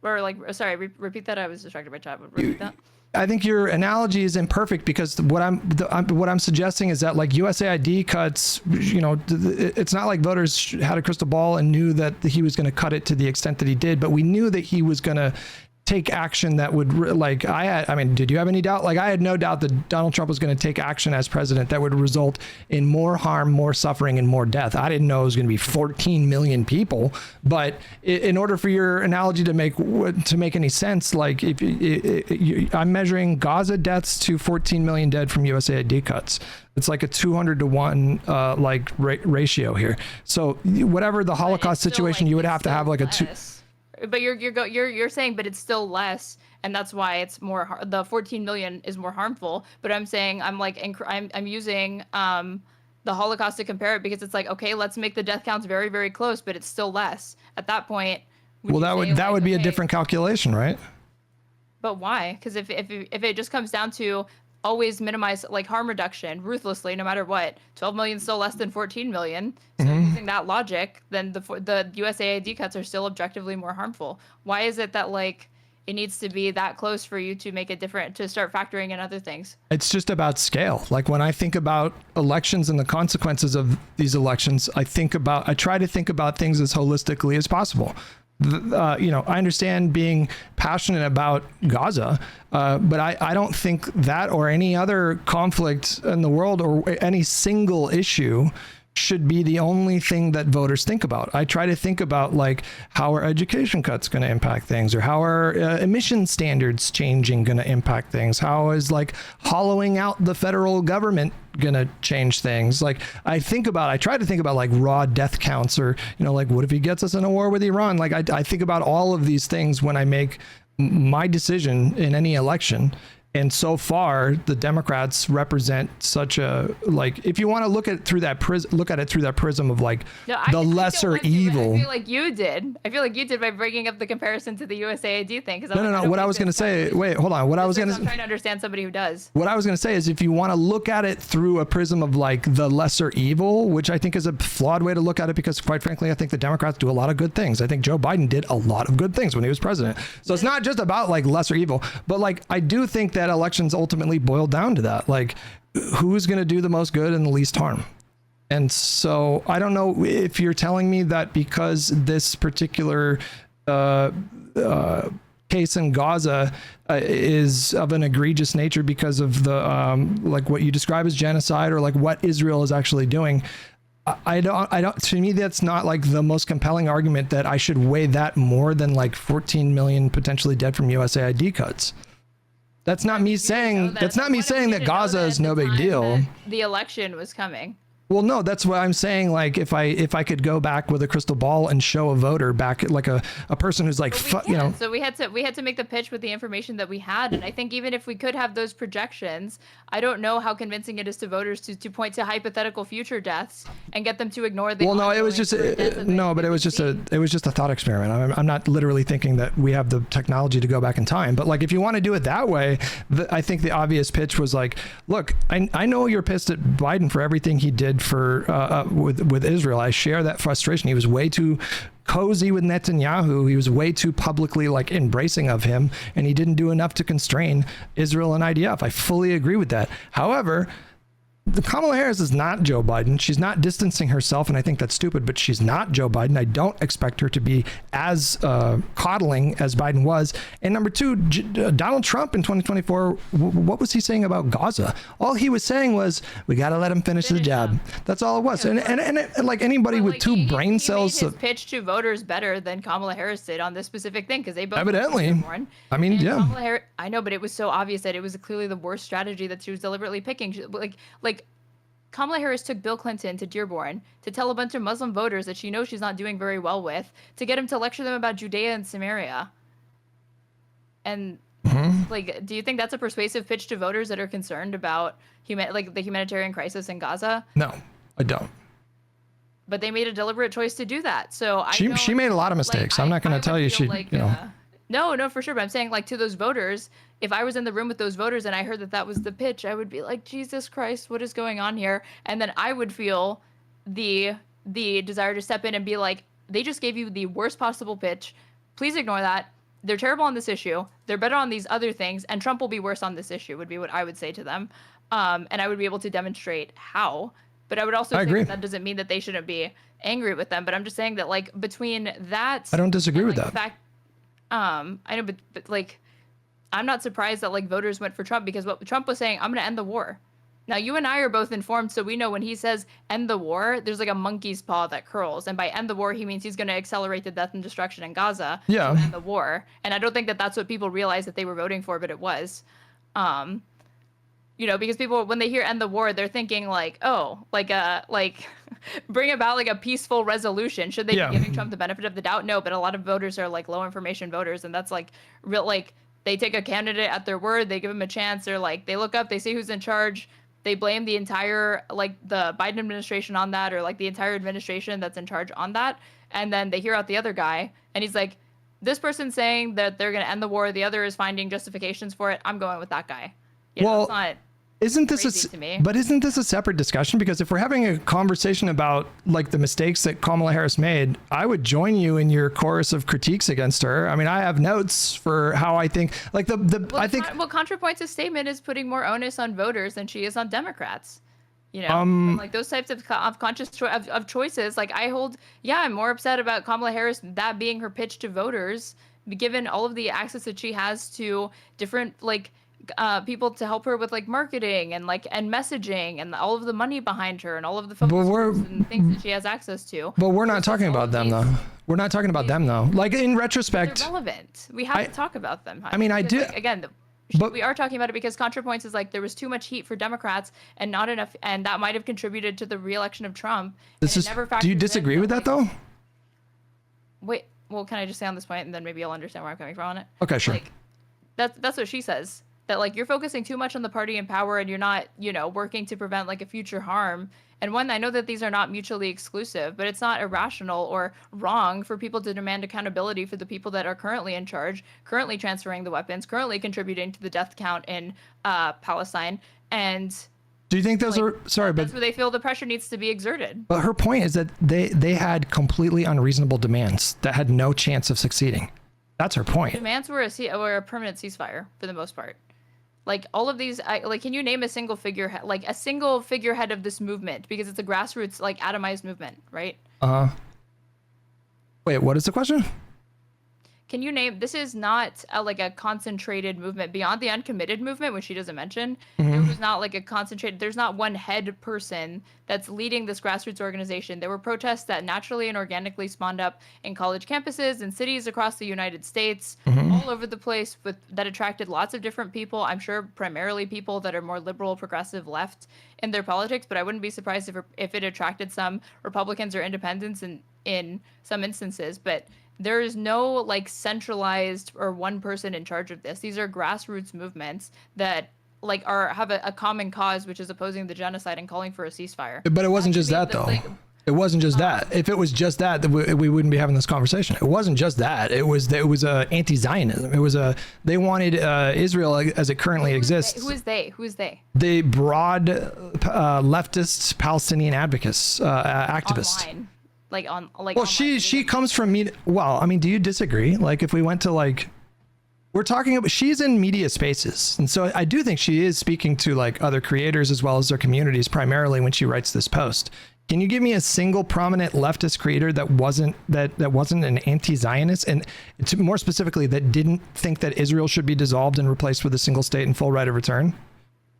or like, sorry, repeat that. I was distracted by chat. Repeat that. I think your analogy is imperfect, because what I'm suggesting is that like USAID cuts, you know, it's not like voters had a crystal ball and knew that he was going to cut it to the extent that he did, but we knew that he was going to take action that would did you have any doubt? Like, I had no doubt that Donald Trump was going to take action as president that would result in more harm, more suffering, and more death. I didn't know it was going to be 14 million people, but in order for your analogy to make any sense, like I'm measuring Gaza deaths to 14 million dead from USAID cuts. It's like a 200 to 1 ratio here. So whatever the Holocaust situation, you would have to have like less. But you're saying, but it's still less, and that's why it's more. The 14 million is more harmful. But I'm saying I'm using the Holocaust to compare it, because it's like, okay, let's make the death counts very, very close, but it's still less at that point. That would be a different calculation, right? But why? Because if it just comes down to always minimize like harm reduction ruthlessly, no matter what, 12 million is still less than 14 million. So using that logic, then the USAID cuts are still objectively more harmful. Why is it that like it needs to be that close for you to make it different, to start factoring in other things? It's just about scale. Like, when I think about elections and the consequences of these elections, I try to think about things as holistically as possible. I understand being passionate about Gaza, but I don't think that or any other conflict in the world or any single issue should be the only thing that voters think about. I try to think about, like, how are education cuts going to impact things, or how are emission standards changing going to impact things? How is like hollowing out the federal government going to change things? Like, I try to think about like raw death counts, or, like, what if he gets us in a war with Iran? Like, I think about all of these things when I make my decision in any election. And so far, the Democrats represent such a, like, if you want to look at it through that prism of like the lesser evil. I feel like you did by bringing up the comparison to the USAID thing. No. What I was going to say, wait, hold on. I'm trying to understand somebody who does. What I was going to say is, if you want to look at it through a prism of like the lesser evil, which I think is a flawed way to look at it, because quite frankly, I think the Democrats do a lot of good things. I think Joe Biden did a lot of good things when he was president. So it's not just about like lesser evil, but like, I do think that elections ultimately boil down to that, like, who's going to do the most good and the least harm. And so I don't know if you're telling me that because this particular case in Gaza is of an egregious nature because of the like what you describe as genocide, or like what Israel is actually doing. I don't, to me, that's not like the most compelling argument that I should weigh that more than like 14 million potentially dead from USAID cuts. That's not me saying that Gaza is no big deal. The election was coming. Well, no, that's what I'm saying. Like, if I could go back with a crystal ball and show a voter back, like a person who's like, So we had to make the pitch with the information that we had. And I think even if we could have those projections, I don't know how convincing it is to voters to point to hypothetical future deaths and get them to ignore the. Well, no, it was just but it was just a thought experiment. I'm not literally thinking that we have the technology to go back in time. But like, if you want to do it that way, I think the obvious pitch was like, look, I know you're pissed at Biden for everything he did with Israel. I share that frustration. He was way too cozy with Netanyahu. He was way too publicly like embracing of him, and he didn't do enough to constrain Israel and IDF. I fully agree with that. However, Kamala Harris is not Joe Biden. She's not distancing herself, and I think that's stupid, but she's not Joe Biden. I don't expect her to be as coddling as Biden was. And number two, Donald Trump in 2024, what was he saying about Gaza? All he was saying was, we got to let him finish the job. That's all it was. And like anybody with two brain cells. He made his pitch to voters better than Kamala Harris did on this specific thing, because they both evidently. I mean, yeah. Kamala Harris, I know, but it was so obvious that it was clearly the worst strategy that she was deliberately picking. Like Kamala Harris took Bill Clinton to Dearborn to tell a bunch of Muslim voters that she knows she's not doing very well with, to get him to lecture them about Judea and Samaria. And like, do you think that's a persuasive pitch to voters that are concerned about the humanitarian crisis in Gaza? No, I don't. But they made a deliberate choice to do that. So she made a lot of mistakes. I'm not going to tell you she, No, for sure. But I'm saying, like, to those voters, if I was in the room with those voters and I heard that was the pitch, I would be like, Jesus Christ, what is going on here? And then I would feel the desire to step in and be like, they just gave you the worst possible pitch. Please ignore that. They're terrible on this issue. They're better on these other things. And Trump will be worse on this issue, would be what I would say to them. And I would be able to demonstrate how. But I would also say that doesn't mean that they shouldn't be angry with them. But I'm just saying that, like, between that. I don't disagree with that. I know, but like, I'm not surprised that like voters went for Trump, because what Trump was saying, I'm going to end the war. Now, you and I are both informed, so we know when he says end the war, there's like a monkey's paw that curls. And by end the war, he means he's going to accelerate the death and destruction in Gaza Yeah. to end the war. And I don't think that that's what people realized that they were voting for, but it was. You know, because people, when they hear end the war, they're thinking like, oh, like bring about like a peaceful resolution. Should they be giving Trump the benefit of the doubt? No, but a lot of voters are like low information voters, and that's like real, like they take a candidate at their word, they give him a chance, they're like, they look up, they see who's in charge, they blame the entire, like the Biden administration on that, or like the entire administration that's in charge on that, and then they hear out the other guy, and he's like, this person's saying that they're going to end the war, the other is finding justifications for it, I'm going with that guy. You know, Well, it's not isn't this crazy to me. But isn't this a separate discussion? Because if we're having a conversation about like the mistakes that Kamala Harris made, I would join you in your chorus of critiques against her. I mean, I have notes for how I think like I think Contrapoints' statement is putting more onus on voters than she is on Democrats. You know, like those types of of choices. Like I'm more upset about Kamala Harris, that being her pitch to voters, given all of the access that she has to different like people to help her with like marketing and messaging and all of the money behind her and all of the focus groups and things that she has access to. But we're not talking about them though. We're not talking about them though. Like in retrospect, they're relevant. We have to talk about them. I mean, I do. Like, again, but we are talking about it because Contrapoints is like there was too much heat for Democrats and not enough, and that might have contributed to the re-election of Trump. Do you disagree with that though? Wait, well, can I just say on this point, and then maybe you'll understand where I'm coming from on it? Okay, sure. Like, that's what she says. That like you're focusing too much on the party in power, and you're not, you know, working to prevent like a future harm. And one, I know that these are not mutually exclusive, but it's not irrational or wrong for people to demand accountability for the people that are currently in charge, currently transferring the weapons, currently contributing to the death count in Palestine. And do you think those are sorry, but that's where they feel the pressure needs to be exerted. But her point is that they had completely unreasonable demands that had no chance of succeeding. That's her point. Demands were a permanent ceasefire for the most part. Like all of these, like, can you name a single figurehead, like a single figurehead of this movement? Because it's a grassroots, like atomized movement, right? Wait, what is the question? Can you name, this is not like a concentrated movement beyond the uncommitted movement, which she doesn't mention. There was not like a concentrated, there's not one head person that's leading this grassroots organization. There were protests that naturally and organically spawned up in college campuses and cities across the United States, all over the place, that attracted lots of different people. I'm sure primarily people that are more liberal, progressive, left in their politics, but I wouldn't be surprised if it attracted some Republicans or independents in some instances. But there is no like centralized or one person in charge of this. These are grassroots movements that like have a common cause, which is opposing the genocide and calling for a ceasefire. But it wasn't just that though. It wasn't just that. If it was just that, we wouldn't be having this conversation. It wasn't just that. It was anti-Zionism. They wanted Israel as it currently exists. Who is they? The broad leftist Palestinian activists. Online. Well, she comes from media. Well, I mean, do you disagree? Like, if we went to like, we're talking about, she's in media spaces, and so I do think she is speaking to like other creators as well as their communities primarily when she writes this post. Can you give me a single prominent leftist creator that wasn't an anti-Zionist, and more specifically that didn't think that Israel should be dissolved and replaced with a single state and full right of return?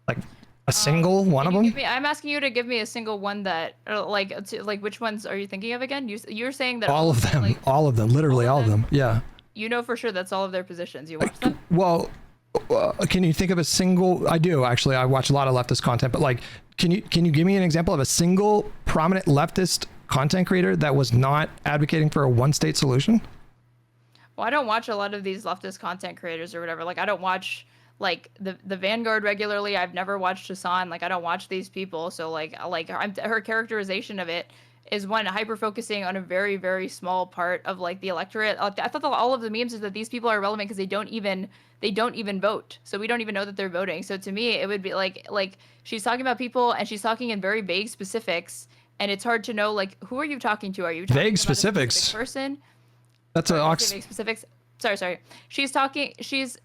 Like a single one of them? I'm asking you to give me a single one that, like which ones are you thinking of again? You're saying that all of them, all of them, literally all of them. Yeah. You know for sure that's all of their positions. You watch them? Well, can you think of a single? I do actually. I watch a lot of leftist content, but like, can you give me an example of a single prominent leftist content creator that was not advocating for a one-state solution? Well, I don't watch a lot of these leftist content creators or whatever. Like, I don't watch like the Vanguard regularly. I've never watched Hassan. Like, I don't watch these people. So like her characterization of it is one hyper focusing on a very, very small part of like the electorate. I thought that all of the memes is that these people are relevant because they don't even vote. So we don't even know that they're voting. So to me, it would be like she's talking about people and she's talking in very vague specifics, and it's hard to know like who are you talking to? Are you talking vague about specifics? A specific person? That's vague specifics. Sorry. She's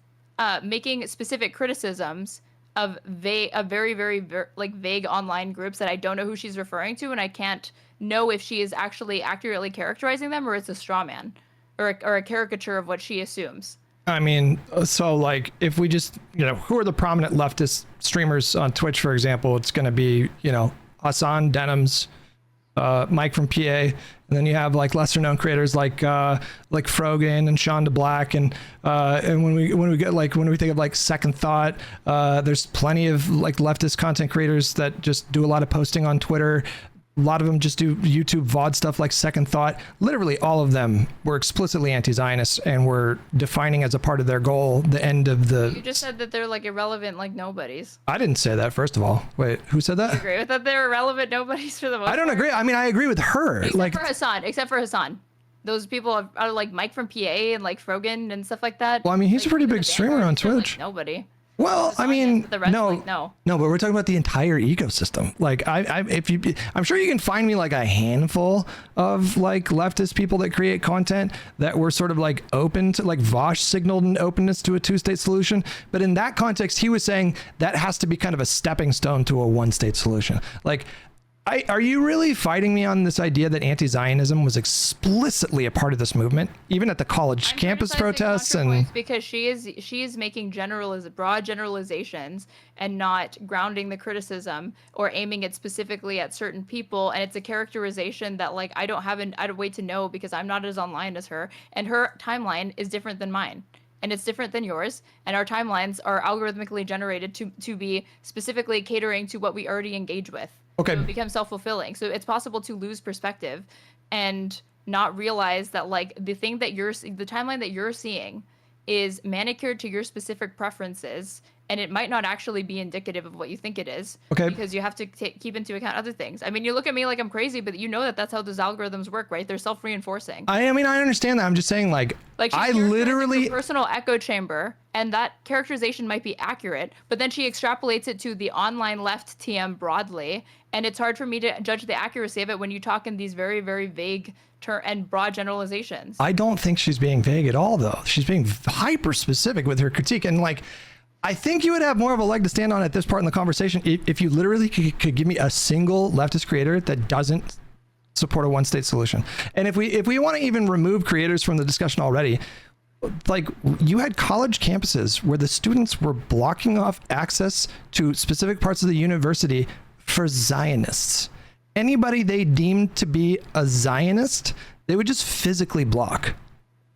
making specific criticisms of very, very like vague online groups that I don't know who she's referring to, and I can't know if she is actually accurately characterizing them or it's a straw man. or a caricature of what she assumes. I mean, so like if we just, who are the prominent leftist streamers on Twitch, for example, it's going to be, Hassan Denims, Mike from PA, and then you have like lesser known creators like Frogan and Sean DeBlack, and when we think of like Second Thought, there's plenty of like leftist content creators that just do a lot of posting on Twitter. A lot of them just do YouTube VOD stuff like Second Thought. Literally all of them were explicitly anti-Zionist and were defining as a part of their goal the end of the... You just said that they're like irrelevant, like nobodies. I didn't say that, first of all. Wait, who said that? I agree with that they're irrelevant nobodies for the most I don't part. agree. I mean, I agree with her. Except for Hassan. Those people are like Mike from PA and like Frogan and stuff like that. Well, I mean, he's a pretty big streamer on Twitch. Like nobody. Well, I mean, no, but we're talking about the entire ecosystem. Like, I'm sure you can find me like a handful of like leftist people that create content that were sort of like open to, like Vosh signaled an openness to a two-state solution. But in that context, he was saying that has to be kind of a stepping stone to a one-state solution. Like, are you really fighting me on this idea that anti-Zionism was explicitly a part of this movement, even at the college campus protests? And because she is making broad generalizations and not grounding the criticism or aiming it specifically at certain people, and it's a characterization that like I don't have a way to know because I'm not as online as her, and her timeline is different than mine. And it's different than yours, and our timelines are algorithmically generated to be specifically catering to what we already engage with. Okay. So it becomes self-fulfilling. So it's possible to lose perspective and not realize that like the timeline that you're seeing is manicured to your specific preferences, and it might not actually be indicative of what you think it is. Okay. Because you have to keep into account other things. I mean, you look at me like I'm crazy, but you know that that's how those algorithms work, right? They're self-reinforcing. I mean, I understand that. I'm just saying, like I she's literally a personal echo chamber, and that characterization might be accurate, but then she extrapolates it to the online left TM broadly, and it's hard for me to judge the accuracy of it when you talk in these very, very vague and broad generalizations. I don't think she's being vague at all, though. She's being hyper specific with her critique, and like, I think you would have more of a leg to stand on at this part in the conversation if you literally could give me a single leftist creator that doesn't support a one-state solution. And if we want to even remove creators from the discussion already, like you had college campuses where the students were blocking off access to specific parts of the university for Zionists. Anybody they deemed to be a Zionist, they would just physically block.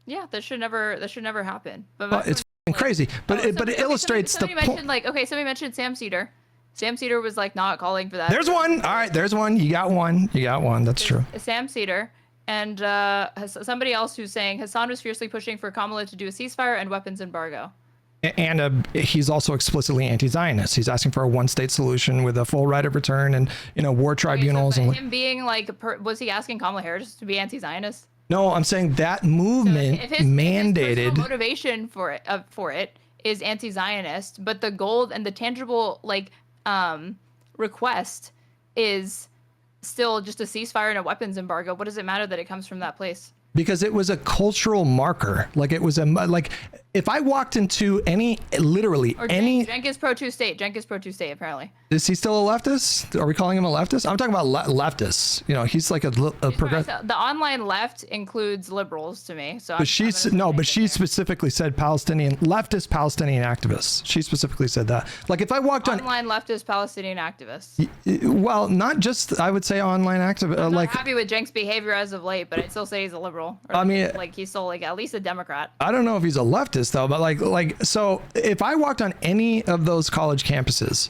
Yeah, that should never happen. But it's crazy. But it illustrates the point. Somebody mentioned Sam Cedar. Sam Cedar was like not calling for that. There's one. All right, there's one. You got one. That's true. Sam Cedar. And somebody else who's saying Hassan was fiercely pushing for Kamala to do a ceasefire and weapons embargo. And he's also explicitly anti-Zionist. He's asking for a one-state solution with a full right of return and war tribunals. So him being like, was he asking Kamala Harris to be anti-Zionist? No, I'm saying that movement mandated. If his motivation for it is anti-Zionist, but the goal and the tangible request is still just a ceasefire and a weapons embargo, what does it matter that it comes from that place? Because it was a cultural marker. Like it was if I walked into Cenk is pro two state. Cenk is pro two state, apparently. Is he still a leftist? Are we calling him a leftist? I'm talking about leftists. He's like a progressive. The online left includes liberals to me. So, but she specifically said leftist Palestinian activists. She specifically said that. Like if I walked online leftist Palestinian activists. Well, not just I would say online activists. I'm not happy with Cenk's behavior as of late, but I'd still say he's a liberal. I mean, he's still at least a Democrat. I don't know if he's a leftist though, but so if I walked on any of those college campuses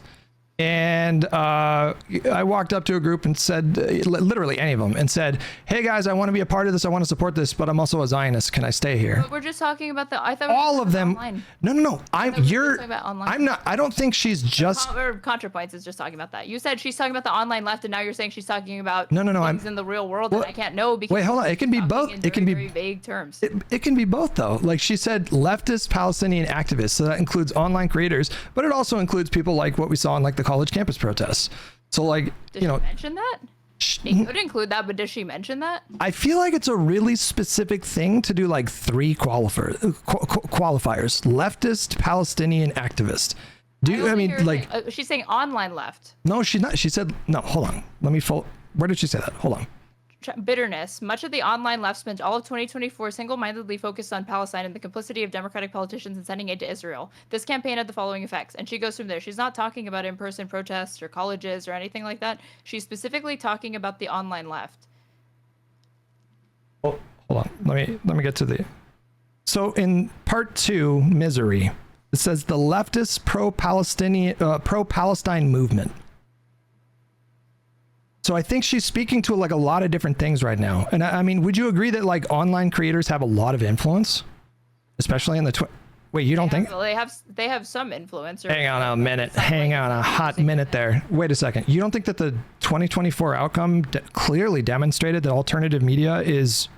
and I walked up to a group and said, literally any of them, and said, "Hey guys, I want to be a part of this. I want to support this, but I'm also a Zionist. Can I stay here?" But we're just talking about I thought all of them. Online. No. I'm not. I don't think she's just. Contrapoints is just talking about that. You said she's talking about the online left, and now you're saying she's talking about no. things in the real world that I can't know because. Wait, hold on. It can be both. It can be very vague terms. It can be both though. Like she said, leftist Palestinian activists. So that includes online creators, but it also includes people like what we saw in like the college campus protests. So did she mention that? It could include that, but does she mention that? I feel like it's a really specific thing to do like 3 qualifiers. Leftist Palestinian activist. She's saying online left. No, she's not. She said no. Hold on. Let me Where did she say that? Hold on. bitterness. Much of the online left spent all of 2024 single-mindedly focused on Palestine and the complicity of Democratic politicians in sending aid to Israel. This campaign had the following effects. And she goes from there. She's not talking about in-person protests or colleges or anything like that. She's specifically talking about the online left. Oh, hold on. Let me get to the... So in part 2, Misery, it says the leftist pro-Palestine movement. So I think she's speaking to like a lot of different things right now. And I mean, would you agree that like online creators have a lot of influence, especially in the wait, you don't think? Well, they have some influence. Hang on a minute. Hang on a hot minute there. Wait a second. You don't think that the 2024 outcome clearly demonstrated that alternative media is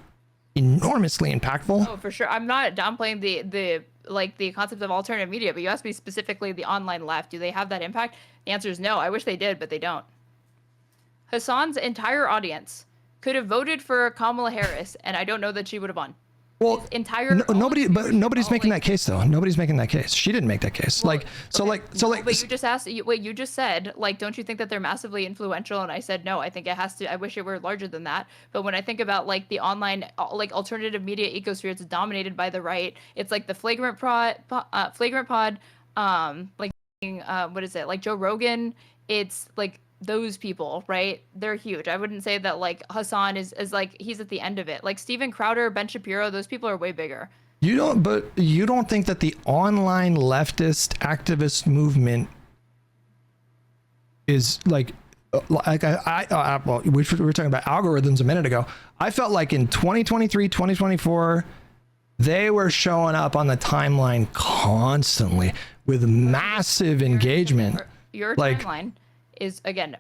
enormously impactful? Oh, for sure. I'm not downplaying the concept of alternative media, but you asked me specifically the online left. Do they have that impact? The answer is no. I wish they did, but they don't. Hassan's entire audience could have voted for Kamala Harris, and I don't know that she would have won. Well, nobody's making that case though. Nobody's making that case. She didn't make that case. Well, But you just asked. Wait, you just said like, don't you think that they're massively influential? And I said no. I think it has to. I wish it were larger than that. But when I think about like the online, like alternative media ecosphere, it's dominated by the right. It's like the flagrant pod, like what is it? Like Joe Rogan. It's like those people, right? They're huge. I wouldn't say that like Hassan is like he's at the end of it. Like Steven Crowder, Ben Shapiro, those people are way bigger. You don't think that the online leftist activist movement is like well, we were talking about algorithms a minute ago. I felt like in 2023, 2024, they were showing up on the timeline constantly with massive engagement. Your timeline is again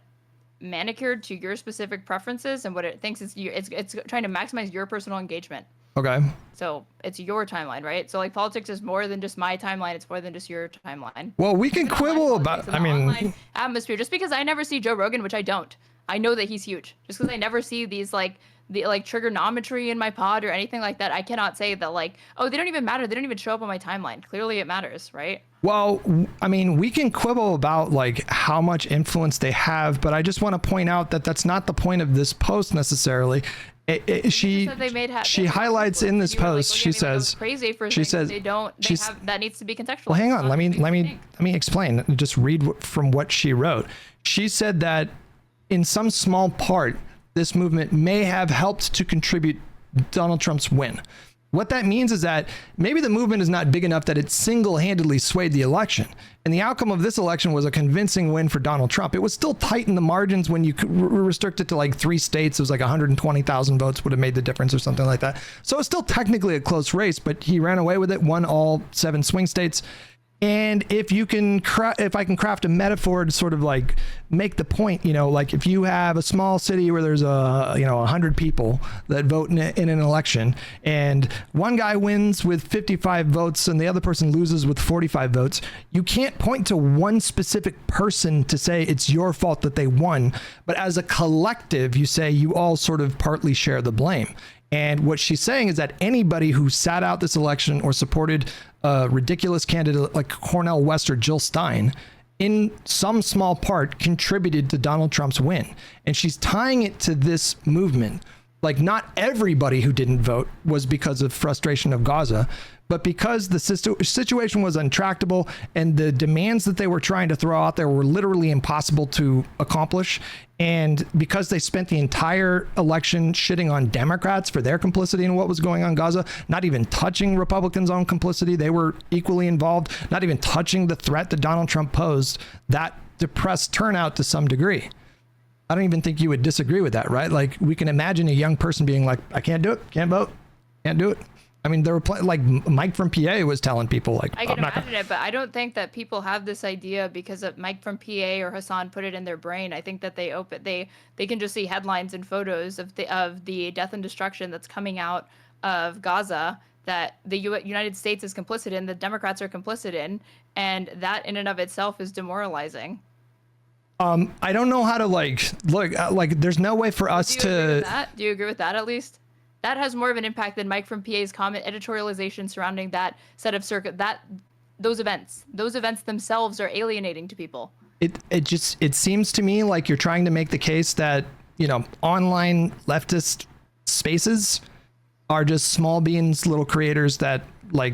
manicured to your specific preferences and what it thinks is it's trying to maximize your personal engagement. Okay. So it's your timeline, right? So like politics is more than just my timeline. It's more than just your timeline. Well, we can quibble about. I mean, atmosphere. Just because I never see Joe Rogan, which I don't, I know that he's huge. Just because I never see these like the like trigonometry in my pod or anything like that, I cannot say that like, oh, they don't even matter. They don't even show up on my timeline. Clearly, it matters, right? Well, I mean, we can quibble about like how much influence they have, but I just want to point out that that's not the point of this post necessarily. She highlights in this post. She says crazy for she says they don't. They have, that needs to be contextualized. Well, hang on. Let me explain. Just read from what she wrote. She said that in some small part, this movement may have helped to contribute Donald Trump's win. What that means is that maybe the movement is not big enough that it single-handedly swayed the election. And the outcome of this election was a convincing win for Donald Trump. It was still tight in the margins when you restrict it to like 3 states. It was like 120,000 votes would have made the difference or something like that. So it's still technically a close race, but he ran away with it, won all 7 swing states. And if I can craft a metaphor to sort of like make the point, you know, like if you have a small city where there's 100 people that vote in an election, and one guy wins with 55 votes and the other person loses with 45 votes, you can't point to one specific person to say it's your fault that they won. But as a collective, you say you all sort of partly share the blame. And what she's saying is that anybody who sat out this election or supported a ridiculous candidate like Cornel West or Jill Stein, in some small part, contributed to Donald Trump's win. And she's tying it to this movement. Like, not everybody who didn't vote was because of frustration of Gaza, but because the situation was intractable and the demands that they were trying to throw out there were literally impossible to accomplish. And because they spent the entire election shitting on Democrats for their complicity in what was going on in Gaza, not even touching Republicans' own complicity, they were equally involved, not even touching the threat that Donald Trump posed, that depressed turnout to some degree. I don't even think you would disagree with that, right? Like, we can imagine a young person being like, I can't do it, can't vote, can't do it. I mean, there were like Mike from PA was telling people like, I can imagine it, but I don't think that people have this idea because of Mike from PA or Hassan put it in their brain. I think that they can just see headlines and photos of the death and destruction that's coming out of Gaza that the United States is complicit in, the Democrats are complicit in, and that in and of itself is demoralizing. I don't know how to look, there's no way for us to. Do you agree with that at least? That has more of an impact than Mike from PA's comment editorialization surrounding that set of those events. Those events themselves are alienating to people. It seems to me like you're trying to make the case that online leftist spaces are just small beans, little creators that like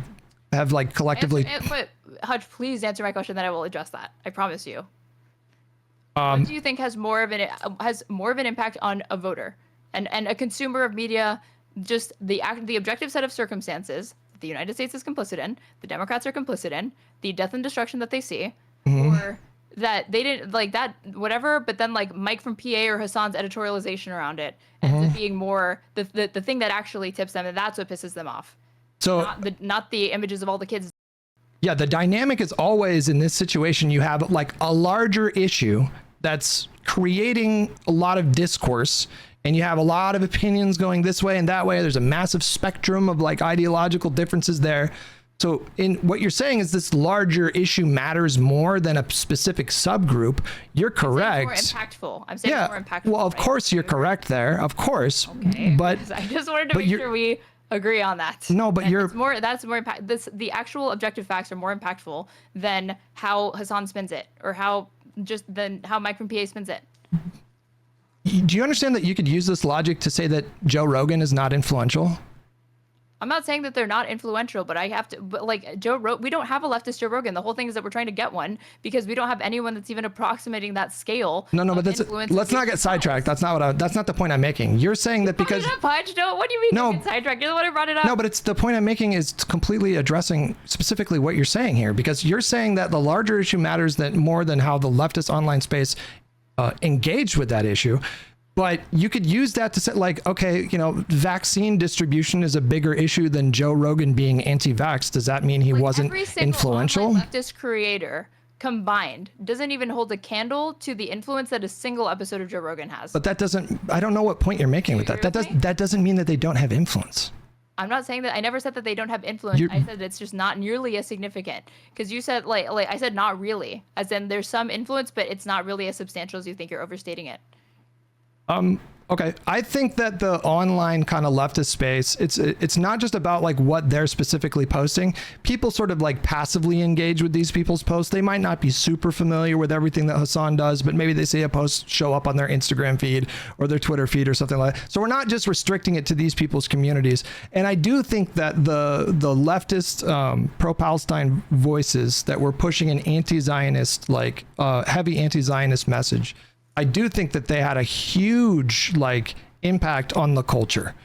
have like collectively. But Hutch, please answer my question, then I will address that. I promise you. What do you think has more of an impact on a voter and a consumer of media? Just the objective set of circumstances that the United States is complicit in, the Democrats are complicit in, the death and destruction that they see, or that they didn't like that, whatever. But then like Mike from PA or Hassan's editorialization around it ends up being more the thing that actually tips them, and that's what pisses them off. So not the images of all the kids. Yeah, the dynamic is always in this situation. You have like a larger issue that's creating a lot of discourse, and you have a lot of opinions going this way and that way. There's a massive spectrum of like ideological differences there. So in what you're saying is this larger issue matters more than a specific subgroup. You're correct. I'm saying more impactful. I'm saying more impactful. Well, of course you're correct there. Of course. Okay. But I just wanted to make sure we agree on that. No, but that's more impact. The actual objective facts are more impactful than how Hassan spins it, or how Mike from PA spins it. Do you understand that you could use this logic to say that Joe Rogan is not influential? I'm not saying that they're not influential, but we don't have a leftist Joe Rogan. The whole thing is that we're trying to get one because we don't have anyone that's even approximating that scale. No, but let's not get sidetracked. That's not the point I'm making. You're saying that because what do you mean? No, get sidetracked? You're the one who brought it up. No, but it's the point I'm making is completely addressing specifically what you're saying here, because you're saying that the larger issue matters more than how the leftist online space engaged with that issue. But you could use that to say, like, okay, vaccine distribution is a bigger issue than Joe Rogan being anti-vax. Does that mean he wasn't influential? Every leftist creator combined doesn't even hold a candle to the influence that a single episode of Joe Rogan has. But I don't know what point you're making with that. That doesn't mean that they don't have influence. I'm not saying that. I never said that they don't have influence. I said it's just not nearly as significant. Because you said like I said not really, as in there's some influence, but it's not really as substantial as you think. You're overstating it. Okay. I think that the online kind of leftist space, it's not just about like what they're specifically posting. People sort of like passively engage with these people's posts. They might not be super familiar with everything that Hassan does, but maybe they see a post show up on their Instagram feed or their Twitter feed or something like that. So we're not just restricting it to these people's communities. And I do think that the leftist pro-Palestine voices that were pushing an anti-Zionist, like heavy anti-Zionist message, I do think that they had a huge like impact on the culture.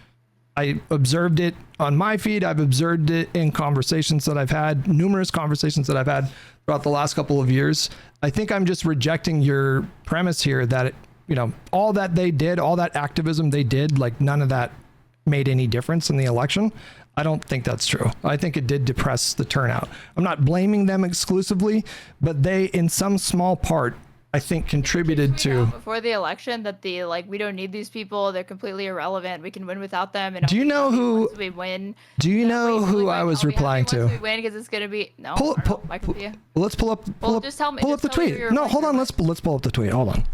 I observed it on my feed. I've observed it in conversations that I've had, numerous conversations that I've had throughout the last couple of years. I think I'm just rejecting your premise here that, all that they did, all that activism they did, like none of that made any difference in the election. I don't think that's true. I think it did depress the turnout. I'm not blaming them exclusively, but they, in some small part, I think contributed to before the election that we don't need these people. They're completely irrelevant. We can win without them. And do you know who we win? Do you know who I was replying to? We win because it's gonna be no. Let's pull up the tweet. No, hold on. Let's pull up the tweet. Hold on.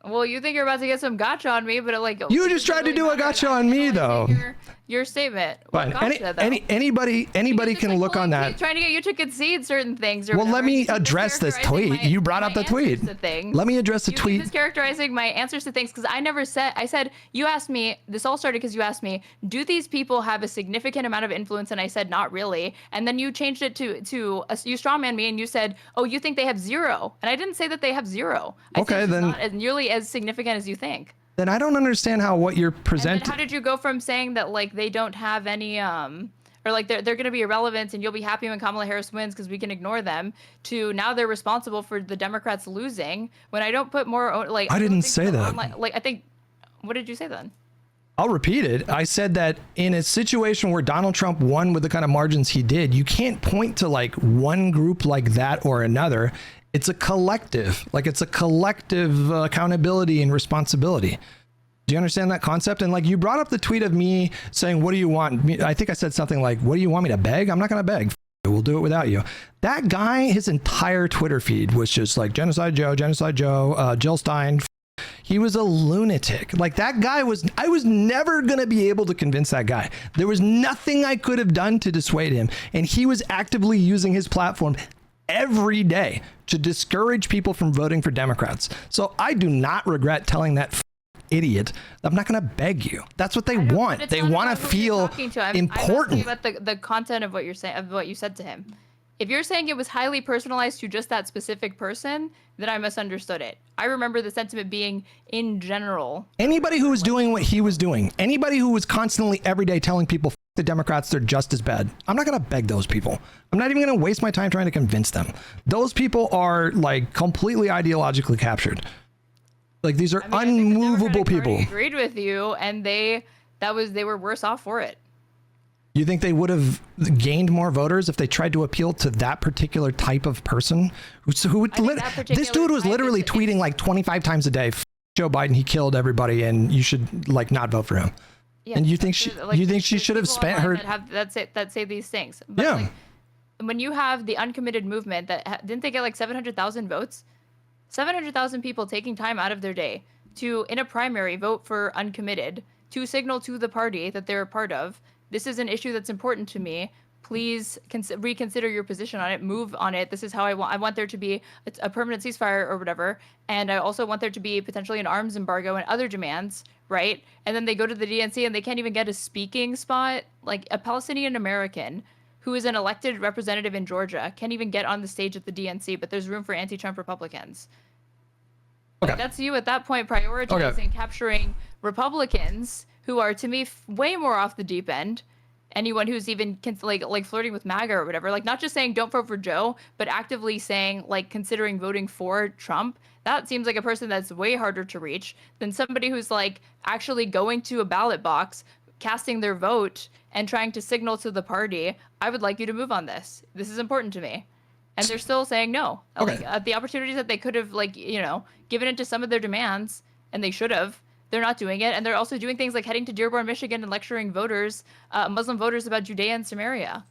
Well, you think you're about to get some gotcha on me, but you just tried to do a gotcha on me though. Your statement. Fine. Anybody can look on that. Trying to get you to concede certain things. Well, let me address this tweet. You brought up the tweet. Let me address the tweet. Mischaracterizing my answers to things because I never said. I said you asked me. This all started because you asked me, do these people have a significant amount of influence? And I said not really. And then you changed it to you strawman me and you said, oh, you think they have zero? And I didn't say that they have zero. I said it's not nearly as significant as you think. Then I don't understand how what you're presenting. How did you go from saying that they don't have any or they're going to be irrelevant and you'll be happy when Kamala Harris wins because we can ignore them, to now they're responsible for the Democrats losing, when I don't put more I didn't say that. I think, what did you say then? I'll repeat it. I said that in a situation where Donald Trump won with the kind of margins he did, you can't point to one group like that or another. It's a collective, it's a collective accountability and responsibility. Do you understand that concept? And you brought up the tweet of me saying, what do you want? I think I said something like, what do you want me to beg? I'm not going to beg. We'll do it without you. That guy, his entire Twitter feed was just Genocide Joe, Jill Stein. He was a lunatic. That guy I was never going to be able to convince that guy. There was nothing I could have done to dissuade him. And he was actively using his platform every day to discourage people from voting for Democrats. So I do not regret telling that idiot. I'm not going to beg you. That's what they want. They want to feel important. I'm asking about the content of what you're saying, of what you said to him. If you're saying it was highly personalized to just that specific person, then I misunderstood it. I remember the sentiment being in general. Anybody who was doing what he was doing, anybody who was constantly every day telling people, F the Democrats, they're just as bad. I'm not going to beg those people. I'm not even going to waste my time trying to convince them. Those people are like completely ideologically captured. Like these are unmovable people. Agreed with you, and they were worse off for it. You think they would have gained more voters if they tried to appeal to that particular type of person? This dude was literally tweeting like 25 times a day, Joe Biden, he killed everybody, and you should like not vote for him. Yeah, and you think she should have spent her that say these things? But yeah. Like, when you have the uncommitted movement that didn't they get like 700,000 votes? 700,000 people taking time out of their day to, in a primary, vote for uncommitted, to signal to the party that they're a part of. This is an issue that's important to me. Please reconsider your position on it. Move on it. This is how I want there to be a permanent ceasefire or whatever. And I also want there to be potentially an arms embargo and other demands, right? And then they go to the DNC and they can't even get a speaking spot. Like a Palestinian American who is an elected representative in Georgia can't even get on the stage at the DNC, but there's room for anti-Trump Republicans. Okay. Like that's you at that point prioritizing capturing Republicans who are, to me, way more off the deep end. Anyone who's even like flirting with MAGA or whatever, like not just saying don't vote for Joe, but actively saying like considering voting for Trump. That seems like a person that's way harder to reach than somebody who's like actually going to a ballot box, casting their vote, and trying to signal to the party, I would like you to move on this. This is important to me. And they're still saying no. Okay. Like, the opportunities that they could have, like, you know, given into some of their demands, and they should have, they're not doing it. And they're also doing things like heading to Dearborn, Michigan and lecturing voters, Muslim voters, about Judea and Samaria.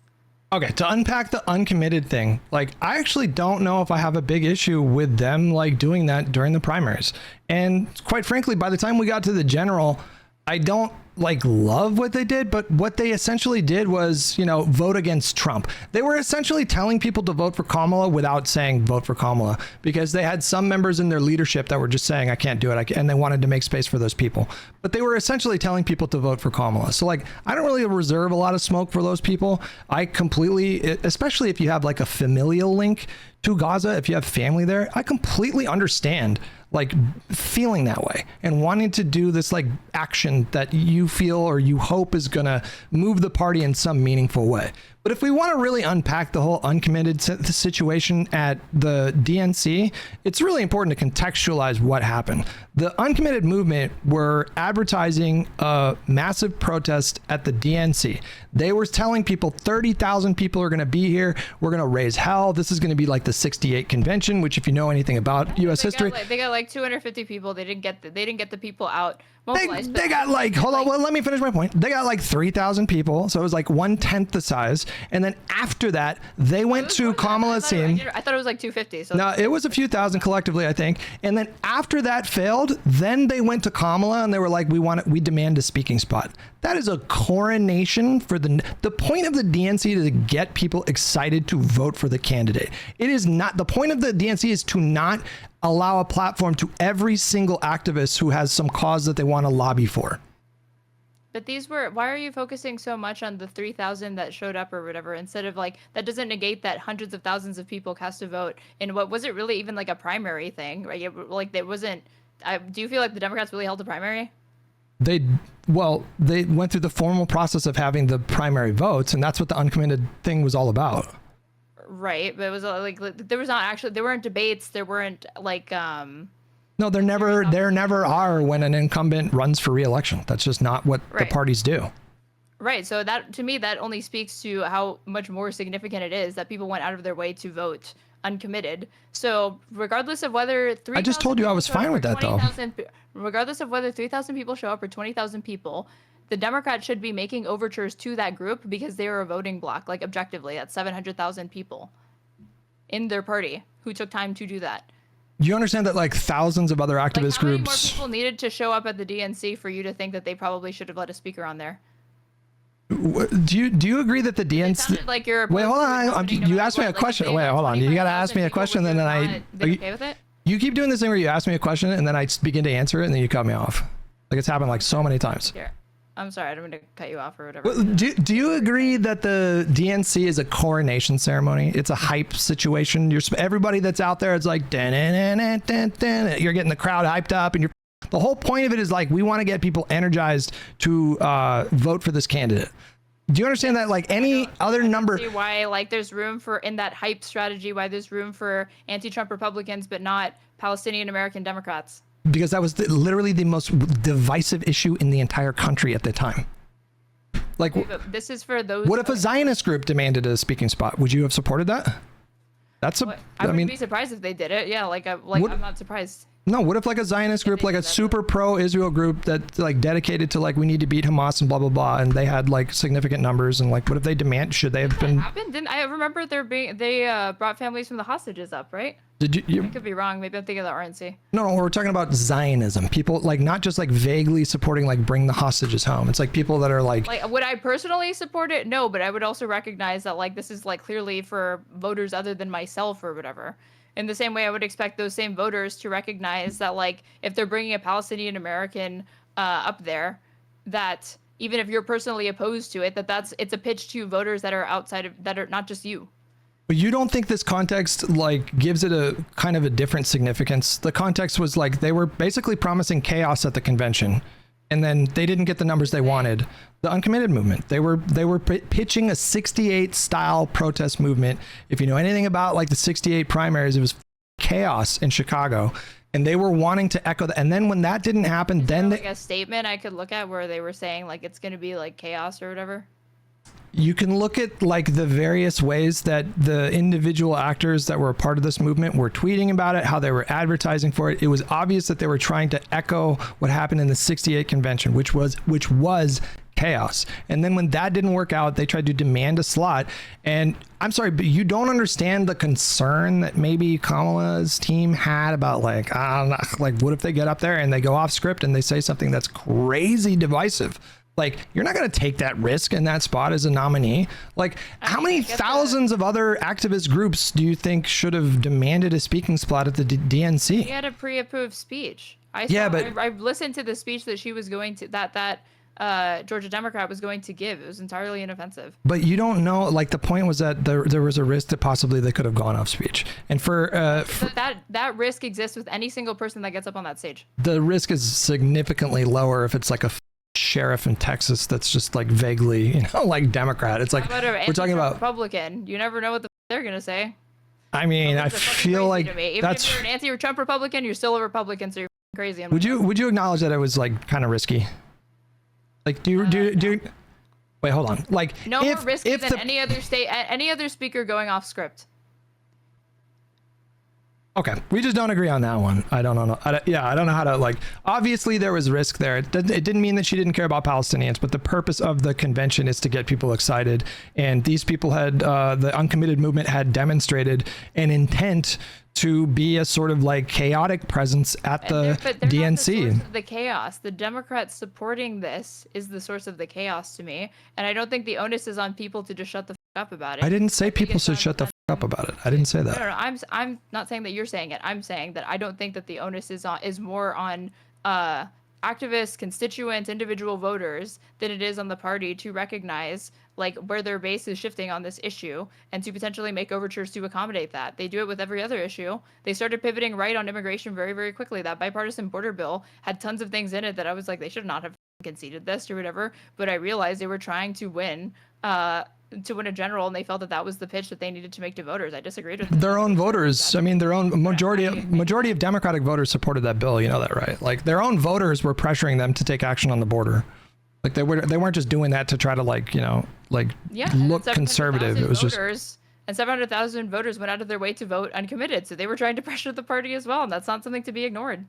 Okay, to unpack the uncommitted thing, like, I actually don't know if I have a big issue with them, like, doing that during the primaries. And quite frankly, by the time we got to the general, I don't like love what they did, but what they essentially did was, you know, vote against Trump. They were essentially telling people to vote for Kamala without saying vote for Kamala, because they had some members in their leadership that were just saying, I can't do it. And they wanted to make space for those people. But they were essentially telling people to vote for Kamala. So like, I don't really reserve a lot of smoke for those people. I completely, especially if you have like a familial link to Gaza, if you have family there, I completely understand like feeling that way and wanting to do this like action that you feel or you hope is going to move the party in some meaningful way. But if we want to really unpack the whole uncommitted situation at the DNC, it's really important to contextualize what happened. The uncommitted movement were advertising a massive protest at the DNC. They were telling people 30,000 people are going to be here. We're going to raise hell. This is going to be like the 68 convention, which if you know anything about U.S. history. They got like 250 people. They didn't get the people out. They got like, hold on, well, let me finish my point. They got like 3,000 people, so it was like 1/10 the size. And then after that, they went to Kamala's scene. I thought it was like 250. So no, it was a few thousand collectively, I think. And then after that failed, then they went to Kamala and they were like, we demand a speaking spot. That is a coronation for the point of the DNC is to get people excited to vote for the candidate. It is not, the point of the DNC is to not allow a platform to every single activist who has some cause that they want to lobby for. But why are you focusing so much on the 3,000 that showed up or whatever, instead of like, that doesn't negate that hundreds of thousands of people cast a vote in what was it really even like a primary thing, right? Like there wasn't, do you feel like the Democrats really held a primary? They went through the formal process of having the primary votes, and that's what the uncommitted thing was all about. Right, but it was like there weren't debates, there weren't like no, there never are when an incumbent runs for re-election. That's just not what the parties do. Right, so that, to me, that only speaks to how much more significant it is that people went out of their way to vote uncommitted. So regardless of whether 3,000 I just told you I was fine with that though. Regardless of whether 3,000 people show up or 20,000 people, the Democrats should be making overtures to that group because they are a voting bloc, like objectively, that's 700,000 people in their party who took time to do that. You understand that like thousands of other activist how many groups. More people needed to show up at the DNC for you to think that they probably should have let a speaker on there? Do you agree that the DNC? Like you're wait, hold on. You asked me a question. Wait, hold on. You got to ask me a question, and then I. Okay with it? You keep doing this thing where you ask me a question, and then I begin to answer it, and then you cut me off. Like it's happened like so many times. Here, I'm sorry, I don't mean to cut you off or whatever. Well, do you agree that the DNC is a coronation ceremony? It's a hype situation. Everybody that's out there, it's like, dun, dun, dun, dun, dun. You're getting the crowd hyped up, and the whole point of it is like, we want to get people energized to vote for this candidate. Do you understand that? Like any other number. See why like there's room for in that hype strategy, why there's room for anti-Trump Republicans, but not Palestinian American Democrats. Because that was literally the most divisive issue in the entire country at the time. Like, this is for those. What if a Zionist group demanded a speaking spot? Would you have supported that? That's a. I wouldn't be surprised if they did it. Yeah, I'm not surprised. No, what if like a Zionist group, like a super pro-Israel group that like dedicated to like we need to beat Hamas and blah blah blah, and they had like significant numbers, and like what if they should they have been? Happened? Didn't I remember they brought families from the hostages up, right? Did you? I could be wrong. Maybe I'm thinking of the RNC. No, we're talking about Zionism. People like not just like vaguely supporting like bring the hostages home. It's like people that are like would I personally support it? No, but I would also recognize that like this is like clearly for voters other than myself or whatever. In the same way, I would expect those same voters to recognize that, like, if they're bringing a Palestinian American up there, that even if you're personally opposed to it, it's a pitch to voters that are outside of that are not just you. But you don't think this context like gives it a kind of a different significance? The context was like they were basically promising chaos at the convention, and then they didn't get the numbers they wanted. The uncommitted movement, they were pitching a 68 style protest movement. If you know anything about like the 68 primaries, it was chaos in Chicago, and they were wanting to echo that. And then when that didn't happen, then like a statement I could look at where they were saying like it's going to be like chaos or whatever. You can look at like the various ways that the individual actors that were a part of this movement were tweeting about it, how they were advertising for it. It was obvious that they were trying to echo what happened in the 68 convention, which was chaos. And then when that didn't work out, they tried to demand a slot. And I'm sorry, but you don't understand the concern that maybe Kamala's team had about like, what if they get up there and they go off script and they say something that's crazy divisive? Like, you're not going to take that risk in that spot as a nominee. Like, how many thousands of other activist groups do you think should have demanded a speaking spot at the DNC? He had a pre-approved speech. I listened to the speech that she was going to, that Georgia Democrat was going to give. It was entirely inoffensive. But you don't know, like, the point was that there was a risk that possibly they could have gone off speech. And that risk exists with any single person that gets up on that stage. The risk is significantly lower if it's like a sheriff in Texas that's just like vaguely, like Democrat. It's like we're talking about Republican. You never know what they're gonna say. I mean, I feel like even if you're an anti-Trump Republican, you're still a Republican, so you're crazy. Would you acknowledge that it was like kind of risky? Like, do you wait, hold on. Like, no more risky than any other speaker going off script. Okay, we just don't agree on that one. I don't know. I don't know how to, like, obviously there was risk there. It didn't mean that she didn't care about Palestinians, but the purpose of the convention is to get people excited. And these people had, the uncommitted movement had demonstrated an intent to be a sort of like chaotic presence at the DNC. Not the source of the chaos. The Democrats supporting this is the source of the chaos to me. And I don't think the onus is on people to just shut the up about it. I didn't say people should shut the up about it. I didn't say that. No, I'm not saying that you're saying it. I'm saying that I don't think that the onus is more on activists, constituents, individual voters than it is on the party to recognize like where their base is shifting on this issue and to potentially make overtures to accommodate that. They do it with every other issue. They started pivoting right on immigration very, very quickly. That bipartisan border bill had tons of things in it that I was like, they should not have conceded this or whatever. But I realized they were trying to win a general, and they felt that was the pitch that they needed to make to voters. I disagreed with their own voters. I mean, their own majority of Democratic voters supported that bill. You know that, right? Like their own voters were pressuring them to take action on the border. Like they weren't just doing that to try to look conservative. It was just. And 700,000 voters went out of their way to vote uncommitted. So they were trying to pressure the party as well, and that's not something to be ignored.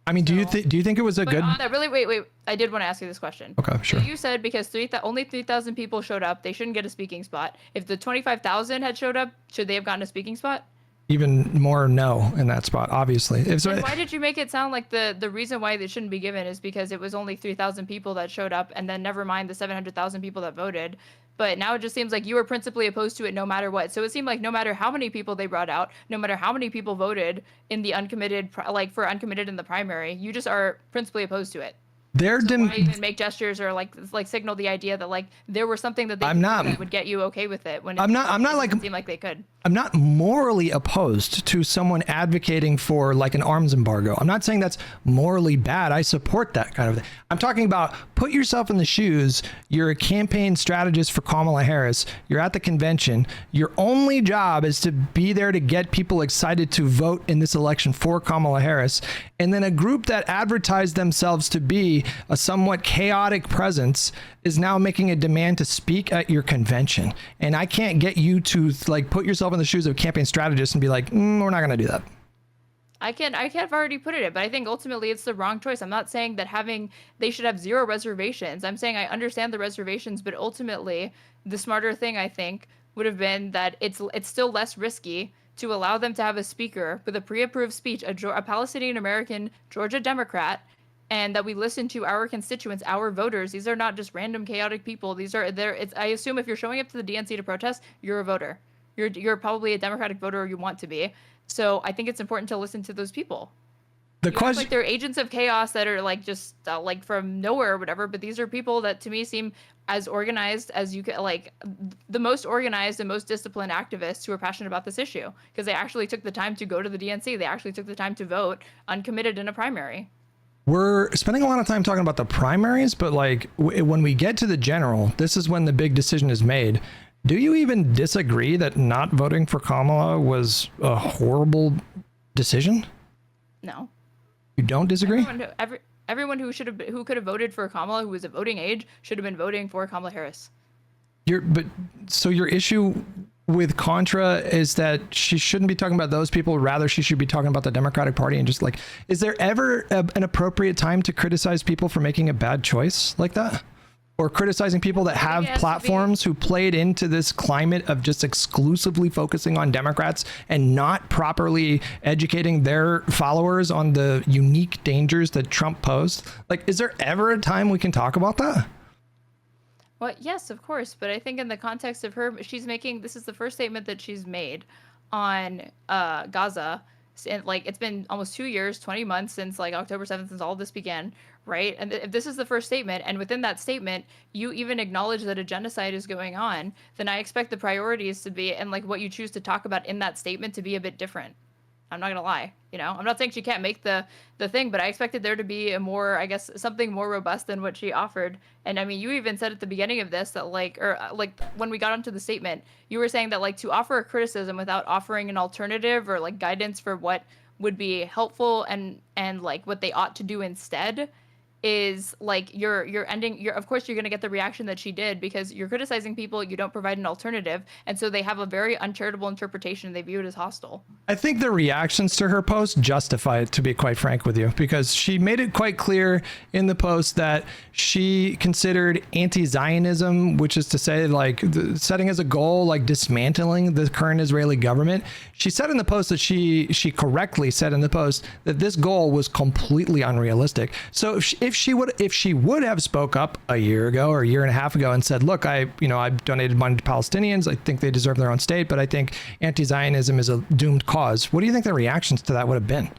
I mean, do you think it was a good? Wait. I did want to ask you this question. Okay, sure. So you said because only 3,000 people showed up, they shouldn't get a speaking spot. If the 25,000 had showed up, should they have gotten a speaking spot? Even more no in that spot, obviously. Then why did you make it sound like the reason why they shouldn't be given is because it was only 3,000 people that showed up, and then never mind the 700,000 people that voted? But now it just seems like you were principally opposed to it no matter what. So it seemed like no matter how many people they brought out, no matter how many people voted in the uncommitted, for uncommitted in the primary, you just are principally opposed to it. They're Why even make gestures or like signal the idea that like there was something that they could do that would get you okay with it when I'm not like seem like they could. I'm not morally opposed to someone advocating for like an arms embargo. I'm not saying that's morally bad. I support that kind of thing. I'm talking about put yourself in the shoes. You're a campaign strategist for Kamala Harris. You're at the convention. Your only job is to be there to get people excited to vote in this election for Kamala Harris. And then a group that advertised themselves to be a somewhat chaotic presence is now making a demand to speak at your convention. And I can't get you to like put yourself in the shoes of a campaign strategist and be like, we're not going to do that. I can't have already put it, but I think ultimately it's the wrong choice. I'm not saying that they should have zero reservations. I'm saying I understand the reservations, but ultimately the smarter thing I think would have been that it's still less risky to allow them to have a speaker with a pre-approved speech, a Palestinian American Georgia Democrat, and that we listen to our constituents, our voters. These are not just random chaotic people. I assume if you're showing up to the DNC to protest, you're a voter. You're probably a Democratic voter, or you want to be. So I think it's important to listen to those people. The question, like, they're agents of chaos that are like just like from nowhere or whatever. But these are people that to me seem as organized as you could, like the most organized and most disciplined activists who are passionate about this issue, because they actually took the time to go to the DNC. They actually took the time to vote uncommitted in a primary. We're spending a lot of time talking about the primaries, but like when we get to the general, this is when the big decision is made. Do you even disagree that not voting for Kamala was a horrible decision? No. You don't disagree? Everyone who could have voted for Kamala, who was of voting age, should have been voting for Kamala Harris. So your issue with Contra is that she shouldn't be talking about those people. Rather, she should be talking about the Democratic Party. And just like, is there ever an appropriate time to criticize people for making a bad choice like that? Or criticizing people that have platforms who played into this climate of just exclusively focusing on Democrats and not properly educating their followers on the unique dangers that Trump posed? Like, is there ever a time we can talk about that? Well, yes, of course. But I think in the context of her, this is the first statement that she's made on Gaza. And like, it's been almost 2 years, 20 months since like October 7th, since all of this began, right? And if this is the first statement, and within that statement, you even acknowledge that a genocide is going on, then I expect the priorities to be, and like what you choose to talk about in that statement, to be a bit different. I'm not gonna lie, I'm not saying she can't make the thing, but I expected there to be a more, I guess, something more robust than what she offered. And I mean, you even said at the beginning of this that like when we got onto the statement, you were saying that like to offer a criticism without offering an alternative or like guidance for what would be helpful and like what they ought to do instead is like of course you're going to get the reaction that she did because you're criticizing people, you don't provide an alternative, and so they have a very uncharitable interpretation. They view it as hostile. I think the reactions to her post justify it, to be quite frank with you, because she made it quite clear in the post that she considered anti-Zionism, which is to say like setting as a goal like dismantling the current Israeli government. She said in the post that she correctly said in the post that this goal was completely unrealistic. So if she would have spoke up a year ago or a year and a half ago and said, look, I've donated money to Palestinians. I think they deserve their own state, but I think anti-Zionism is a doomed cause. What do you think the reactions to that would have been?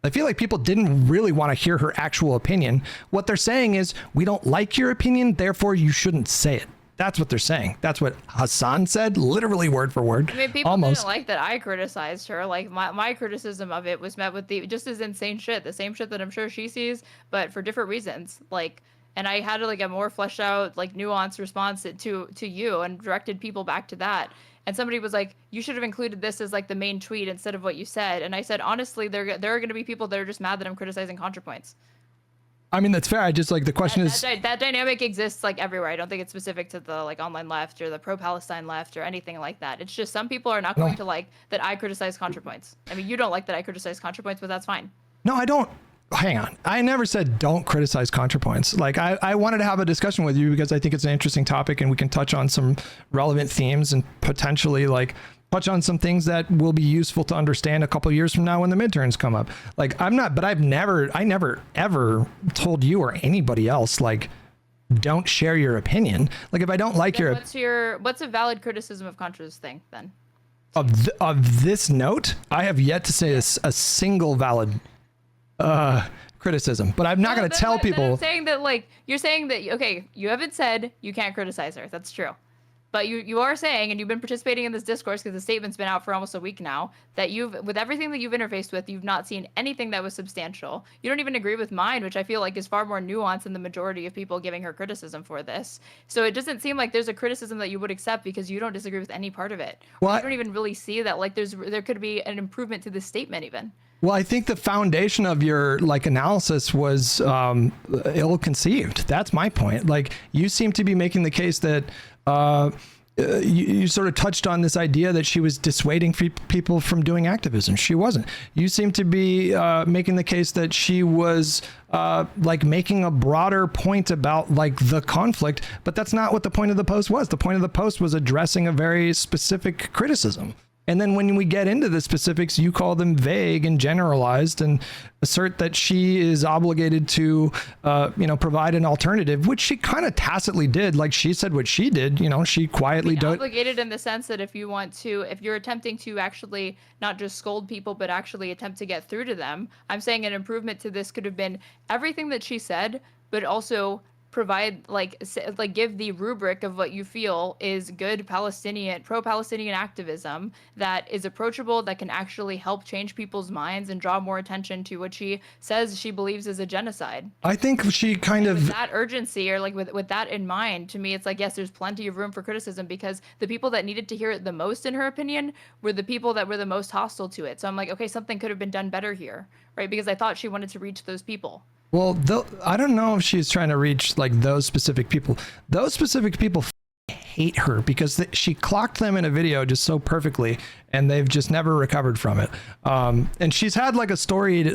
I feel like people didn't really want to hear her actual opinion. What they're saying is, we don't like your opinion, therefore you shouldn't say it. That's what they're saying. That's what Hassan said, literally word for word. I mean, people didn't like that I criticized her. Like my criticism of it was met with just as insane shit, the same shit that I'm sure she sees, but for different reasons. Like, and I had like a more fleshed out, like nuanced response to you and directed people back to that. And somebody was like, you should have included this as like the main tweet instead of what you said. And I said, honestly, there are going to be people that are just mad that I'm criticizing Contrapoints. I mean, that's fair. I just like the question is that dynamic exists like everywhere. I don't think it's specific to the like online left or the pro-Palestine left or anything like that. It's just some people are not going to like that I criticize Contrapoints. I mean, you don't like that I criticize Contrapoints, but that's fine. No, I don't. Hang on. I never said don't criticize Contrapoints. Like I wanted to have a discussion with you because I think it's an interesting topic and we can touch on some relevant themes and potentially like touch on some things that will be useful to understand a couple of years from now when the midterms come up. Like I never ever told you or anybody else like don't share your opinion. Like if I don't like then what's a valid criticism of Contra's thing then? Of this note, I have yet to say a single valid criticism, but I'm not going to tell people. I'm saying that, like, you're saying that, okay, you haven't said you can't criticize her. That's true. But you are saying, and you've been participating in this discourse because the statement's been out for almost a week now, that with everything that you've interfaced with, you've not seen anything that was substantial. You don't even agree with mine, which I feel like is far more nuanced than the majority of people giving her criticism for this. So it doesn't seem like there's a criticism that you would accept because you don't disagree with any part of it. Well, you don't even really see that, like, there could be an improvement to this statement even. Well, I think the foundation of your like analysis was ill-conceived. That's my point. Like, you seem to be making the case that you sort of touched on this idea that she was dissuading people from doing activism. She wasn't. You seem to be making the case that she was like making a broader point about like the conflict, but that's not what the point of the post was. The point of the post was addressing a very specific criticism. And then when we get into the specifics, you call them vague and generalized and assert that she is obligated to, provide an alternative, which she kind of tacitly did. Like, she said what she did, she quietly did. Obligated in the sense that if you're attempting to actually not just scold people, but actually attempt to get through to them, I'm saying an improvement to this could have been everything that she said, but also provide give the rubric of what you feel is good pro-Palestinian activism that is approachable, that can actually help change people's minds and draw more attention to what she says she believes is a genocide. I think she kind of with that urgency, or like with that in mind, to me it's like, yes, there's plenty of room for criticism because the people that needed to hear it the most, in her opinion, were the people that were the most hostile to it. So I'm like, okay, something could have been done better here, right? Because I thought she wanted to reach those people. Well, I don't know if she's trying to reach like those specific people. Those specific people hate her because she clocked them in a video just so perfectly, and they've just never recovered from it. And she's had like a storied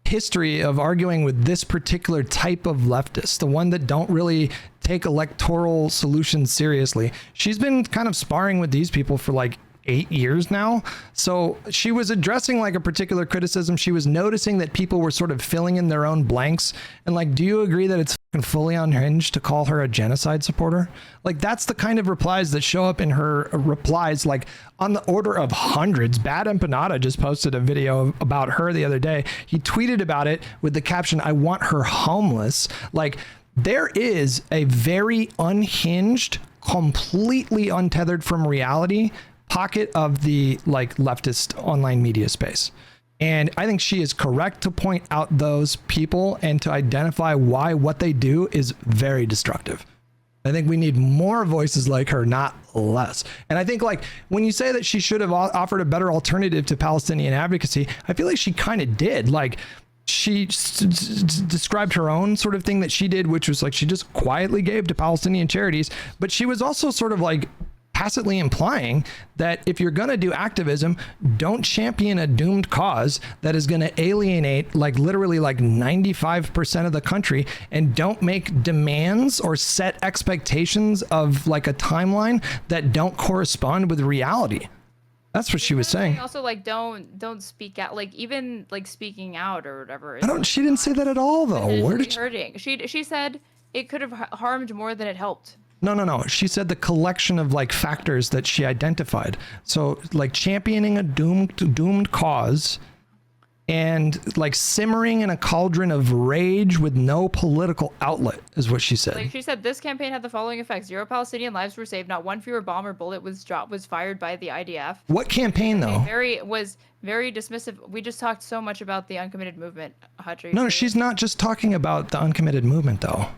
history of arguing with this particular type of leftist, the one that don't really take electoral solutions seriously. She's been kind of sparring with these people for like 8 years now. So she was addressing like a particular criticism. She was noticing that people were sort of filling in their own blanks. And like, do you agree that it's fully unhinged to call her a genocide supporter? Like, that's the kind of replies that show up in her replies, like on the order of hundreds. Bad Empanada just posted a video about her the other day. He tweeted about it with the caption, "I want her homeless." Like, there is a very unhinged, completely untethered from reality pocket of the like leftist online media space. And I think she is correct to point out those people and to identify why what they do is very destructive. I think we need more voices like her, not less. And I think like when you say that she should have offered a better alternative to Palestinian advocacy, I feel like she kind of did. Like, she described her own sort of thing that she did, which was like she just quietly gave to Palestinian charities. But she was also sort of like tacitly implying that if you're going to do activism, don't champion a doomed cause that is going to alienate like literally like 95% of the country, and don't make demands or set expectations of like a timeline that don't correspond with reality. That's what she was saying. Also, like, don't speak out. Like, even like speaking out or whatever. She didn't say that at all, though. Where did hurting? She said it could have harmed more than it helped. No. She said the collection of like factors that she identified. So like championing a doomed cause and like simmering in a cauldron of rage with no political outlet is what she said. Like, she said this campaign had the following effects: 0 Palestinian lives were saved, not one fewer bomb or bullet was fired by the IDF. What campaign though? Was very dismissive. We just talked so much about the uncommitted movement, Hutch. No, she's not just talking about the uncommitted movement though.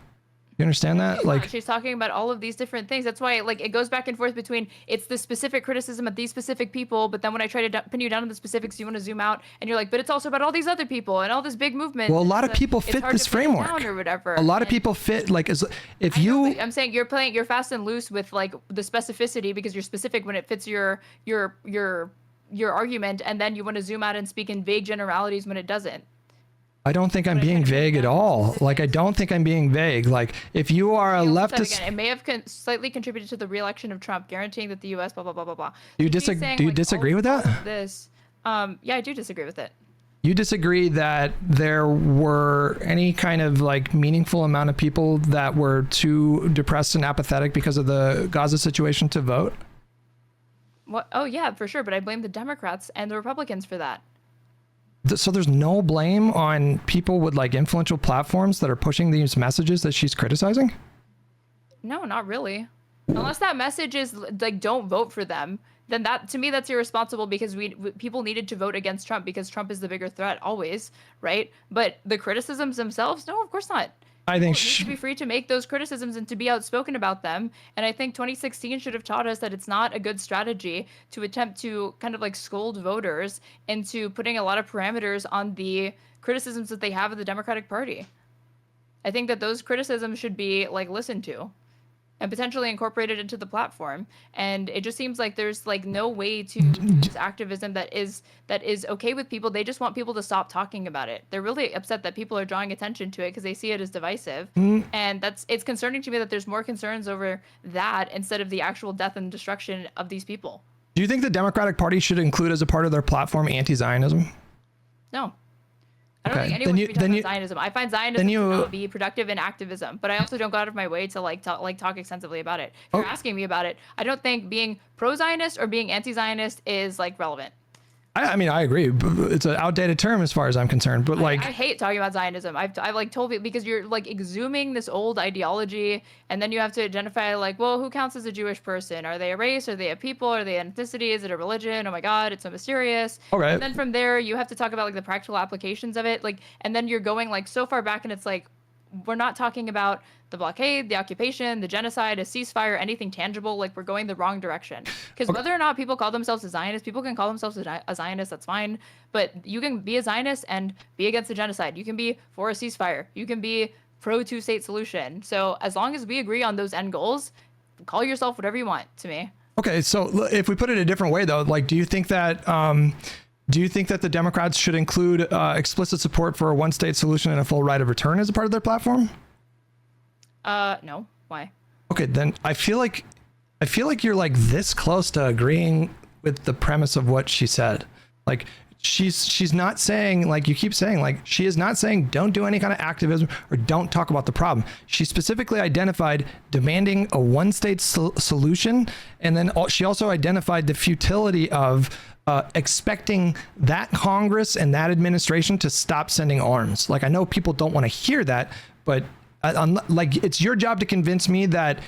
You understand that? Like, she's talking about all of these different things. That's why like it goes back and forth between it's the specific criticism of these specific people, but then when I try to pin you down on the specifics, you want to zoom out and you're like, but it's also about all these other people and all this big movement. Well, a lot of people fit this framework or whatever. A lot of people fit like I'm saying you're fast and loose with like the specificity because you're specific when it fits your argument, and then you want to zoom out and speak in vague generalities when it doesn't. I don't think I'm being vague at all. Like, I don't think I'm being vague. Like, if you are a leftist, it may have slightly contributed to the re-election of Trump, guaranteeing that the U.S. blah blah blah blah blah. Do you disagree with that? Yeah, I do disagree with it. You disagree that there were any kind of like meaningful amount of people that were too depressed and apathetic because of the Gaza situation to vote? What? Oh yeah, for sure. But I blame the Democrats and the Republicans for that. So there's no blame on people with like influential platforms that are pushing these messages that she's criticizing? No, not really. Unless that message is like, don't vote for them, then that, to me, that's irresponsible, because people needed to vote against Trump because Trump is the bigger threat always, right? But the criticisms themselves, no, of course not. I think People need to be free to make those criticisms and to be outspoken about them. And I think 2016 should have taught us that it's not a good strategy to attempt to kind of like scold voters into putting a lot of parameters on the criticisms that they have of the Democratic Party. I think that those criticisms should be like listened to and potentially incorporated into the platform. And it just seems like there's like no way to use activism that is okay with people. They just want people to stop talking about it. They're really upset that people are drawing attention to it because they see it as divisive. And it's concerning to me that there's more concerns over that instead of the actual death and destruction of these people. Do you think the Democratic Party should include as a part of their platform anti-Zionism? No. I don't think anyone should be talking about Zionism. I find Zionism to not be productive in activism, but I also don't go out of my way to talk extensively about it. If you're asking me about it, I don't think being pro-Zionist or being anti-Zionist is like relevant. I mean, I agree. It's an outdated term as far as I'm concerned, but like, I hate talking about Zionism. I've like told people, because you're like exhuming this old ideology, and then you have to identify like, well, who counts as a Jewish person? Are they a race? Are they a people? Are they an ethnicity? Is it a religion? Oh my God, it's so mysterious. Okay. And then from there, you have to talk about like the practical applications of it. Like, and then you're going like so far back, and it's like, we're not talking about the blockade, the occupation, the genocide, a ceasefire, anything tangible. Like, we're going the wrong direction. Because whether or not people call themselves a Zionist, people can call themselves a Zionist, that's fine. But you can be a Zionist and be against the genocide. You can be for a ceasefire. You can be pro two-state solution. So as long as we agree on those end goals, call yourself whatever you want to me. Okay, so if we put it a different way though, like, do you think that the Democrats should include explicit support for a one-state solution and a full right of return as a part of their platform? No. Why? Okay, then I feel like you're like this close to agreeing with the premise of what she said. Like, she's not saying, like you keep saying, like, she is not saying don't do any kind of activism or don't talk about the problem. She specifically identified demanding a one-state solution, and then she also identified the futility of expecting that Congress and that administration to stop sending arms. Like, I know people don't want to hear that, but like, it's your job to convince me that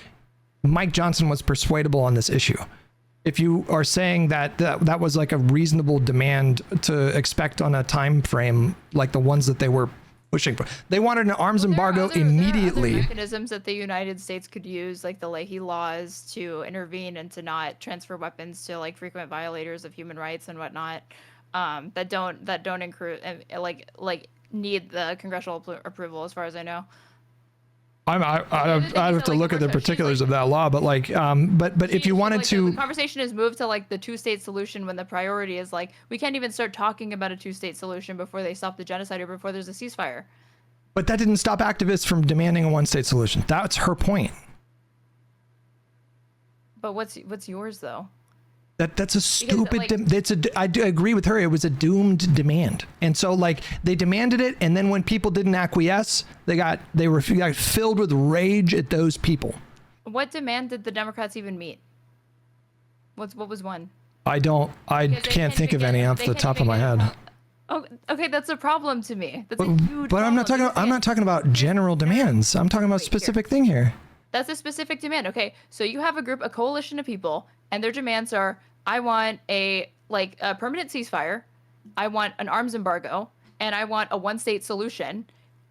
Mike Johnson was persuadable on this issue. If you are saying that was like a reasonable demand to expect on a time frame, like the ones that they were pushing for, they wanted an arms embargo immediately. There are other mechanisms that the United States could use, like the Leahy laws, to intervene and to not transfer weapons to like frequent violators of human rights and whatnot, that don't include like need the congressional approval, as far as I know. I have to look at the particulars of that law, but like, but if you wanted to, the conversation has moved to like the two-state solution, when the priority is like, we can't even start talking about a two-state solution before they stop the genocide or before there's a ceasefire. But that didn't stop activists from demanding a one-state solution. That's her point. But what's yours though? That's a stupid. I do agree with her. It was a doomed demand, and so like they demanded it, and then when people didn't acquiesce, they got filled with rage at those people. What demand did the Democrats even meet? What was one? I can't think of any off the top of my head. Oh, okay, that's a problem to me. That's a huge but I'm not talking about general demands. I'm talking about a specific thing here. That's a specific demand. Okay, so you have a coalition of people, and their demands are, I want a permanent ceasefire, I want an arms embargo, and I want a one-state solution,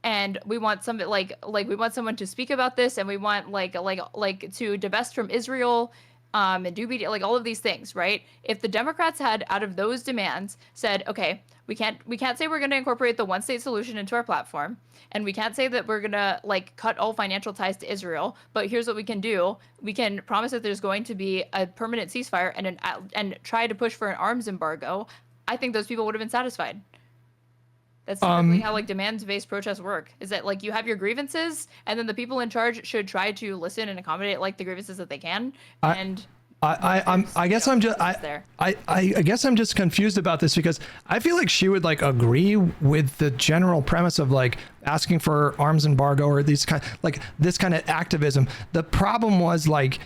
and we want we want someone to speak about this, and we want like to divest from Israel, and do like all of these things, right? If the Democrats had, out of those demands, said, okay, we can't say we're going to incorporate the one-state solution into our platform, and we can't say that we're going to like cut all financial ties to Israel, but here's what we can do. We can promise that there's going to be a permanent ceasefire and try to push for an arms embargo. I think those people would have been satisfied. That's typically how like demand-based protests work. Is that like you have your grievances, and then the people in charge should try to listen and accommodate like the grievances that they can. I guess I'm just confused about this, because I feel like she would like agree with the general premise of like asking for arms embargo or this kind of activism. The problem was like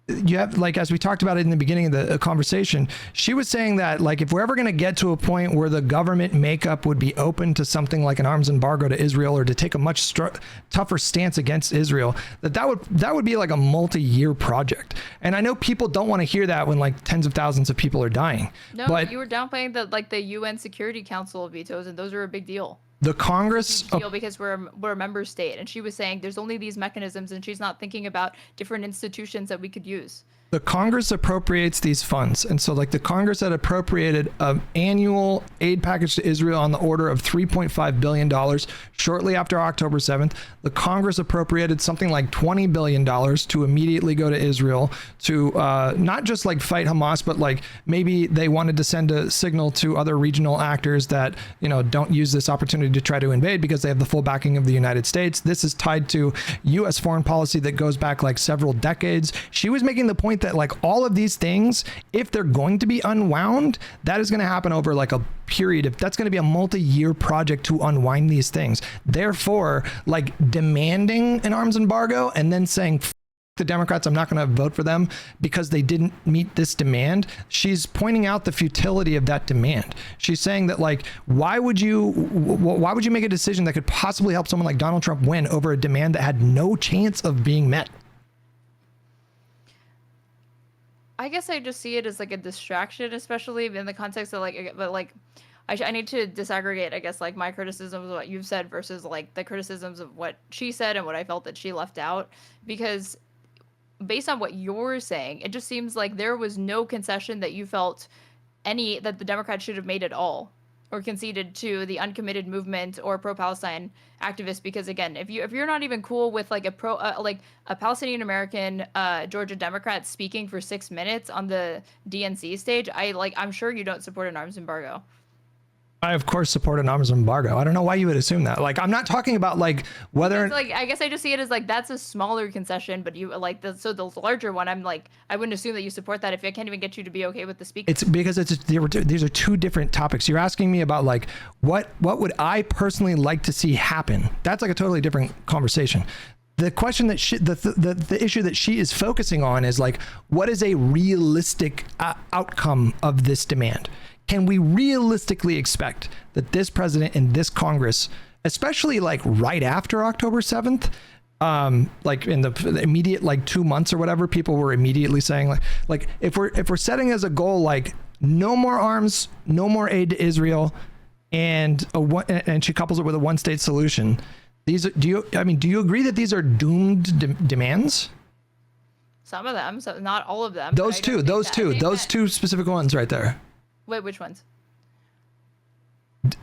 you have, like, as we talked about it in the beginning of the conversation, she was saying that, like, if we're ever going to get to a point where the government makeup would be open to something like an arms embargo to Israel, or to take a much tougher stance against Israel, that would be like a multi-year project. And I know people don't want to hear that when like tens of thousands of people are dying. No, but you were downplaying the UN Security Council vetoes, and those are a big deal. The Congress, because we're a member state, and she was saying there's only these mechanisms, and she's not thinking about different institutions that we could use. The Congress appropriates these funds, and so like the Congress had appropriated an annual aid package to Israel on the order of $3.5 billion shortly after October 7th. The Congress appropriated something like $20 billion to immediately go to Israel to not just like fight Hamas, but like maybe they wanted to send a signal to other regional actors that, you know, don't use this opportunity to try to invade because they have the full backing of the United States. This is tied to U.S. foreign policy that goes back like several decades. She was making the point that like all of these things, if they're going to be unwound, that is going to happen over like a period of, that's going to be a multi-year project to unwind these things. Therefore, like demanding an arms embargo and then saying the Democrats, I'm not going to vote for them because they didn't meet this demand. She's pointing out the futility of that demand. She's saying that, like, why would you make a decision that could possibly help someone like Donald Trump win over a demand that had no chance of being met? I guess I just see it as like a distraction, especially in the context of I need to disaggregate, I guess, like my criticisms of what you've said versus like the criticisms of what she said and what I felt that she left out, because based on what you're saying, it just seems like there was no concession that you felt that the Democrats should have made at all, or conceded to the uncommitted movement or pro-Palestine activists. Because again, if you're not even cool with like a Palestinian American Georgia Democrat speaking for 6 minutes on the DNC stage, I'm sure you don't support an arms embargo. I, of course, support an arms embargo. I don't know why you would assume that. Like, I'm not talking about like whether. Like, I guess I just see it as like that's a smaller concession, but you like the larger one. I'm like, I wouldn't assume that you support that if I can't even get you to be okay with the speaker. It's because these are two different topics. You're asking me about like what would I personally like to see happen. That's like a totally different conversation. The question that the issue that she is focusing on is like, what is a realistic outcome of this demand? Can we realistically expect that this president and this Congress, especially like right after October 7th, like in the immediate like 2 months or whatever, people were immediately saying like if we're setting as a goal like no more arms, no more aid to Israel, and she couples it with a one-state solution. Do you agree that these are doomed demands? Some of them, so not all of them. Those two specific ones right there. Wait, which ones?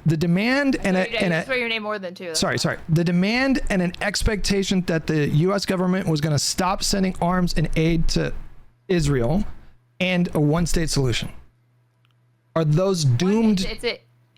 The demand and I swear your name more than two. Sorry. The demand and an expectation that the U.S. government was going to stop sending arms and aid to Israel, and a one-state solution. Are those doomed?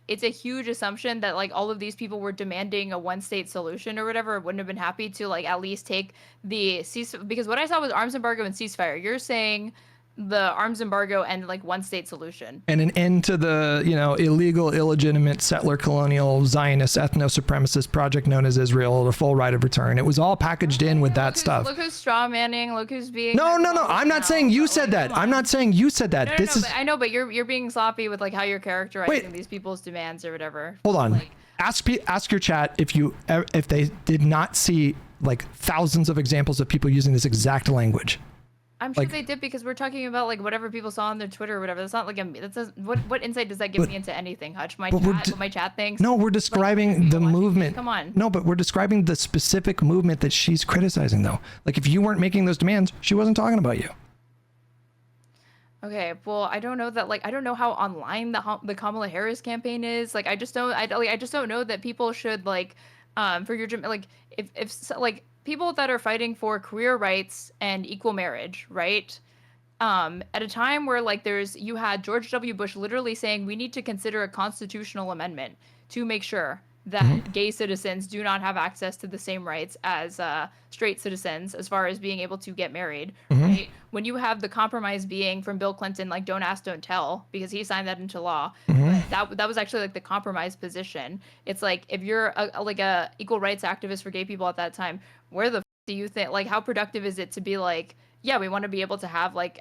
It's a huge assumption that like all of these people were demanding a one-state solution or whatever, wouldn't have been happy to like at least take the ceasefire, because what I saw was arms embargo and ceasefire. You're saying the arms embargo and like one-state solution and an end to the illegal, illegitimate settler, colonial, Zionist, ethno-supremacist project known as Israel, the full right of return. It was all packaged in with that stuff. Look who's strawmanning. Look who's being. No. I'm not saying you said that. I'm not saying you said that. I know, but you're being sloppy with like how you're characterizing these people's demands or whatever. Hold on. Like, ask your chat if they did not see like thousands of examples of people using this exact language. I'm sure they did, because we're talking about like whatever people saw on their Twitter or whatever. That's not like what insight does that give me into anything, Hutch? What my chat thinks? No, we're describing the movement. Come on. No, but we're describing the specific movement that she's criticizing, though. Like, if you weren't making those demands, she wasn't talking about you. Okay, well, I don't know that. Like, I don't know how online the Kamala Harris campaign is. Like, I just don't know that people should like, for your like, if like. People that are fighting for career rights and equal marriage, right? At a time where like you had George W. Bush literally saying we need to consider a constitutional amendment to make sure that gay citizens do not have access to the same rights as straight citizens as far as being able to get married, right? When you have the compromise being from Bill Clinton, like don't ask, don't tell, because he signed that into law. But that was actually like the compromise position. It's like if you're a equal rights activist for gay people at that time, where the do you think, like, how productive is it to be like, yeah, we want to be able to have like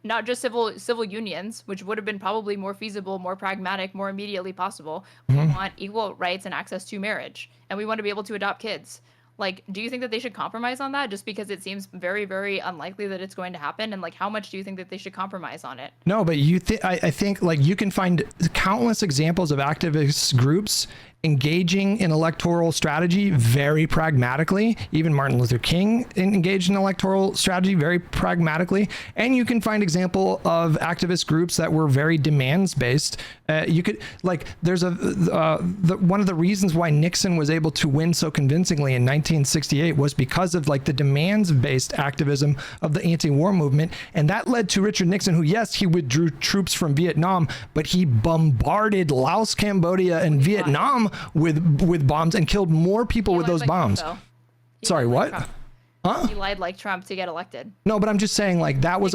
not just civil unions, which would have been probably more feasible, more pragmatic, more immediately possible. We want equal rights and access to marriage, and we want to be able to adopt kids. Like, do you think that they should compromise on that just because it seems very, very unlikely that it's going to happen? And like, how much do you think that they should compromise on it? No, but I think like you can find countless examples of activist groups engaging in electoral strategy very pragmatically. Even Martin Luther King engaged in electoral strategy very pragmatically. And you can find example of activist groups that were very demands based. You could like, there's one of the reasons why Nixon was able to win so convincingly in 1968 was because of like the demands based activism of the anti-war movement. And that led to Richard Nixon, who, yes, he withdrew troops from Vietnam, but he bombarded Laos, Cambodia, and Vietnam with bombs and killed more people with those bombs. Sorry, what? Huh? He lied like Trump to get elected. No, but I'm just saying, like, that was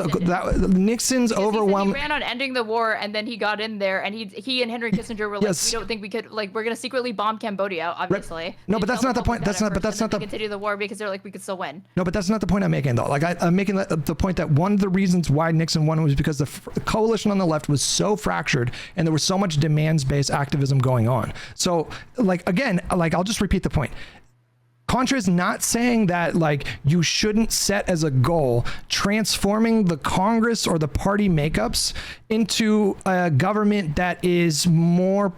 Nixon's overwhelming. He ran on ending the war, and then he got in there, and he and Henry Kissinger were like, yes. we don't think we could, like, we're gonna secretly bomb Cambodia, obviously. Right. No, but that's not the point. That's not the. Continue the war because they're like, we could still win. No, but that's not the point I'm making, though. Like, I'm making the point that one of the reasons why Nixon won was because the coalition on the left was so fractured, and there was so much demands-based activism going on. So, like, again, like, I'll just repeat the point. Contra is not saying that like you shouldn't set as a goal transforming the Congress or the party makeups into a government that is more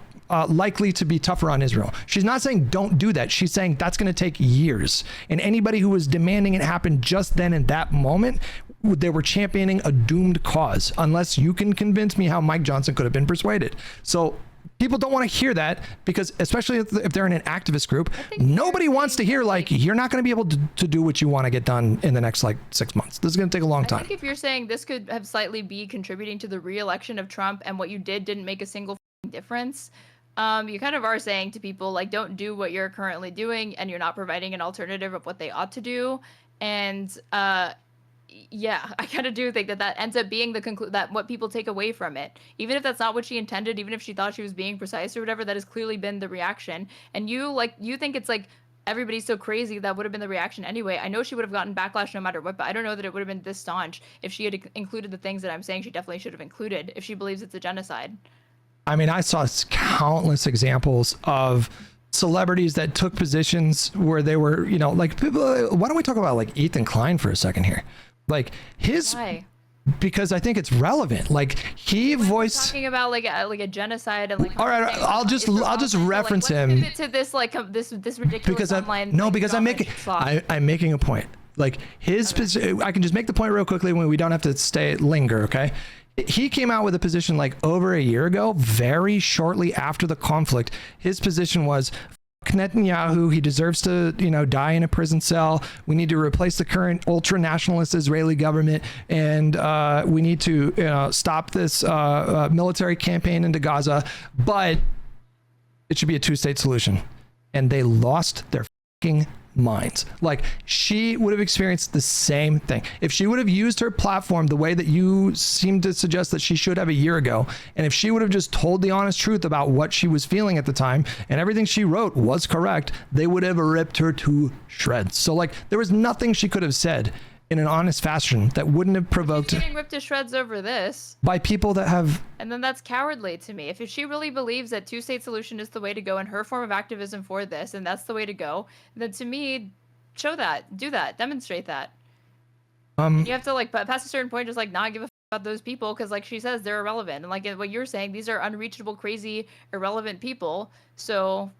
likely to be tougher on Israel. She's not saying don't do that. She's saying that's going to take years. And anybody who was demanding it happen just then in that moment, they were championing a doomed cause, unless you can convince me how Mike Johnson could have been persuaded. So people don't want to hear that because, especially if they're in an activist group, nobody wants to hear like you're not going to be able to do what you want to get done in the next like 6 months. This is going to take a long time. I think if you're saying this could have slightly be contributing to the re-election of Trump and what you didn't make a single difference, you kind of are saying to people like, don't do what you're currently doing, and you're not providing an alternative of what they ought to do. And yeah, I kind of do think that ends up being that what people take away from it, even if that's not what she intended, even if she thought she was being precise or whatever, that has clearly been the reaction. And you think it's like everybody's so crazy that would have been the reaction anyway. I know she would have gotten backlash no matter what, but I don't know that it would have been this staunch if she had included the things that I'm saying she definitely should have included if she believes it's a genocide. I mean, I saw countless examples of celebrities that took positions where they were, you know, like people. Why don't we talk about like Ethan Klein for a second here? Like his, why? Because I think it's relevant. Like he voiced talking about like a genocide and like. All right, I'll just reference him to this like this ridiculous because online. Because I'm making a point. Like his position, I can just make the point real quickly when we don't have to linger. Okay. He came out with a position like over a year ago, very shortly after the conflict. His position was, Netanyahu, he deserves to, die in a prison cell. We need to replace the current ultra-nationalist Israeli government, and we need to stop this military campaign into Gaza. But it should be a two-state solution. And they lost their fucking minds. Like, she would have experienced the same thing if she would have used her platform the way that you seem to suggest that she should have a year ago, and if she would have just told the honest truth about what she was feeling at the time, and everything she wrote was correct, they would have ripped her to shreds. So like, there was nothing she could have said in an honest fashion that wouldn't have provoked. She's getting ripped to shreds over this by people that have. And then that's cowardly to me. If she really believes that two-state solution is the way to go and her form of activism for this, and that's the way to go, then to me, show that, do that, demonstrate that. You have to like past a certain point, just like not give a about those people, because like she says, they're irrelevant. And like what you're saying, these are unreachable, crazy, irrelevant people. So,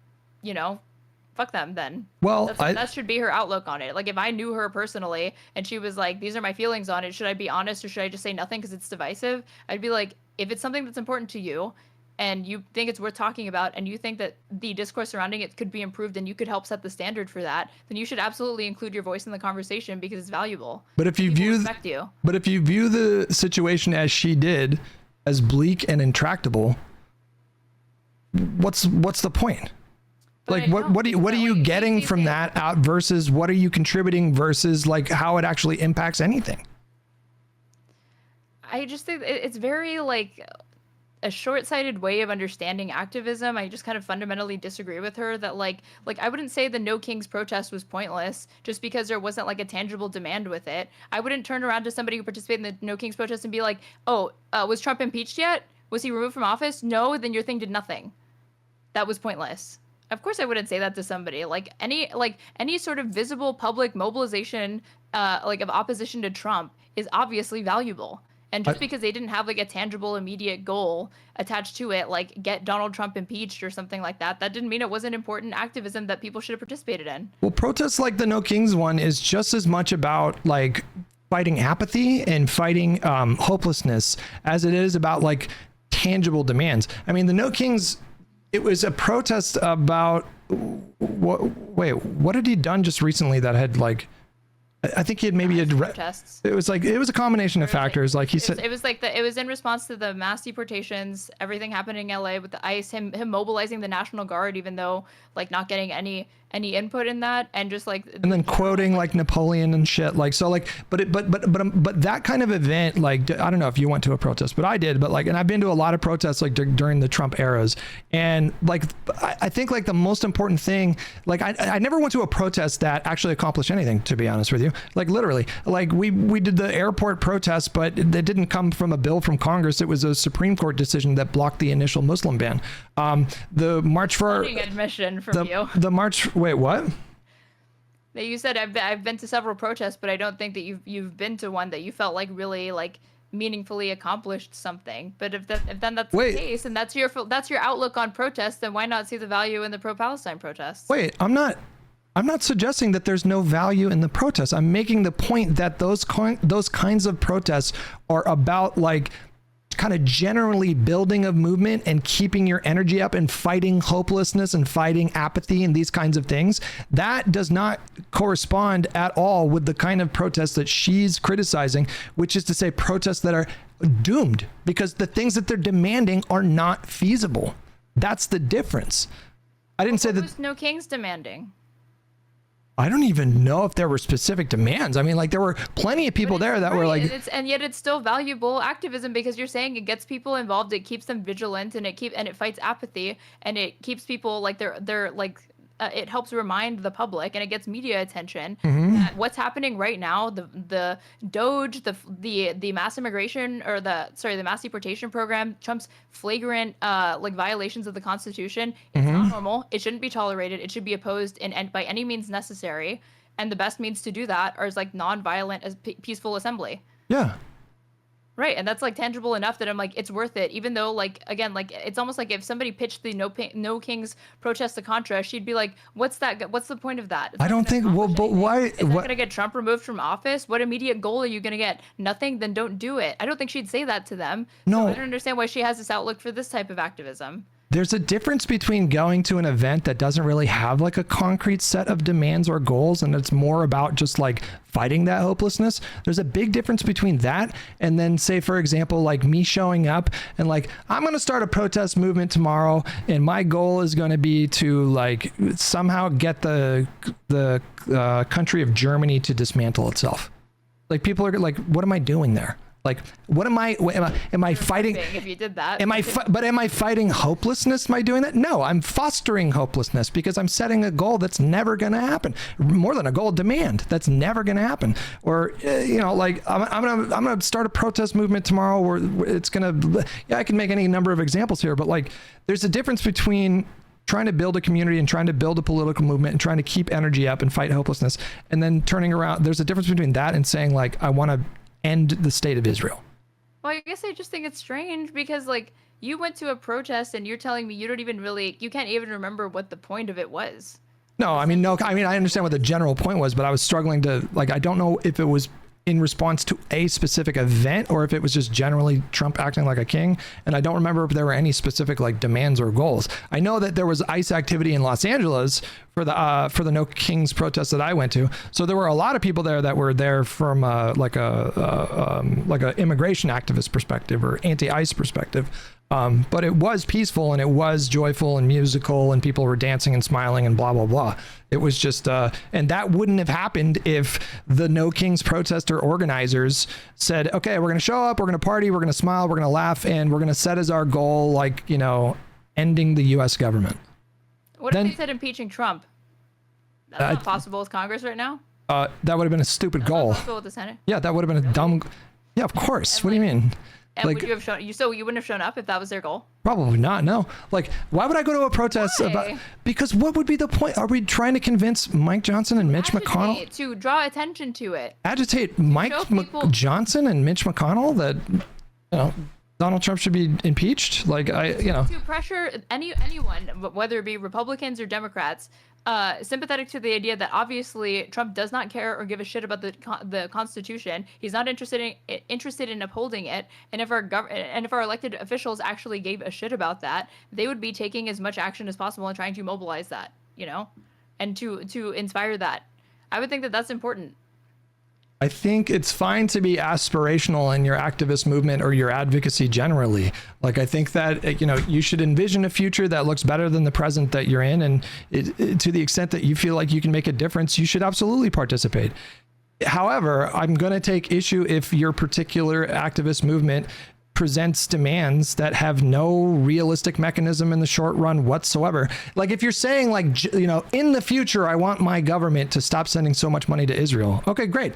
fuck them then. Well, that should be her outlook on it. Like if I knew her personally and she was like, these are my feelings on it, should I be honest or should I just say nothing because it's divisive? I'd be like, if it's something that's important to you and you think it's worth talking about and you think that the discourse surrounding it could be improved and you could help set the standard for that, then you should absolutely include your voice in the conversation because it's valuable. But if you view the situation as she did, as bleak and intractable, what's the point? Like what are you getting from that out versus what are you contributing versus like how it actually impacts anything? I just think it's very like a short-sighted way of understanding activism. I just kind of fundamentally disagree with her that like I wouldn't say the No Kings protest was pointless just because there wasn't like a tangible demand with it. I wouldn't turn around to somebody who participated in the No Kings protest and be like, oh, was Trump impeached yet? Was he removed from office? No, then your thing did nothing. That was pointless. Of course I wouldn't say that to somebody. Like any sort of visible public mobilization like of opposition to Trump is obviously valuable. And just because they didn't have like a tangible immediate goal attached to it, like get Donald Trump impeached or something like that, that didn't mean it wasn't important activism that people should have participated in. Well, protests like the No Kings one is just as much about like fighting apathy and fighting hopelessness as it is about like tangible demands. I mean, the No Kings, it was a protest about what had he done just recently that had like, I think he had maybe protests. It was a combination of factors. Like he said, it was in response to the mass deportations, everything happening in LA with the ICE, him mobilizing the National Guard, even though like not getting any input in that, and just like and then quoting like Napoleon and shit. Like so, like but that kind of event, like I don't know if you went to a protest, but I did. But like, and I've been to a lot of protests like during the Trump eras, and like I think like the most important thing, like I never went to a protest that actually accomplished anything, to be honest with you. Like literally, like we did the airport protest, but it didn't come from a bill from Congress. It was a Supreme Court decision that blocked the initial Muslim ban. The march for admission from you. The march. Wait, what? You said I've been to several protests, but I don't think that you've been to one that you felt like really like meaningfully accomplished something. But if then that's the case, and that's your outlook on protests, then why not see the value in the pro-Palestine protests? Wait, I'm not suggesting that there's no value in the protests. I'm making the point that those kinds of protests are about like kind of generally building a movement and keeping your energy up and fighting hopelessness and fighting apathy and these kinds of things. That does not correspond at all with the kind of protests that she's criticizing, which is to say protests that are doomed because the things that they're demanding are not feasible. That's the difference. I didn't say that. What was No Kings demanding? I don't even know if there were specific demands. I mean, like there were plenty of people there that were like, and yet it's still valuable activism because you're saying it gets people involved, it keeps them vigilant, and it fights apathy, and it keeps people like they're like it helps remind the public, and it gets media attention. What's happening right now, the Doge, the mass immigration or the mass deportation program, Trump's flagrant like violations of the Constitution, it's not normal. It shouldn't be tolerated. It should be opposed and by any means necessary. And the best means to do that are like non-violent as peaceful assembly. Yeah. Right, and that's like tangible enough that I'm like, it's worth it. Even though, like, again, like it's almost like if somebody pitched the No Kings protest to Contra, she'd be like, "What's that? What's the point of that?" I don't think. Well, but why? Is that gonna get Trump removed from office? What immediate goal are you gonna get? Nothing. Then don't do it. I don't think she'd say that to them. No, so I don't understand why she has this outlook for this type of activism. There's a difference between going to an event that doesn't really have like a concrete set of demands or goals, and it's more about just like fighting that hopelessness. There's a big difference between that and then say, for example, like me showing up and like, I'm going to start a protest movement tomorrow, and my goal is going to be to like somehow get the country of Germany to dismantle itself. Like people are like, what am I doing there? Like, what am I fighting? If you did that, am I fighting hopelessness? Am I doing that? No, I'm fostering hopelessness because I'm setting a goal that's never going to happen. More than a goal, demand that's never going to happen. Or, like I'm going to start a protest movement tomorrow where it's going to, I can make any number of examples here, but like, there's a difference between trying to build a community and trying to build a political movement and trying to keep energy up and fight hopelessness. And then turning around, there's a difference between that and saying like, I want to end the state of Israel. Well, I guess I just think it's strange because like you went to a protest and you're telling me you can't even remember what the point of it was. No, I mean, I understand what the general point was, but I was struggling to like, I don't know if it was in response to a specific event or if it was just generally Trump acting like a king. And I don't remember if there were any specific like demands or goals. I know that there was ICE activity in Los Angeles for the No Kings protest that I went to. So there were a lot of people there that were there from like a immigration activist perspective or anti-ICE perspective. But it was peaceful and it was joyful and musical and people were dancing and smiling and blah, blah, blah. It was just, and that wouldn't have happened if the No Kings protester organizers said, okay, we're going to show up, we're going to party, we're going to smile, we're going to laugh, and we're going to set as our goal, like, you know, ending the U.S. government. What if they said impeaching Trump? That's not possible with Congress right now. That would have been a stupid goal. Not possible with the Senate. Yeah, that would have been a dumb. Yeah, of course. And what do you mean? And would you have shown you? So you wouldn't have shown up if that was their goal? Probably not. No. Like, why would I go to a protest about? Because what would be the point? Are we trying to convince Mike Johnson and Mitch McConnell to draw attention to it? Agitate Mike Johnson and Mitch McConnell that, you know, Donald Trump should be impeached? Like, to pressure anyone, whether it be Republicans or Democrats, sympathetic to the idea that obviously Trump does not care or give a shit about the Constitution. He's not interested in upholding it. And if our elected officials actually gave a shit about that, they would be taking as much action as possible and trying to mobilize that, you know, and to inspire that. I would think that that's important. I think it's fine to be aspirational in your activist movement or your advocacy generally. Like, I think that, you know, you should envision a future that looks better than the present that you're in. And to the extent that you feel like you can make a difference, you should absolutely participate. However, I'm going to take issue if your particular activist movement presents demands that have no realistic mechanism in the short run whatsoever. Like, if you're saying, like, you know, in the future, I want my government to stop sending so much money to Israel. Okay, great.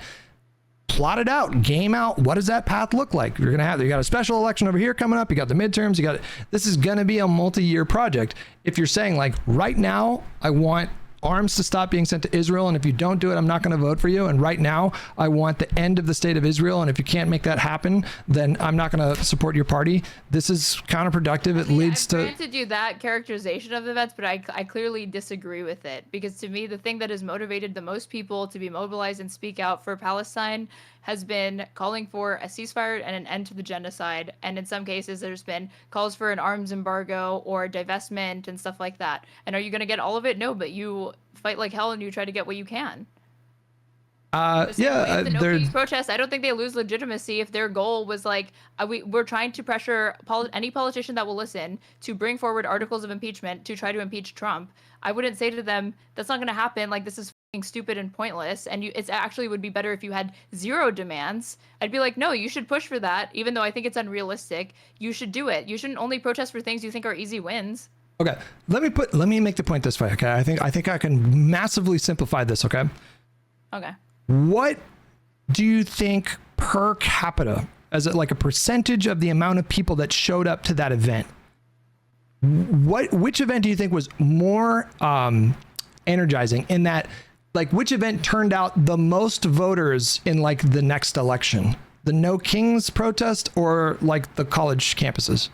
Plot it out, game out. What does that path look like? You got a special election over here coming up. You got the midterms. This is going to be a multi-year project. If you're saying, like, right now, I want arms to stop being sent to Israel, and if you don't do it, I'm not going to vote for you. And right now, I want the end of the state of Israel, and if you can't make that happen, then I'm not going to support your party. This is counterproductive. It leads to... I'm trying to do that characterization of events, but I clearly disagree with it, because to me, the thing that has motivated the most people to be mobilized and speak out for Palestine has been calling for a ceasefire and an end to the genocide. And in some cases, there's been calls for an arms embargo or divestment and stuff like that. And are you going to get all of it? No, but you fight like hell and you try to get what you can. The No Kings protests, I don't think they lose legitimacy if their goal was like, we're trying to pressure any politician that will listen to bring forward articles of impeachment to try to impeach Trump. I wouldn't say to them, that's not going to happen. Like, this is stupid and pointless, and it actually would be better if you had zero demands. I'd be like, no, you should push for that, even though I think it's unrealistic. You should do it. You shouldn't only protest for things you think are easy wins. Okay, let me make the point this way. Okay, I think I can massively simplify this. Okay. Okay. What do you think per capita, as like a percentage of the amount of people that showed up to that event? Which event do you think was more energizing in that? Like, which event turned out the most voters in, like, the next election? The No Kings protest or, like, the college campuses?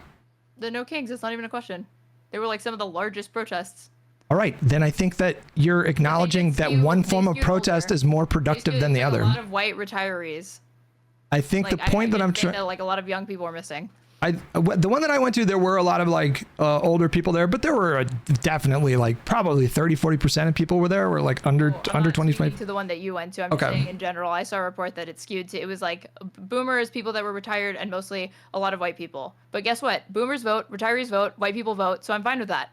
The No Kings, it's not even a question. They were, like, some of the largest protests. All right, then I think that you're acknowledging that one form of protest is more productive than the other. A lot of white retirees. I think the point that I'm trying... Like, a lot of young people were missing. The one that I went to, there were a lot of, like, older people there, but there were definitely, like, probably 30-40% of people were there were, like, under 25. To the one that you went to, I'm just saying in general. I saw a report that it skewed to, it was like boomers, people that were retired, and mostly a lot of white people. But guess what? Boomers vote, retirees vote, white people vote, so I'm fine with that.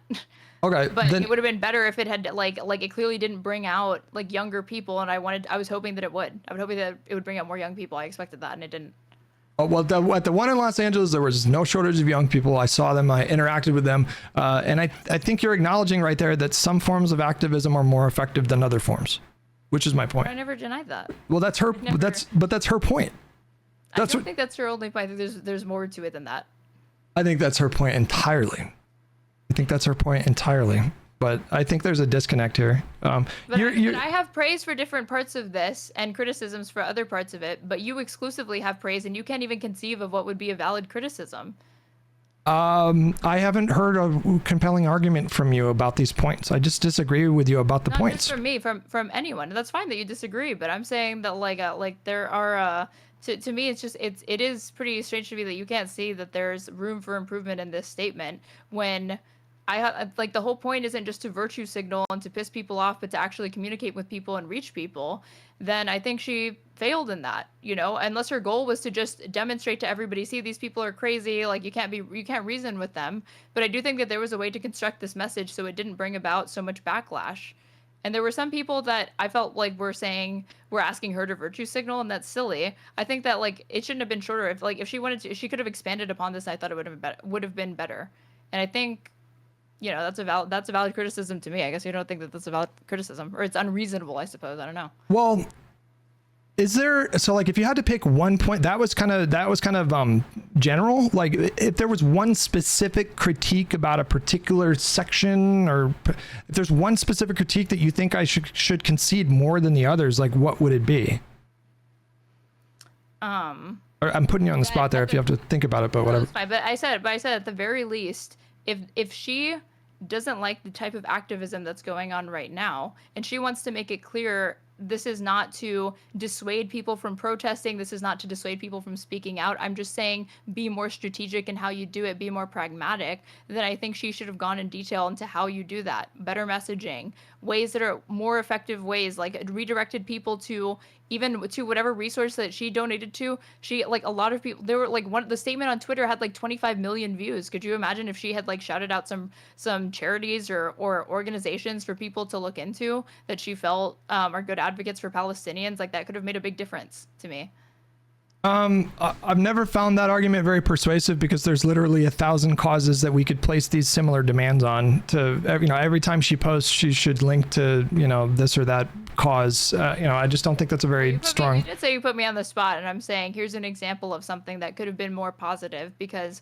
Okay. But it would have been better if it had like it clearly didn't bring out like younger people, and I was hoping that it would. I was hoping that it would bring out more young people. I expected that, and it didn't. Well, at the one in Los Angeles, there was no shortage of young people. I saw them, I interacted with them, and I think you're acknowledging right there that some forms of activism are more effective than other forms, which is my point. I never denied that. Well, that's her. That's her point. I don't think that's her only point. I think there's more to it than that. I think that's her point entirely. But I think there's a disconnect here. But I have praise for different parts of this and criticisms for other parts of it, but you exclusively have praise, and you can't even conceive of what would be a valid criticism. I haven't heard a compelling argument from you about these points. I just disagree with you about the points. Not just from me, from anyone. That's fine that you disagree, but I'm saying that like there are to me it is pretty strange to me that you can't see that there's room for improvement in this statement when like the whole point isn't just to virtue signal and to piss people off, but to actually communicate with people and reach people, then I think she failed in that, you know, unless her goal was to just demonstrate to everybody, see, these people are crazy, like you can't reason with them. But I do think that there was a way to construct this message so it didn't bring about so much backlash. And there were some people that I felt like were asking her to virtue signal, and that's silly. I think that like it shouldn't have been shorter. If she wanted to, if she could have expanded upon this, I thought it would have been better. And I think, you know, that's a valid criticism to me. I guess you don't think that that's a valid criticism, or it's unreasonable, I suppose. I don't know. Well, is there, so like if you had to pick one point, that was kind of general, like if there was one specific critique about a particular section, or if there's one specific critique that you think I should concede more than the others, like what would it be? Or I'm putting you on the spot there if you have to think about it, but whatever. That's fine. But I said at the very least, if she doesn't like the type of activism that's going on right now, and she wants to make it clear this is not to dissuade people from protesting, this is not to dissuade people from speaking out, I'm just saying be more strategic in how you do it, be more pragmatic, then I think she should have gone in detail into how you do that. Better messaging, ways that are more effective ways, like redirected people to even to whatever resource that she donated to. She, like, a lot of people, there were like the statement on Twitter had like 25 million views. Could you imagine if she had like shouted out some charities or organizations for people to look into that she felt are good advocates for Palestinians? Like that could have made a big difference to me. I've never found that argument very persuasive, because there's literally 1,000 causes that we could place these similar demands on. To, you know, every time she posts, she should link to, you know, this or that cause. You know, I just don't think that's a very strong. You did say you put me on the spot, and I'm saying here's an example of something that could have been more positive, because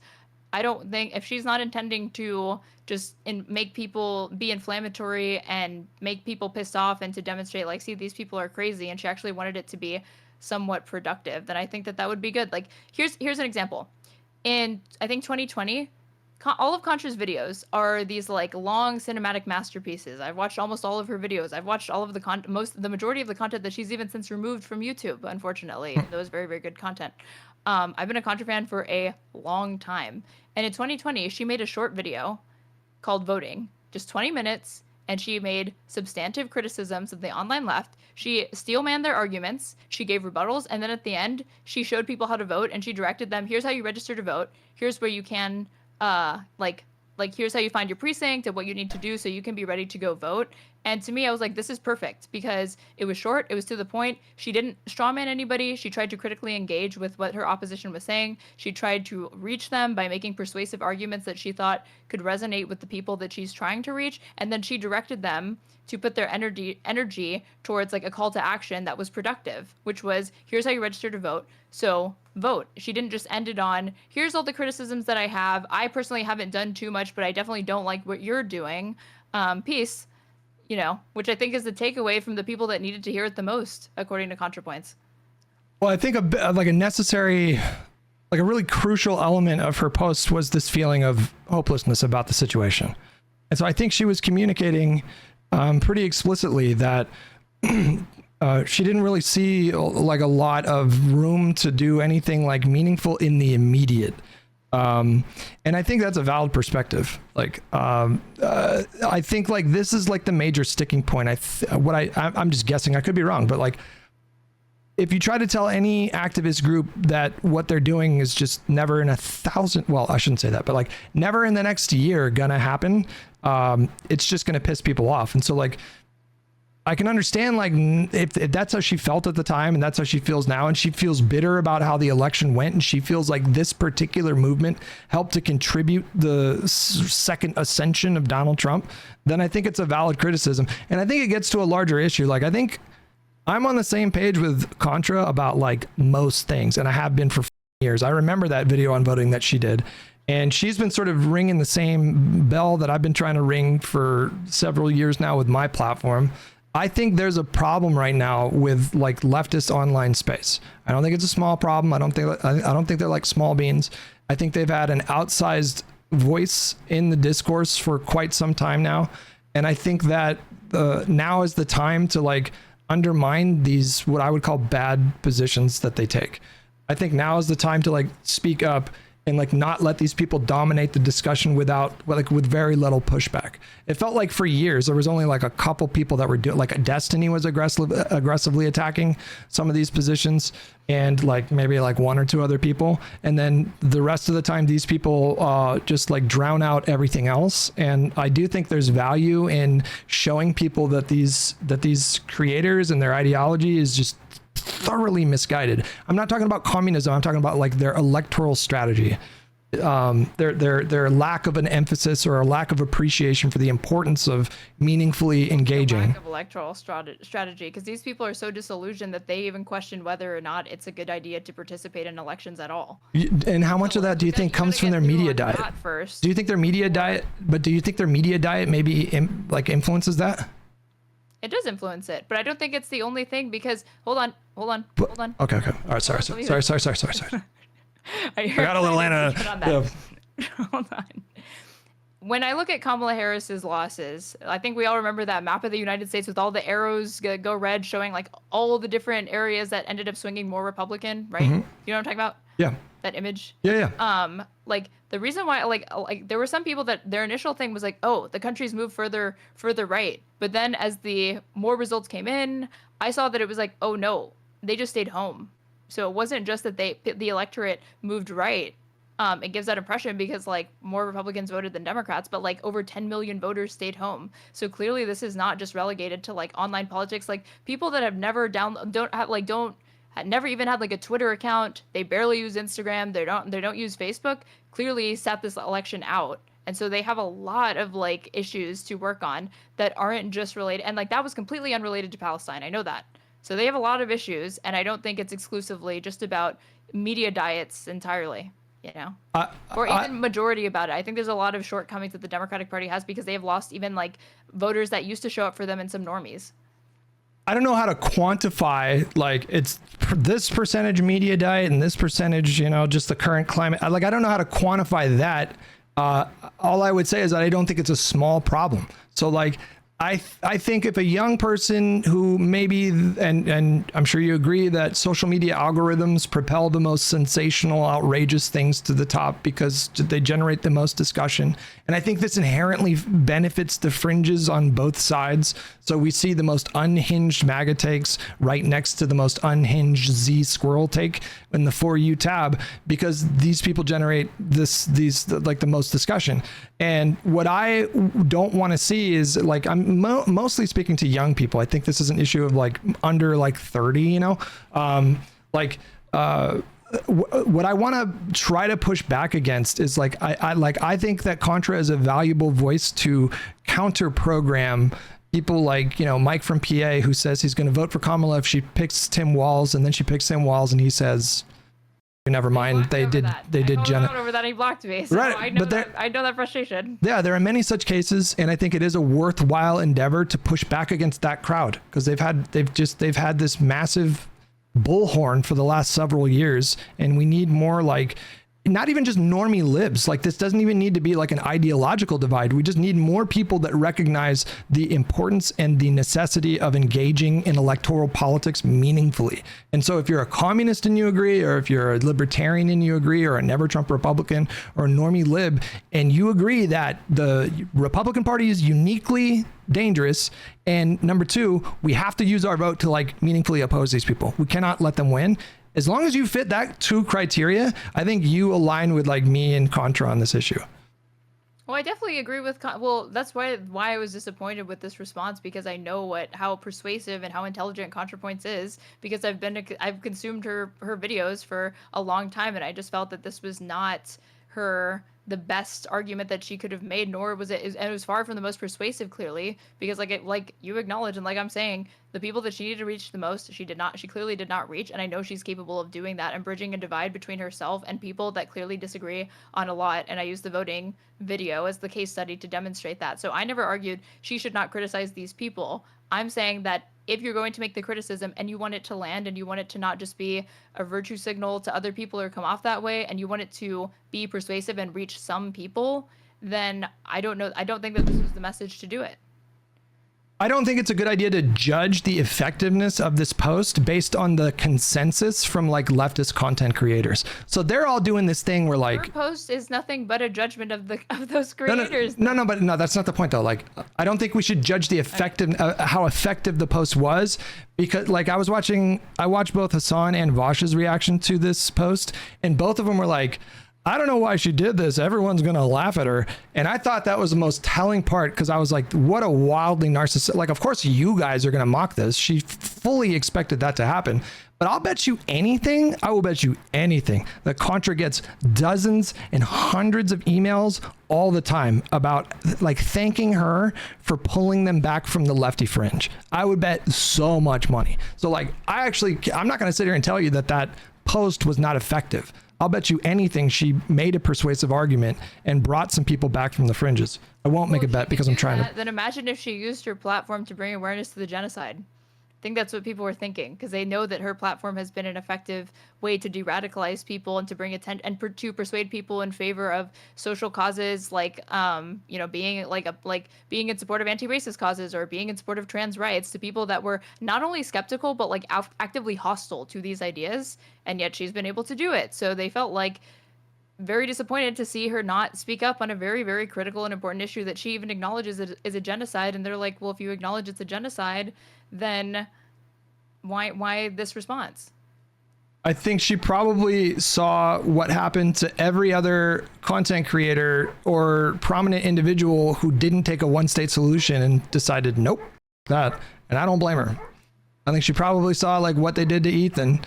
I don't think, if she's not intending to just make people be inflammatory and make people pissed off and to demonstrate like, see, these people are crazy, and she actually wanted it to be somewhat productive, then I think that would be good. Like here's an example. In I think 2020, all of Contra's videos are these like long cinematic masterpieces. I've watched almost all of her videos. I've watched all of the majority of the content that she's even since removed from YouTube, unfortunately. That was very, very good content. I've been a Contra fan for a long time. And in 2020, she made a short video called Voting, just 20 minutes, and she made substantive criticisms of the online left. She steel-manned their arguments, she gave rebuttals, and then at the end, she showed people how to vote, and she directed them, here's how you register to vote, here's where you can, like here's how you find your precinct and what you need to do so you can be ready to go vote. And to me, I was like, this is perfect, because it was short, it was to the point. She didn't strawman anybody. She tried to critically engage with what her opposition was saying. She tried to reach them by making persuasive arguments that she thought could resonate with the people that she's trying to reach. And then she directed them to put their energy towards like a call to action that was productive, which was, here's how you register to vote. So vote. She didn't just end it on, here's all the criticisms that I have. I personally haven't done too much, but I definitely don't like what you're doing. Peace. You know, which I think is the takeaway from the people that needed to hear it the most, according to Contrapoints. Well, I think a necessary, like a really crucial element of her post was this feeling of hopelessness about the situation. And so I think she was communicating pretty explicitly that she didn't really see like a lot of room to do anything like meaningful in the immediate. And I think that's a valid perspective. Like, I think like this is like the major sticking point. I'm just guessing, I could be wrong, but like, if you try to tell any activist group that what they're doing is just never in 1,000, well, I shouldn't say that, but like never in the next year gonna happen, it's just gonna piss people off. And so like, I can understand like if that's how she felt at the time and that's how she feels now, and she feels bitter about how the election went, and she feels like this particular movement helped to contribute the second ascension of Donald Trump, then I think it's a valid criticism. And I think it gets to a larger issue. Like, I think I'm on the same page with Contra about like most things, and I have been for years. I remember that video on voting that she did, and she's been sort of ringing the same bell that I've been trying to ring for several years now with my platform. I think there's a problem right now with like leftist online space. I don't think it's a small problem. I don't think they're like small beans. I think they've had an outsized voice in the discourse for quite some time now. And I think that now is the time to like undermine these, what I would call bad positions that they take. I think now is the time to like speak up and like not let these people dominate the discussion with very little pushback. It felt like for years there was only like a couple people that were doing, like Destiny was aggressively attacking some of these positions, and like maybe like one or two other people, and then the rest of the time these people just like drown out everything else. And I do think there's value in showing people that these creators and their ideology is just thoroughly misguided. I'm not talking about communism. I'm talking about like their electoral strategy, their lack of an emphasis or a lack of appreciation for the importance of meaningfully engaging. Lack of electoral strategy, because these people are so disillusioned that they even question whether or not it's a good idea to participate in elections at all. And how much of that do you think comes from their media diet? First. Do you think their media diet? But do you think their media diet maybe influences that? It does influence it, but I don't think it's the only thing, because hold on. Okay. All right. Sorry. I got a little Anna. Hold on. When I look at Kamala Harris's losses, I think we all remember that map of the United States with all the arrows go red, showing like all the different areas that ended up swinging more Republican, right? You know what I'm talking about? Yeah. That image. Yeah. Like the reason why, like there were some people that their initial thing was like, oh, the country's moved further right. But then as the more results came in, I saw that it was like, oh no, they just stayed home. So it wasn't just that the electorate moved right. It gives that impression because like more Republicans voted than Democrats, but like over 10 million voters stayed home. So clearly this is not just relegated to like online politics. Like people that have never never even had like a Twitter account, they barely use Instagram, they don't use Facebook, clearly sat this election out. And so they have a lot of like issues to work on that aren't just related, and like that was completely unrelated to Palestine. I know that. So they have a lot of issues, and I don't think it's exclusively just about media diets entirely, you know, or even majority about it. I think there's a lot of shortcomings that the Democratic Party has because they have lost even like voters that used to show up for them and some normies. I don't know how to quantify like it's this percentage media diet and this percentage, you know, just the current climate. I don't know how to quantify that. All I would say is that I don't think it's a small problem. So like, I think if a young person who maybe, and I'm sure you agree that social media algorithms propel the most sensational, outrageous things to the top because they generate the most discussion. And I think this inherently benefits the fringes on both sides. So we see the most unhinged MAGA takes right next to the most unhinged Z squirrel take in the For You tab, because these people generate these like the most discussion. And what I don't want to see is like, I'm mostly speaking to young people. I think this is an issue of like under like 30, you know, what I want to try to push back against is like, I think that Contra is a valuable voice to counter program people like, you know, Mike from PA, who says he's going to vote for Kamala if she picks Tim Walz, and then she picks Tim Walz and he says, never mind, they did over that. He blocked me, so right, I know that frustration. Yeah, there are many such cases, and I think it is a worthwhile endeavor to push back against that crowd, because they've had this massive bullhorn for the last several years, and we need more like, not even just normie libs. Like, this doesn't even need to be like an ideological divide. We just need more people that recognize the importance and the necessity of engaging in electoral politics meaningfully. And so if you're a communist and you agree, or if you're a libertarian and you agree, or a never Trump Republican or a normie lib, and you agree that the Republican Party is uniquely dangerous, and number two, we have to use our vote to like meaningfully oppose these people. We cannot let them win. As long as you fit that two criteria, I think you align with like me and Contra on this issue. Well, I definitely agree with. Well, that's why I was disappointed with this response, because I know how persuasive and how intelligent Contrapoints is, because I've consumed her videos for a long time, and I just felt that this was not the best argument that she could have made, nor was it, and it was far from the most persuasive, clearly, because like you acknowledge, and like I'm saying, the people that she needed to reach the most, she clearly did not reach, and I know she's capable of doing that and bridging a divide between herself and people that clearly disagree on a lot, and I used the voting video as the case study to demonstrate that. So I never argued she should not criticize these people. I'm saying that if you're going to make the criticism and you want it to land, and you want it to not just be a virtue signal to other people or come off that way, and you want it to be persuasive and reach some people, then I don't think that this was the message to do it. I don't think it's a good idea to judge the effectiveness of this post based on the consensus from like leftist content creators. So they're all doing this thing where like Her post is nothing but a judgment of those creators. but that's not the point though. Like, I don't think we should judge the how effective the post was, because like I watched both Hassan and Vash's reaction to this post, and both of them were like, I don't know why she did this. Everyone's going to laugh at her. And I thought that was the most telling part, because I was like, what a wildly narcissistic, like, of course you guys are going to mock this. She fully expected that to happen. But I'll bet you anything, I will bet you anything, that Contra gets dozens and hundreds of emails all the time about like thanking her for pulling them back from the lefty fringe. I would bet so much money. So like, I'm not going to sit here and tell you that post was not effective. I'll bet you anything she made a persuasive argument and brought some people back from the fringes. I won't make a bet because I'm trying to. Then imagine if she used her platform to bring awareness to the genocide. I think that's what people were thinking, because they know that her platform has been an effective way to de-radicalize people and to bring attention and to persuade people in favor of social causes, like being being in support of anti-racist causes or being in support of trans rights, to people that were not only skeptical but like actively hostile to these ideas. And yet she's been able to do it. So they felt like very disappointed to see her not speak up on a very, very critical and important issue that she even acknowledges is a genocide. And they're like, well, if you acknowledge it's a genocide, then why this response? I think she probably saw what happened to every other content creator or prominent individual who didn't take a one-state solution and decided, nope, that. And I don't blame her. I think she probably saw like what they did to Ethan,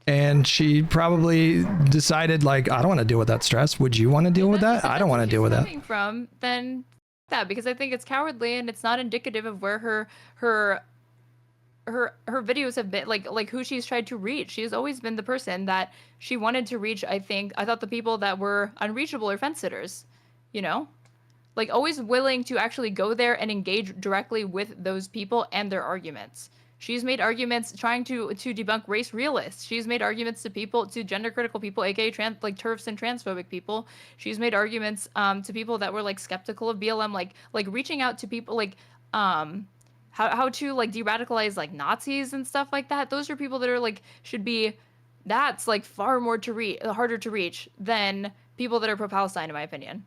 and she probably decided like, I don't want to deal with that stress. Would you want to deal with that? I don't want to deal with that. From then that, because I think it's cowardly and it's not indicative of where her videos have been, like who she's tried to reach. She's always been the person that she wanted to reach. I thought the people that were unreachable are fence sitters, like always willing to actually go there and engage directly with those people and their arguments. She's made arguments trying to debunk race realists. She's made arguments to gender critical people, aka like TERFs and transphobic people. She's made arguments to people that were like skeptical of BLM, like reaching out to people like how to like de-radicalize like Nazis and stuff like that. Those are people that are like that's like far more harder to reach than people that are pro-Palestine, in my opinion.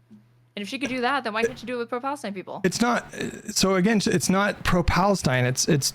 And if she could do that, then why can't she do it with pro-Palestine people? It's not. So again, it's not pro-Palestine. It's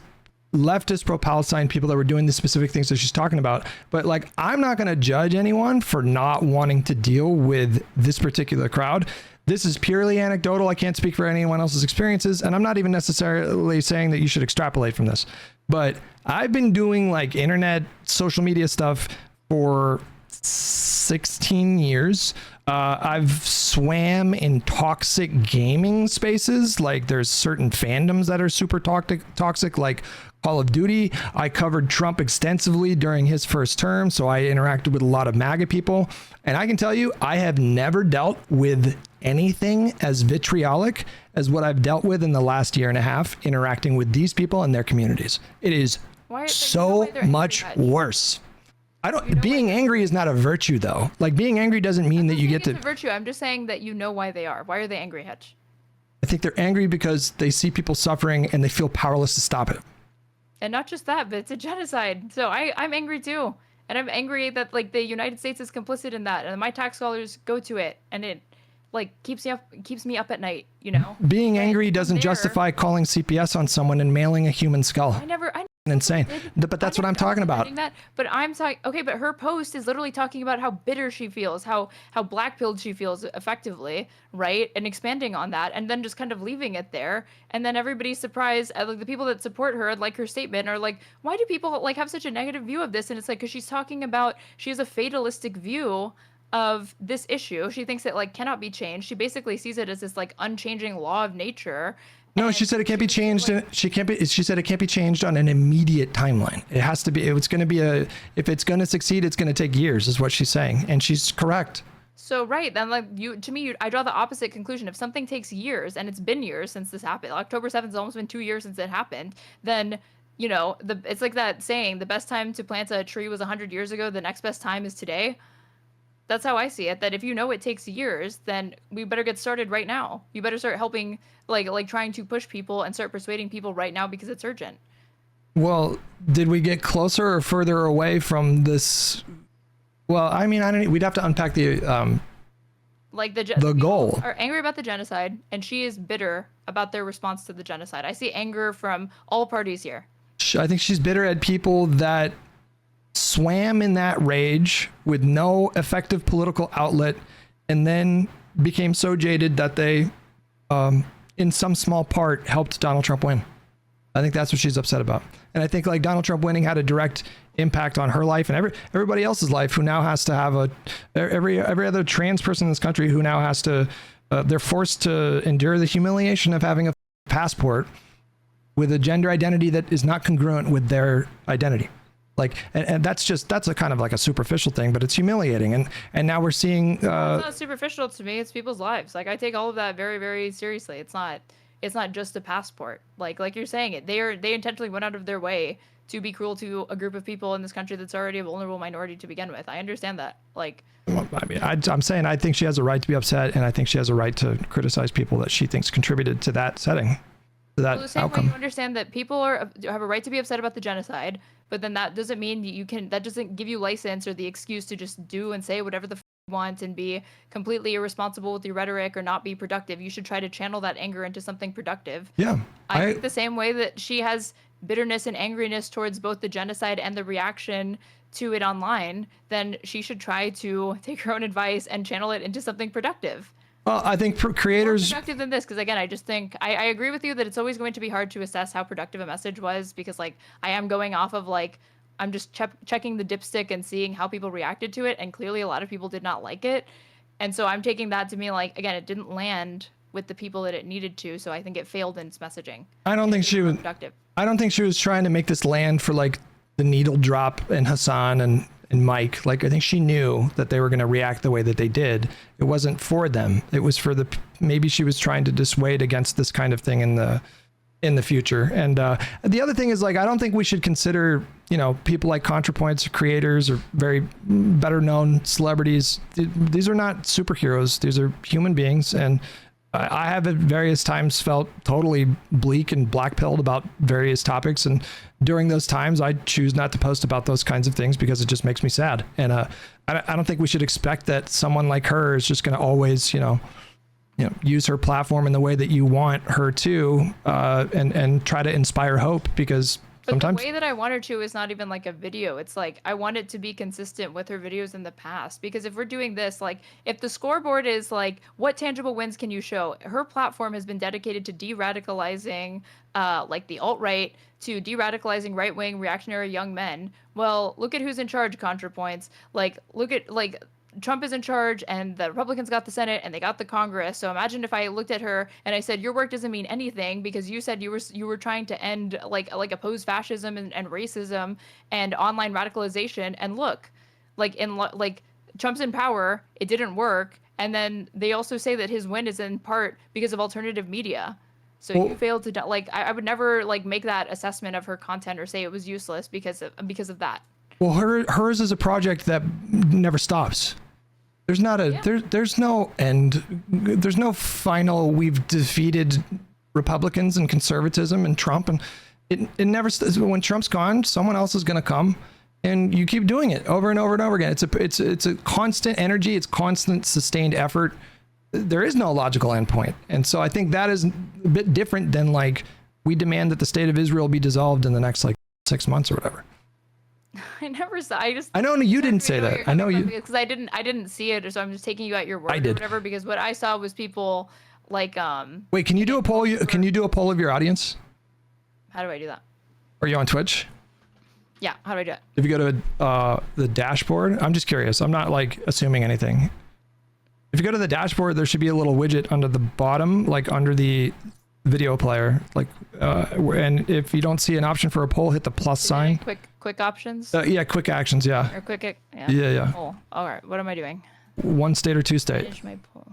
leftist pro-Palestine people that were doing the specific things that she's talking about. But like, I'm not going to judge anyone for not wanting to deal with this particular crowd. This is purely anecdotal. I can't speak for anyone else's experiences, and I'm not even necessarily saying that you should extrapolate from this. But I've been doing like internet social media stuff for 16 years. I've swam in toxic gaming spaces. Like there's certain fandoms that are super toxic, like Call of Duty. I covered Trump extensively during his first term, so I interacted with a lot of MAGA people. And I can tell you, I have never dealt with anything as vitriolic as what I've dealt with in the last year and a half interacting with these people and their communities. It is so much worse. Being angry is not a virtue though. Like being angry doesn't mean that you get to. It's a virtue. I'm just saying that you know why they are. Why are they angry, Hutch? I think they're angry because they see people suffering and they feel powerless to stop it. And not just that, but it's a genocide. So I'm angry too. And I'm angry that like the United States is complicit in that. And my tax dollars go to it. And it like keeps me up at night, Being angry doesn't justify calling CPS on someone and mailing a human skull. I insane. But that's what I'm talking about. But I'm talking, okay, but her post is literally talking about how bitter she feels, how black-pilled she feels effectively, right? And expanding on that, and then just kind of leaving it there. And then everybody's surprised, like the people that support her, like her statement, are like, why do people like have such a negative view of this? And it's like, because she's talking about, she has a fatalistic view of this issue. She thinks it like cannot be changed. She basically sees it as this like unchanging law of nature. No, she said it can't be changed. She said it can't be changed on an immediate timeline. It has to be. It's going to be if it's going to succeed, it's going to take years, is what she's saying, and she's correct. So right then, like I draw the opposite conclusion. If something takes years, and it's been years since this happened, October 7th has almost been 2 years since it happened. Then it's like that saying: the best time to plant a tree was 100 years ago. The next best time is today. that's how I see it. That if you know it takes years, then we better get started right now. You better start helping, like trying to push people and start persuading people right now because it's urgent. Well, did we get closer or further away from this? Well, I mean, I don't. We'd have to unpack the the goal. Are angry about the genocide, and she is bitter about their response to the genocide. I see anger from all parties here. I think she's bitter at people that swam in that rage with no effective political outlet, and then became so jaded that they, in some small part, helped Donald Trump win. I think that's what she's upset about. And I think like Donald Trump winning had a direct impact on her life and everybody else's life who now has to have every other trans person in this country who now has to, they're forced to endure the humiliation of having a passport with a gender identity that is not congruent with their identity. Like, and that's a kind of like a superficial thing, but it's humiliating. And now we're seeing, it's not superficial to me. It's people's lives. Like I take all of that very, very seriously. It's not just a passport. Like you're saying it. They intentionally went out of their way to be cruel to a group of people in this country that's already a vulnerable minority to begin with. I understand that. Like, I mean, I'm saying I think she has a right to be upset, and I think she has a right to criticize people that she thinks contributed to that setting, to that the same outcome. way you understand that people have a right to be upset about the genocide, but then that doesn't mean that doesn't give you license or the excuse to just do and say whatever the you want and be completely irresponsible with your rhetoric or not be productive. You should try to channel that anger into something productive. Yeah. I think the same way that she has bitterness and angriness towards both the genocide and the reaction to it online, then she should try to take her own advice and channel it into something productive. Well, I think creators more productive than this, because again, I just think I agree with you that it's always going to be hard to assess how productive a message was, because like I am going off of like I'm just checking the dipstick and seeing how people reacted to it, and clearly a lot of people did not like it, and so I'm taking that to mean like again it didn't land with the people that it needed to, so I think it failed in its messaging. I don't think she was productive. I don't think she was trying to make this land for like the needle drop and Hassan and Mike. Like I think she knew that they were going to react the way that they did. It wasn't for them. It was for maybe she was trying to dissuade against this kind of thing in the future. And the other thing is like I don't think we should consider people like Contrapoints or creators or very better known celebrities. These are not superheroes. These are human beings, and I have at various times felt totally bleak and black-pilled about various topics, and during those times I choose not to post about those kinds of things because it just makes me sad. And I don't think we should expect that someone like her is just going to always use her platform in the way that you want her to, and try to inspire hope, because sometimes the way that I want her to is not even like a video. It's like I want it to be consistent with her videos in the past, because if we're doing this, like if the scoreboard is like what tangible wins can you show, her platform has been dedicated to de-radicalizing like the alt-right, to de-radicalizing right-wing reactionary young men. Well, look at who's in charge, Contrapoints. Like look at like Trump is in charge and the Republicans got the Senate and they got the Congress. So imagine if I looked at her and I said, your work doesn't mean anything because you said you were trying to end like oppose fascism and racism and online radicalization. And look, like Trump's in power, it didn't work. And then they also say that his win is in part because of alternative media. So you failed to like I would never like make that assessment of her content or say it was useless because of that. Well, hers is a project that never stops. There's not there's no end. There's no final. We've defeated Republicans and conservatism and Trump, and it never. When Trump's gone, someone else is going to come, and you keep doing it over and over and over again. It's a constant energy. It's constant sustained effort. There is no logical endpoint, and so I think that is a bit different than like we demand that the state of Israel be dissolved in the next like 6 months or whatever. I never saw. I know you didn't say that. I know you because I didn't see it, so I'm just taking you at your word. I did. Or whatever, because what I saw was people like Wait, can you do a poll? Can you do a poll of your audience? How do I do that? Are you on Twitch? Yeah. How do I do it? If you go to the dashboard, I'm just curious. I'm not like assuming anything. If you go to the dashboard, there should be a little widget under the bottom, like under the video player, like and if you don't see an option for a poll, hit the plus sign. Quick options. Yeah, quick actions. Yeah. Or quick. Yeah. Poll. All right. What am I doing? One state or two state? Finish my poll.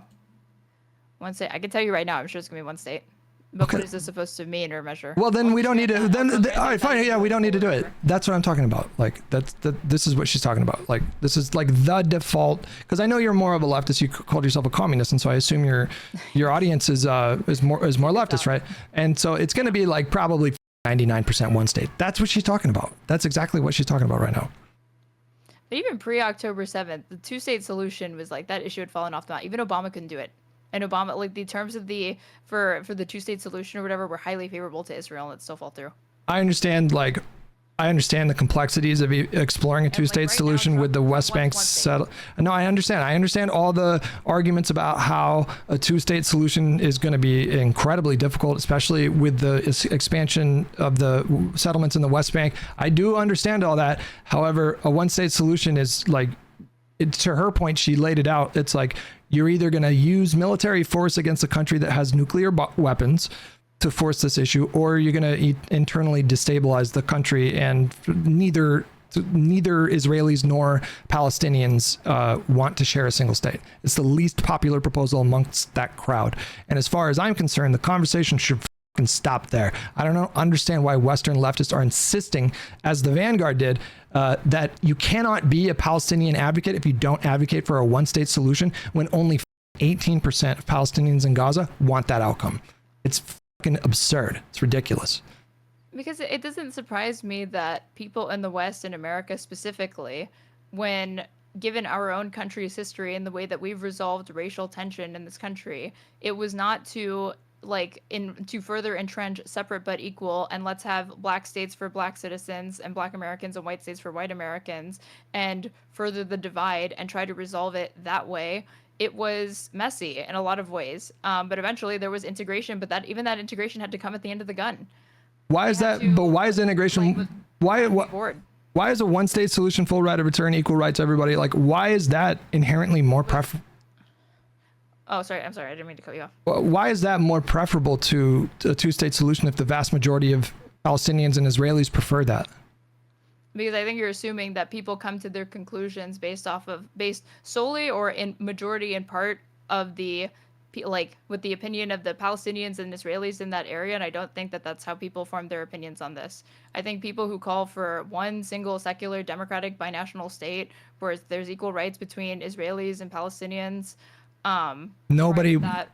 One state. I can tell you right now. I'm sure it's gonna be one state. But Okay. what is this supposed to mean or measure? Well, then we don't need to. Then Okay, all right, fine. Yeah, we don't need to do it. That's what I'm talking about. Like this is what she's talking about. Like this is like the default. Because I know you're more of a leftist. You called yourself a communist, and so I assume your audience is more leftist, right? And so it's going to be like probably 99% one state. That's what she's talking about. That's exactly what she's talking about right now. But even pre-October 7th, the two-state solution was like that issue had fallen off the map. Even Obama couldn't do it. And Obama, like the terms of for the two-state solution or whatever, were highly favorable to Israel, and it still fell through. I understand the complexities of exploring a two-state right now, solution with the Trump West Bank wants one state. settle. No, I understand. I understand all the arguments about how a two-state solution is going to be incredibly difficult, especially with the expansion of the settlements in the West Bank. I do understand all that. However, a one-state solution is like, to her point, she laid it out. It's like you're either going to use military force against a country that has nuclear weapons to force this issue, or you're going to internally destabilize the country, and neither Israelis nor Palestinians want to share a single state. It's the least popular proposal amongst that crowd. And as far as I'm concerned, the conversation should fucking stop there. I don't understand why Western leftists are insisting, as the Vanguard did, that you cannot be a Palestinian advocate if you don't advocate for a one-state solution, when only 18% of Palestinians in Gaza want that outcome. It's fucking absurd. It's ridiculous. Because it doesn't surprise me that people in the West, in America specifically, when given our own country's history and the way that we've resolved racial tension in this country, it was not to to further entrench separate but equal, and let's have black states for black citizens and black Americans and white states for white Americans, and further the divide and try to resolve it that way. It was messy in a lot of ways, but eventually there was integration. But that integration had to come at the end of the gun. Why is that? But why is integration? Why is a one-state solution full right of return, equal rights to everybody? Like, why is that inherently more preferable? Oh, sorry. I'm sorry. I didn't mean to cut you off. Why is that more preferable to a two-state solution if the vast majority of Palestinians and Israelis prefer that? Because I think you're assuming that people come to their conclusions based solely or in majority in part of with the opinion of the Palestinians and Israelis in that area. And I don't think that that's how people form their opinions on this. I think people who call for one single secular democratic binational state where there's equal rights between Israelis and Palestinians, nobody wants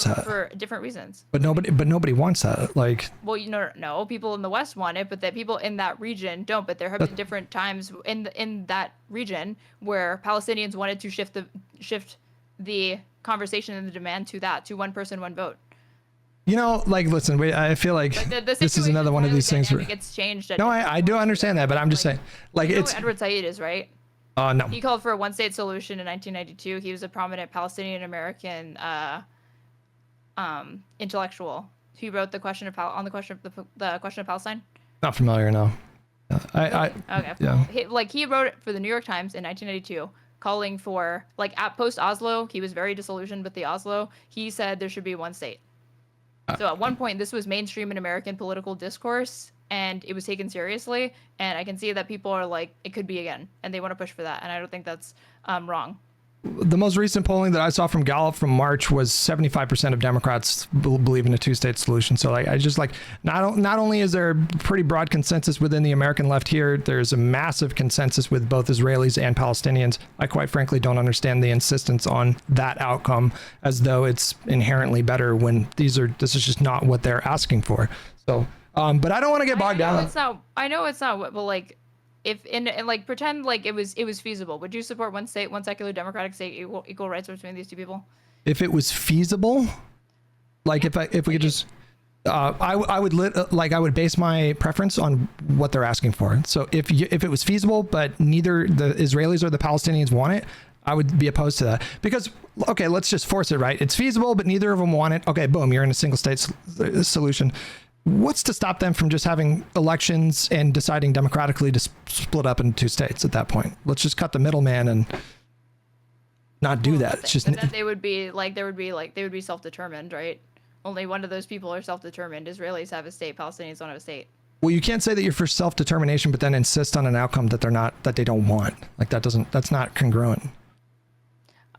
that for different reasons. But nobody wants that. Like, well, no, people in the West want it, but the people in that region don't. But there have been different times in that region where Palestinians wanted to shift the conversation and the demand to one person, one vote. Listen, I feel like this is another one of these things where it's changed. No, I do understand that, but I'm just saying, it's Edward Said is right. No. He called for a one-state solution in 1992. He was a prominent Palestinian American intellectual. He wrote the question of Palestine. Not familiar, no. Okay. Yeah. He wrote it for the New York Times in 1992, calling for at post Oslo. He was very disillusioned with the Oslo. He said there should be one state. So at one point, this was mainstream in American political discourse, and it was taken seriously. And I can see that people are like, it could be again, and they want to push for that. And I don't think that's wrong. The most recent polling that I saw from Gallup from March was 75% of Democrats believe in a two-state solution. So I just not only is there a pretty broad consensus within the American left here, there's a massive consensus with both Israelis and Palestinians. I quite frankly don't understand the insistence on that outcome as though it's inherently better when this is just not what they're asking for. So, but I don't want to get bogged down. I know it's not, but if pretend it was feasible, would you support one state, one secular democratic state, equal rights between these two people? If it was feasible, if we could just, I would base my preference on what they're asking for. So if it was feasible, but neither the Israelis or the Palestinians want it, I would be opposed to that. Because, okay, let's just force it, right? It's feasible, but neither of them want it. Okay, boom, you're in a single state solution. What's to stop them from just having elections and deciding democratically to split up into two states at that point? Let's just cut the middleman and not do that. It's just then they would be self-determined, right? Only one of those people are self-determined. Israelis have a state, Palestinians don't have a state. Well, you can't say that you're for self-determination, but then insist on an outcome that they don't want. That's not congruent.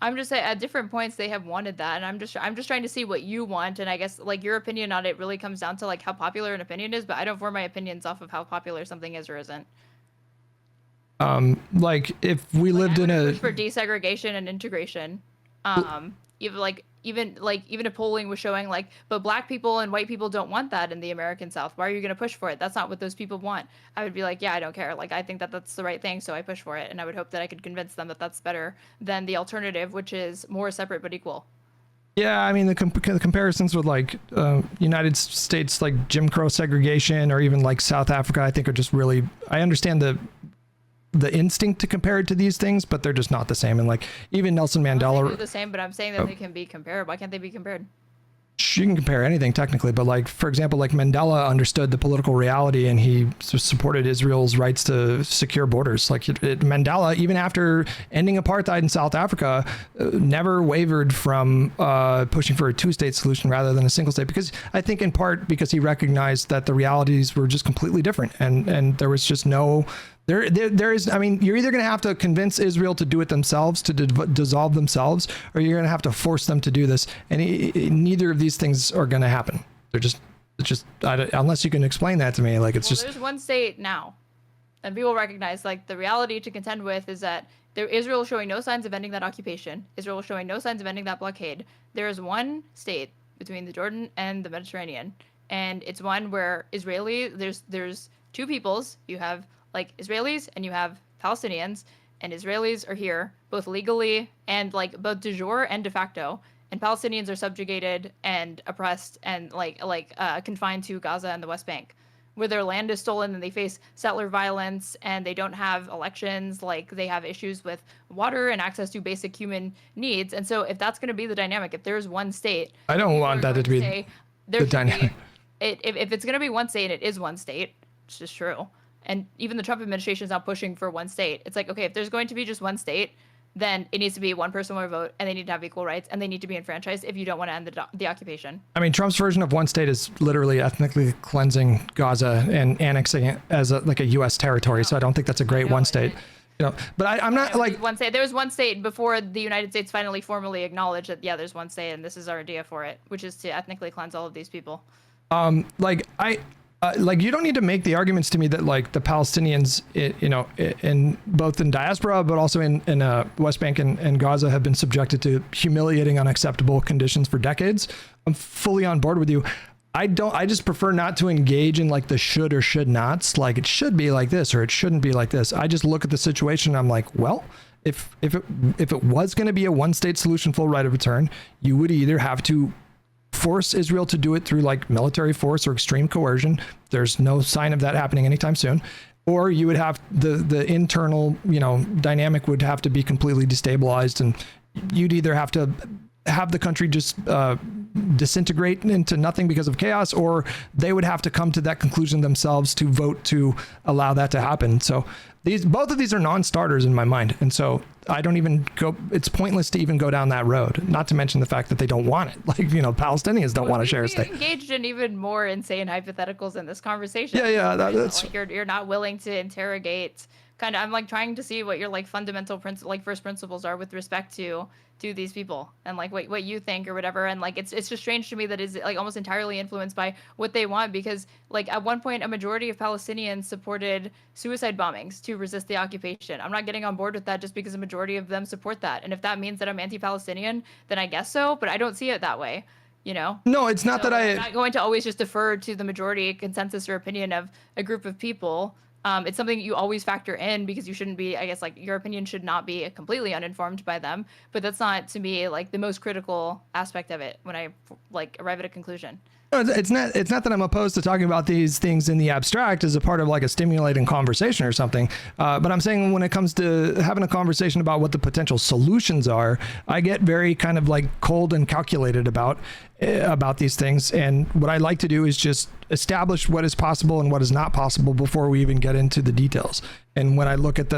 I'm just saying at different points they have wanted that, and I'm just trying to see what you want, and I guess like your opinion on it really comes down to like how popular an opinion is, but I don't form my opinions off of how popular something is or isn't. Like if we lived in a push for desegregation and integration, even if polling was showing like, but black people and white people don't want that in the American South. Why are you going to push for it? That's not what those people want. I would be like, yeah, I don't care. Like, I think that that's the right thing, so I push for it, and I would hope that I could convince them that that's better than the alternative, which is more separate but equal. Yeah, I mean the comparisons with like United States, like Jim Crow segregation, or even like South Africa, I think are just really. I understand the instinct to compare it to these things, but they're just not the same. And like even Nelson Mandela, they're the same, but I'm saying that they can be compared. Why can't they be compared? You can compare anything technically, but like for example, like Mandela understood the political reality and he supported Israel's rights to secure borders. Like Mandela, even after ending apartheid in South Africa, never wavered from pushing for a two-state solution rather than a single state, because I think in part because he recognized that the realities were just completely different, and there was just no. There is, I mean, you're either going to have to convince Israel to do it themselves, to dissolve themselves, or you're going to have to force them to do this. And neither of these things are going to happen. It's just, unless you can explain that to me, like it's just. There's one state now, and people recognize like the reality to contend with is that Israel is showing no signs of ending that occupation. Israel is showing no signs of ending that blockade. There is one state between the Jordan and the Mediterranean, and it's one where there's two peoples. You have like Israelis and you have Palestinians, and Israelis are here both legally and like both de jure and de facto, and Palestinians are subjugated and oppressed and confined to Gaza and the West Bank, where their land is stolen and they face settler violence and they don't have elections, like they have issues with water and access to basic human needs. And so if that's going to be the dynamic, if there's one state, I don't want that to be the dynamic. If it's going to be one state, it is one state, which is true. And even the Trump administration is now pushing for one state. It's like, okay, if there's going to be just one state, then it needs to be one person, one vote, and they need to have equal rights, and they need to be enfranchised if you don't want to end the occupation. I mean, Trump's version of one state is literally ethnically cleansing Gaza and annexing it as a U.S. territory. So I don't think that's a great one state. You know, but I'm not like one state. There was one state before the United States finally formally acknowledged that, yeah, there's one state, and this is our idea for it, which is to ethnically cleanse all of these people. Like you don't need to make the arguments to me that like the Palestinians, in both in diaspora, but also in West Bank and Gaza have been subjected to humiliating, unacceptable conditions for decades. I'm fully on board with you. I just prefer not to engage in like the should or should nots. Like it should be like this or it shouldn't be like this. I just look at the situation and I'm like, well, if it was going to be a one state solution, full right of return, you would either have to force Israel to do it through like military force or extreme coercion. There's no sign of that happening anytime soon. Or you would have the internal, dynamic would have to be completely destabilized, and you'd either have to have the country just disintegrate into nothing because of chaos, or they would have to come to that conclusion themselves to vote to allow that to happen. So both of these are non-starters in my mind. And so I don't even it's pointless to even go down that road, not to mention the fact that they don't want it. Like, Palestinians don't want to share a state. Engaged in even more insane hypotheticals in this conversation. Yeah. That's like you're not willing to interrogate I'm like trying to see what your like fundamental first principles are with respect to these people, and like what you think or whatever. And like it's just strange to me that is like almost entirely influenced by what they want, because like at one point a majority of Palestinians supported suicide bombings to resist the occupation. I'm not getting on board with that just because a majority of them support that. And if that means that I'm anti-Palestinian, then I guess so, but I don't see it that way. No, it's not that I'm not going to always just defer to the majority consensus or opinion of a group of people. It's something you always factor in, because you shouldn't be, I guess, like your opinion should not be completely uninformed by them. But that's not, to me, like the most critical aspect of it when I like arrive at a conclusion. No, it's not that I'm opposed to talking about these things in the abstract as a part of like a stimulating conversation or something. But I'm saying when it comes to having a conversation about what the potential solutions are, I get very kind of like cold and calculated about these things. And what I like to do is just establish what is possible and what is not possible before we even get into the details. And when I look at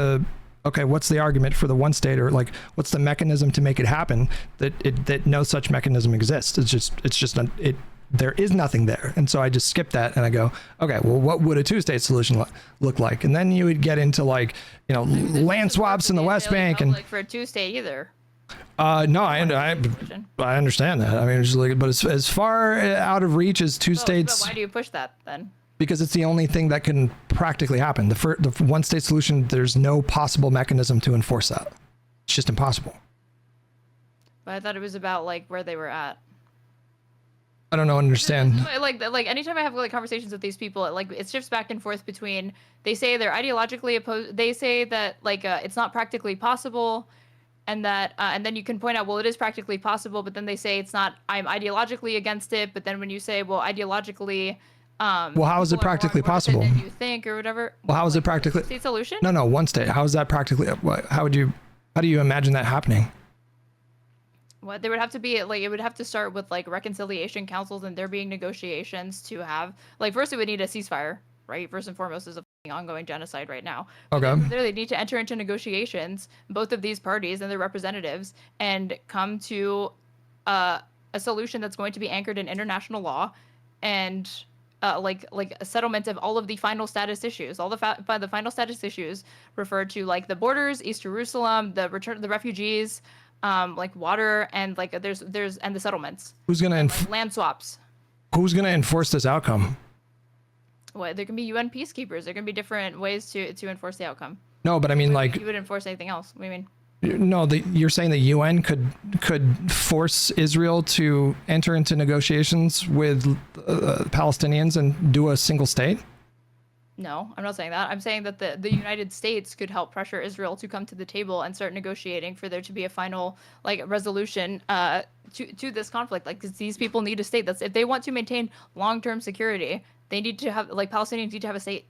okay, what's the argument for the one state, or like what's the mechanism to make it happen, that no such mechanism exists. There is nothing there. And so I just skip that and I go, okay, well, what would a two-state solution look like? And then you would get into like, land swaps in the West Bank. And for a two-state either. No, I understand that. I mean, it's just like, but as far out of reach as two states. But why do you push that then? Because it's the only thing that can practically happen. The one state solution, there's no possible mechanism to enforce that. It's just impossible. But I thought it was about like where they were at. I don't know, understand. Like anytime I have like conversations with these people, like it shifts back and forth between they say they're ideologically opposed. They say that like it's not practically possible, and that and then you can point out, well, it is practically possible, but then they say it's not. I'm ideologically against it, but then when you say, well, ideologically, well, how is it practically possible? Than you think or whatever. Well, how is it practically? State solution? No, one state. How is that practically? How do you imagine that happening? What there would have to be like it would have to start with like reconciliation councils and there being negotiations to have like first it would need a ceasefire, right? First and foremost is a ongoing genocide right now. Okay. They need to enter into negotiations, both of these parties and their representatives, and come to a solution that's going to be anchored in international law and like a settlement of all of the final status issues. All the final status issues refer to like the borders, East Jerusalem, the return of the refugees, like water and like there's and the settlements. Who's gonna like land swaps? Who's gonna enforce this outcome? Well, there can be UN peacekeepers. There can be different ways to enforce the outcome. No, but I mean, like you would enforce anything else. What do you mean? No, you're saying the UN could force Israel to enter into negotiations with Palestinians and do a single state? No, I'm not saying that. I'm saying that the United States could help pressure Israel to come to the table and start negotiating for there to be a final like resolution to this conflict. Like, 'cause these people need a state. That's if they want to maintain long-term security, they need to have like Palestinians need to have a state.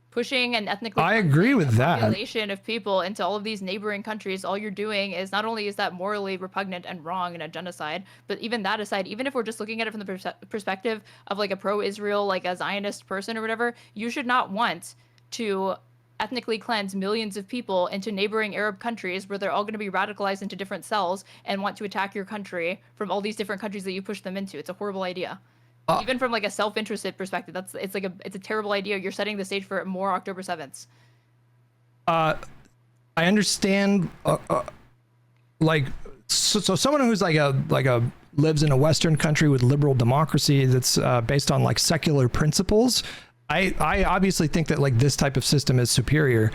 Pushing an ethnically I agree with that population of people into all of these neighboring countries, all you're doing is not only is that morally repugnant and wrong and a genocide, but even that aside, even if we're just looking at it from the perspective of like a pro-Israel, like a Zionist person or whatever, you should not want to ethnically cleanse millions of people into neighboring Arab countries where they're all going to be radicalized into different cells and want to attack your country from all these different countries that you push them into. It's a horrible idea. Even from like a self-interested perspective, it's a terrible idea. You're setting the stage for more October 7th. I understand. Like, so someone who's like a lives in a Western country with liberal democracy that's based on like secular principles. I obviously think that like this type of system is superior,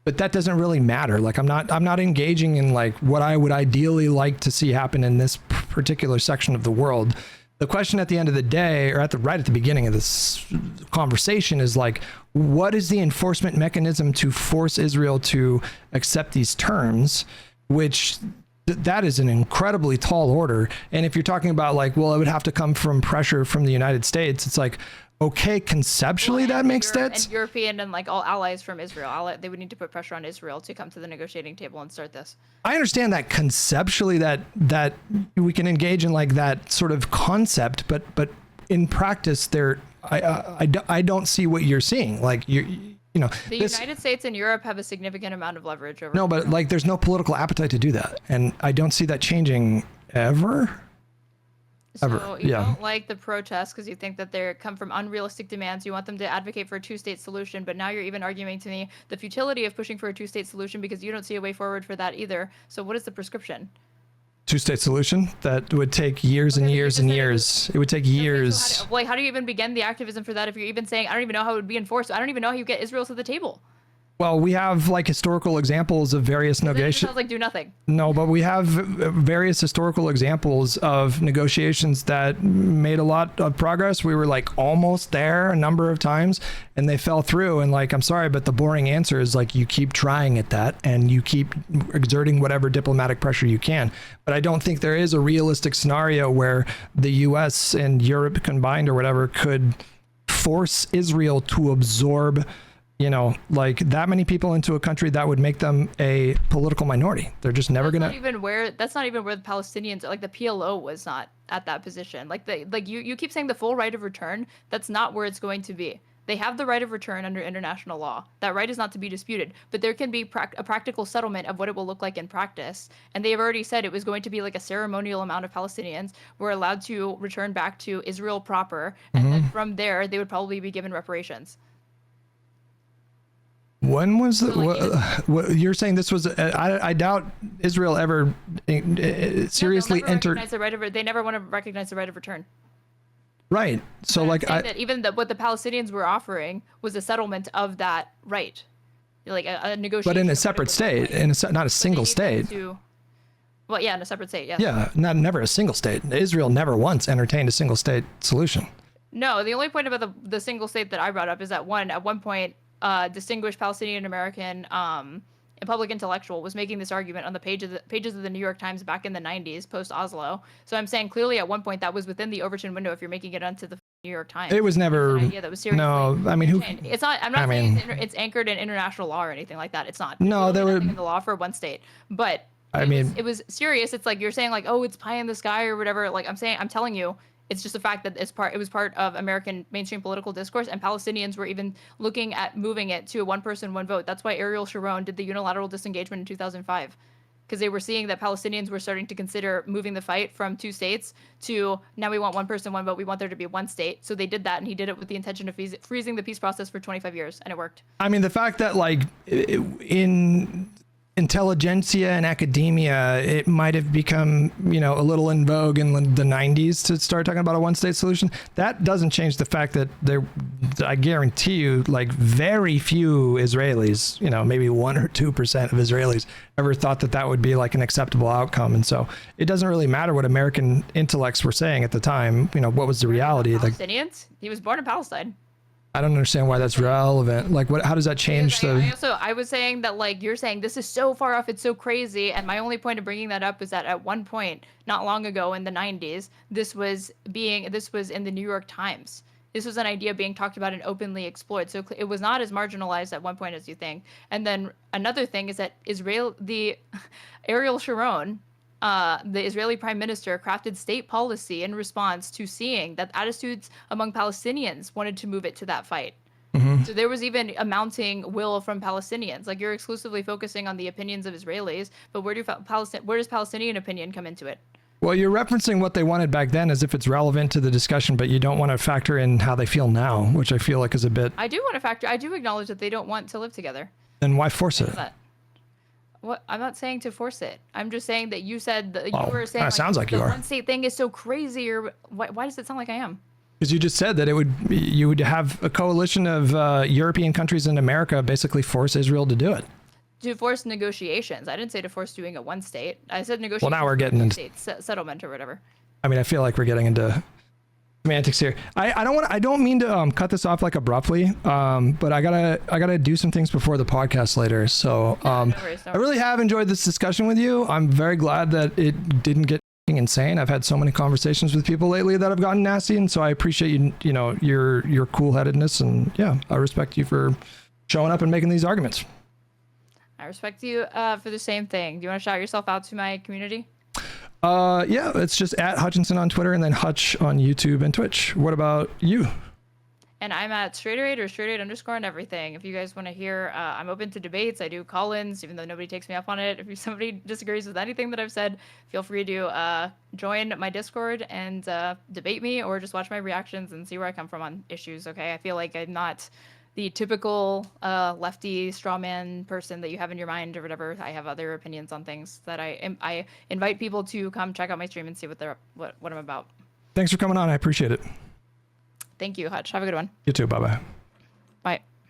but that doesn't really matter. Like I'm not engaging in like what I would ideally like to see happen in this particular section of the world. The question at the end of the day, or right at the beginning of this conversation, is like, what is the enforcement mechanism to force Israel to accept these terms? Which that is an incredibly tall order. And if you're talking about like, well, it would have to come from pressure from the United States. It's like, okay, conceptually that makes sense. And European and like all allies from Israel, they would need to put pressure on Israel to come to the negotiating table and start this. I understand that conceptually that we can engage in like that sort of concept, but in practice, I don't see what you're seeing. Like the United States and Europe have a significant amount of leverage over. No, but like there's no political appetite to do that, and I don't see that changing ever. So you don't like the protests because you think that they come from unrealistic demands. You want them to advocate for a two-state solution, but now you're even arguing to me the futility of pushing for a two-state solution because you don't see a way forward for that either. So what is the prescription? Two-state solution that would take years and years and years. It would take years. So how do you even begin the activism for that if you're even saying, I don't even know how it would be enforced. I don't even know how you get Israel to the table. Well, we have like historical examples of various negotiations. Sounds like do nothing. No, but we have various historical examples of negotiations that made a lot of progress. We were like almost there a number of times and they fell through. And like, I'm sorry, but the boring answer is like, you keep trying at that and you keep exerting whatever diplomatic pressure you can. But I don't think there is a realistic scenario where the US and Europe combined or whatever could force Israel to absorb like that many people into a country that would make them a political minority. They're just never that's not even where the Palestinians, like the PLO was not at that position. Like you keep saying the full right of return. That's not where it's going to be. They have the right of return under international law. That right is not to be disputed, but there can be a practical settlement of what it will look like in practice. And they have already said it was going to be like a ceremonial amount of Palestinians were allowed to return back to Israel proper. And then from there, they would probably be given reparations. When was So, like, what you're saying? This was I doubt Israel ever seriously entered. They never want to recognize the right of return. Right. So But I'm like saying that even what the Palestinians were offering was a settlement of that right, like a negotiation. but in a of what it separate would look state, like. in a not a But single they needed state. well, yeah, in a separate state. Yes. Yeah, never a single state. Israel never once entertained a single state solution. No, the only point about the single state that I brought up is that at one point, distinguished Palestinian American and public intellectual was making this argument on the pages of the New York Times back in the 90s, post Oslo. So I'm saying clearly at one point that was within the Overton window if you're making it onto the New York Times. It was never. An idea that was seriously No, I mean who? entertained. It's not. I'm not I saying mean- it's anchored in international law or anything like that. It's not. No, There's there literally were- nothing in the law for one state, but. I mean- it was serious. It's like you're saying like, oh, it's pie in the sky or whatever. Like I'm telling you, it's just a fact that it was part of American mainstream political discourse, and Palestinians were even looking at moving it to a one person, one vote. That's why Ariel Sharon did the unilateral disengagement in 2005, because they were seeing that Palestinians were starting to consider moving the fight from two states to now we want one person, one vote. We want there to be one state. So they did that, and he did it with the intention of freezing the peace process for 25 years, and it worked. I mean, the fact that like in intelligentsia and academia, it might have become, a little in vogue in the 90s to start talking about a one-state solution. That doesn't change the fact that I guarantee you, like very few Israelis, maybe 1 or 2% of Israelis ever thought that would be like an acceptable outcome. And so it doesn't really matter what American intellects were saying at the time. What was the reality? Like, Palestinians? He was born in Palestine. I don't understand why that's relevant. Like, how does that change I was saying that, like, you're saying this is so far off, it's so crazy, and my only point of bringing that up is that at one point, not long ago in the 90s, this was in the New York Times. This was an idea being talked about and openly explored. So it was not as marginalized at one point as you think. And then another thing is that Ariel Sharon, the Israeli prime minister, crafted state policy in response to seeing that attitudes among Palestinians wanted to move it to that fight. Mm-hmm. So there was even a mounting will from Palestinians. Like, you're exclusively focusing on the opinions of Israelis, but where does Palestinian opinion come into it? Well, you're referencing what they wanted back then as if it's relevant to the discussion, but you don't want to factor in how they feel now, which I feel like is a bit. I do acknowledge that they don't want to live together. Then why force it? What? I'm not saying to force it. I'm just saying that you said that you were saying that sounds like you the are. one state thing is so crazy, or why does it sound like I am? Because you just said that you would have a coalition of European countries in America basically force Israel to do it. To force negotiations. I didn't say to force doing it one state. I said negotiations. Well, now we're getting into settlement or whatever. I mean, I feel like we're getting into semantics here. I don't mean to cut this off like abruptly, but I gotta do some things before the podcast later. So No worries. I really have enjoyed this discussion with you. I'm very glad that it didn't get insane. I've had so many conversations with people lately that have gotten nasty, and so I appreciate your cool-headedness, and yeah, I respect you for showing up and making these arguments. I respect you for the same thing. Do you want to shout yourself out to my community? Yeah, it's just at Hutchinson on Twitter and then Hutch on YouTube and Twitch. What about you? And I'm at straight8 or straight8_ on everything. If you guys want to hear, I'm open to debates. I do call-ins, even though nobody takes me up on it. If somebody disagrees with anything that I've said, feel free to join my Discord and debate me, or just watch my reactions and see where I come from on issues, okay? I feel like I'm not the typical lefty strawman person that you have in your mind or whatever. I have other opinions on things that I invite people to come check out my stream and see what I'm about. Thanks for coming on. I appreciate it. Thank you, Hutch. Have a good one. You too. Bye-bye.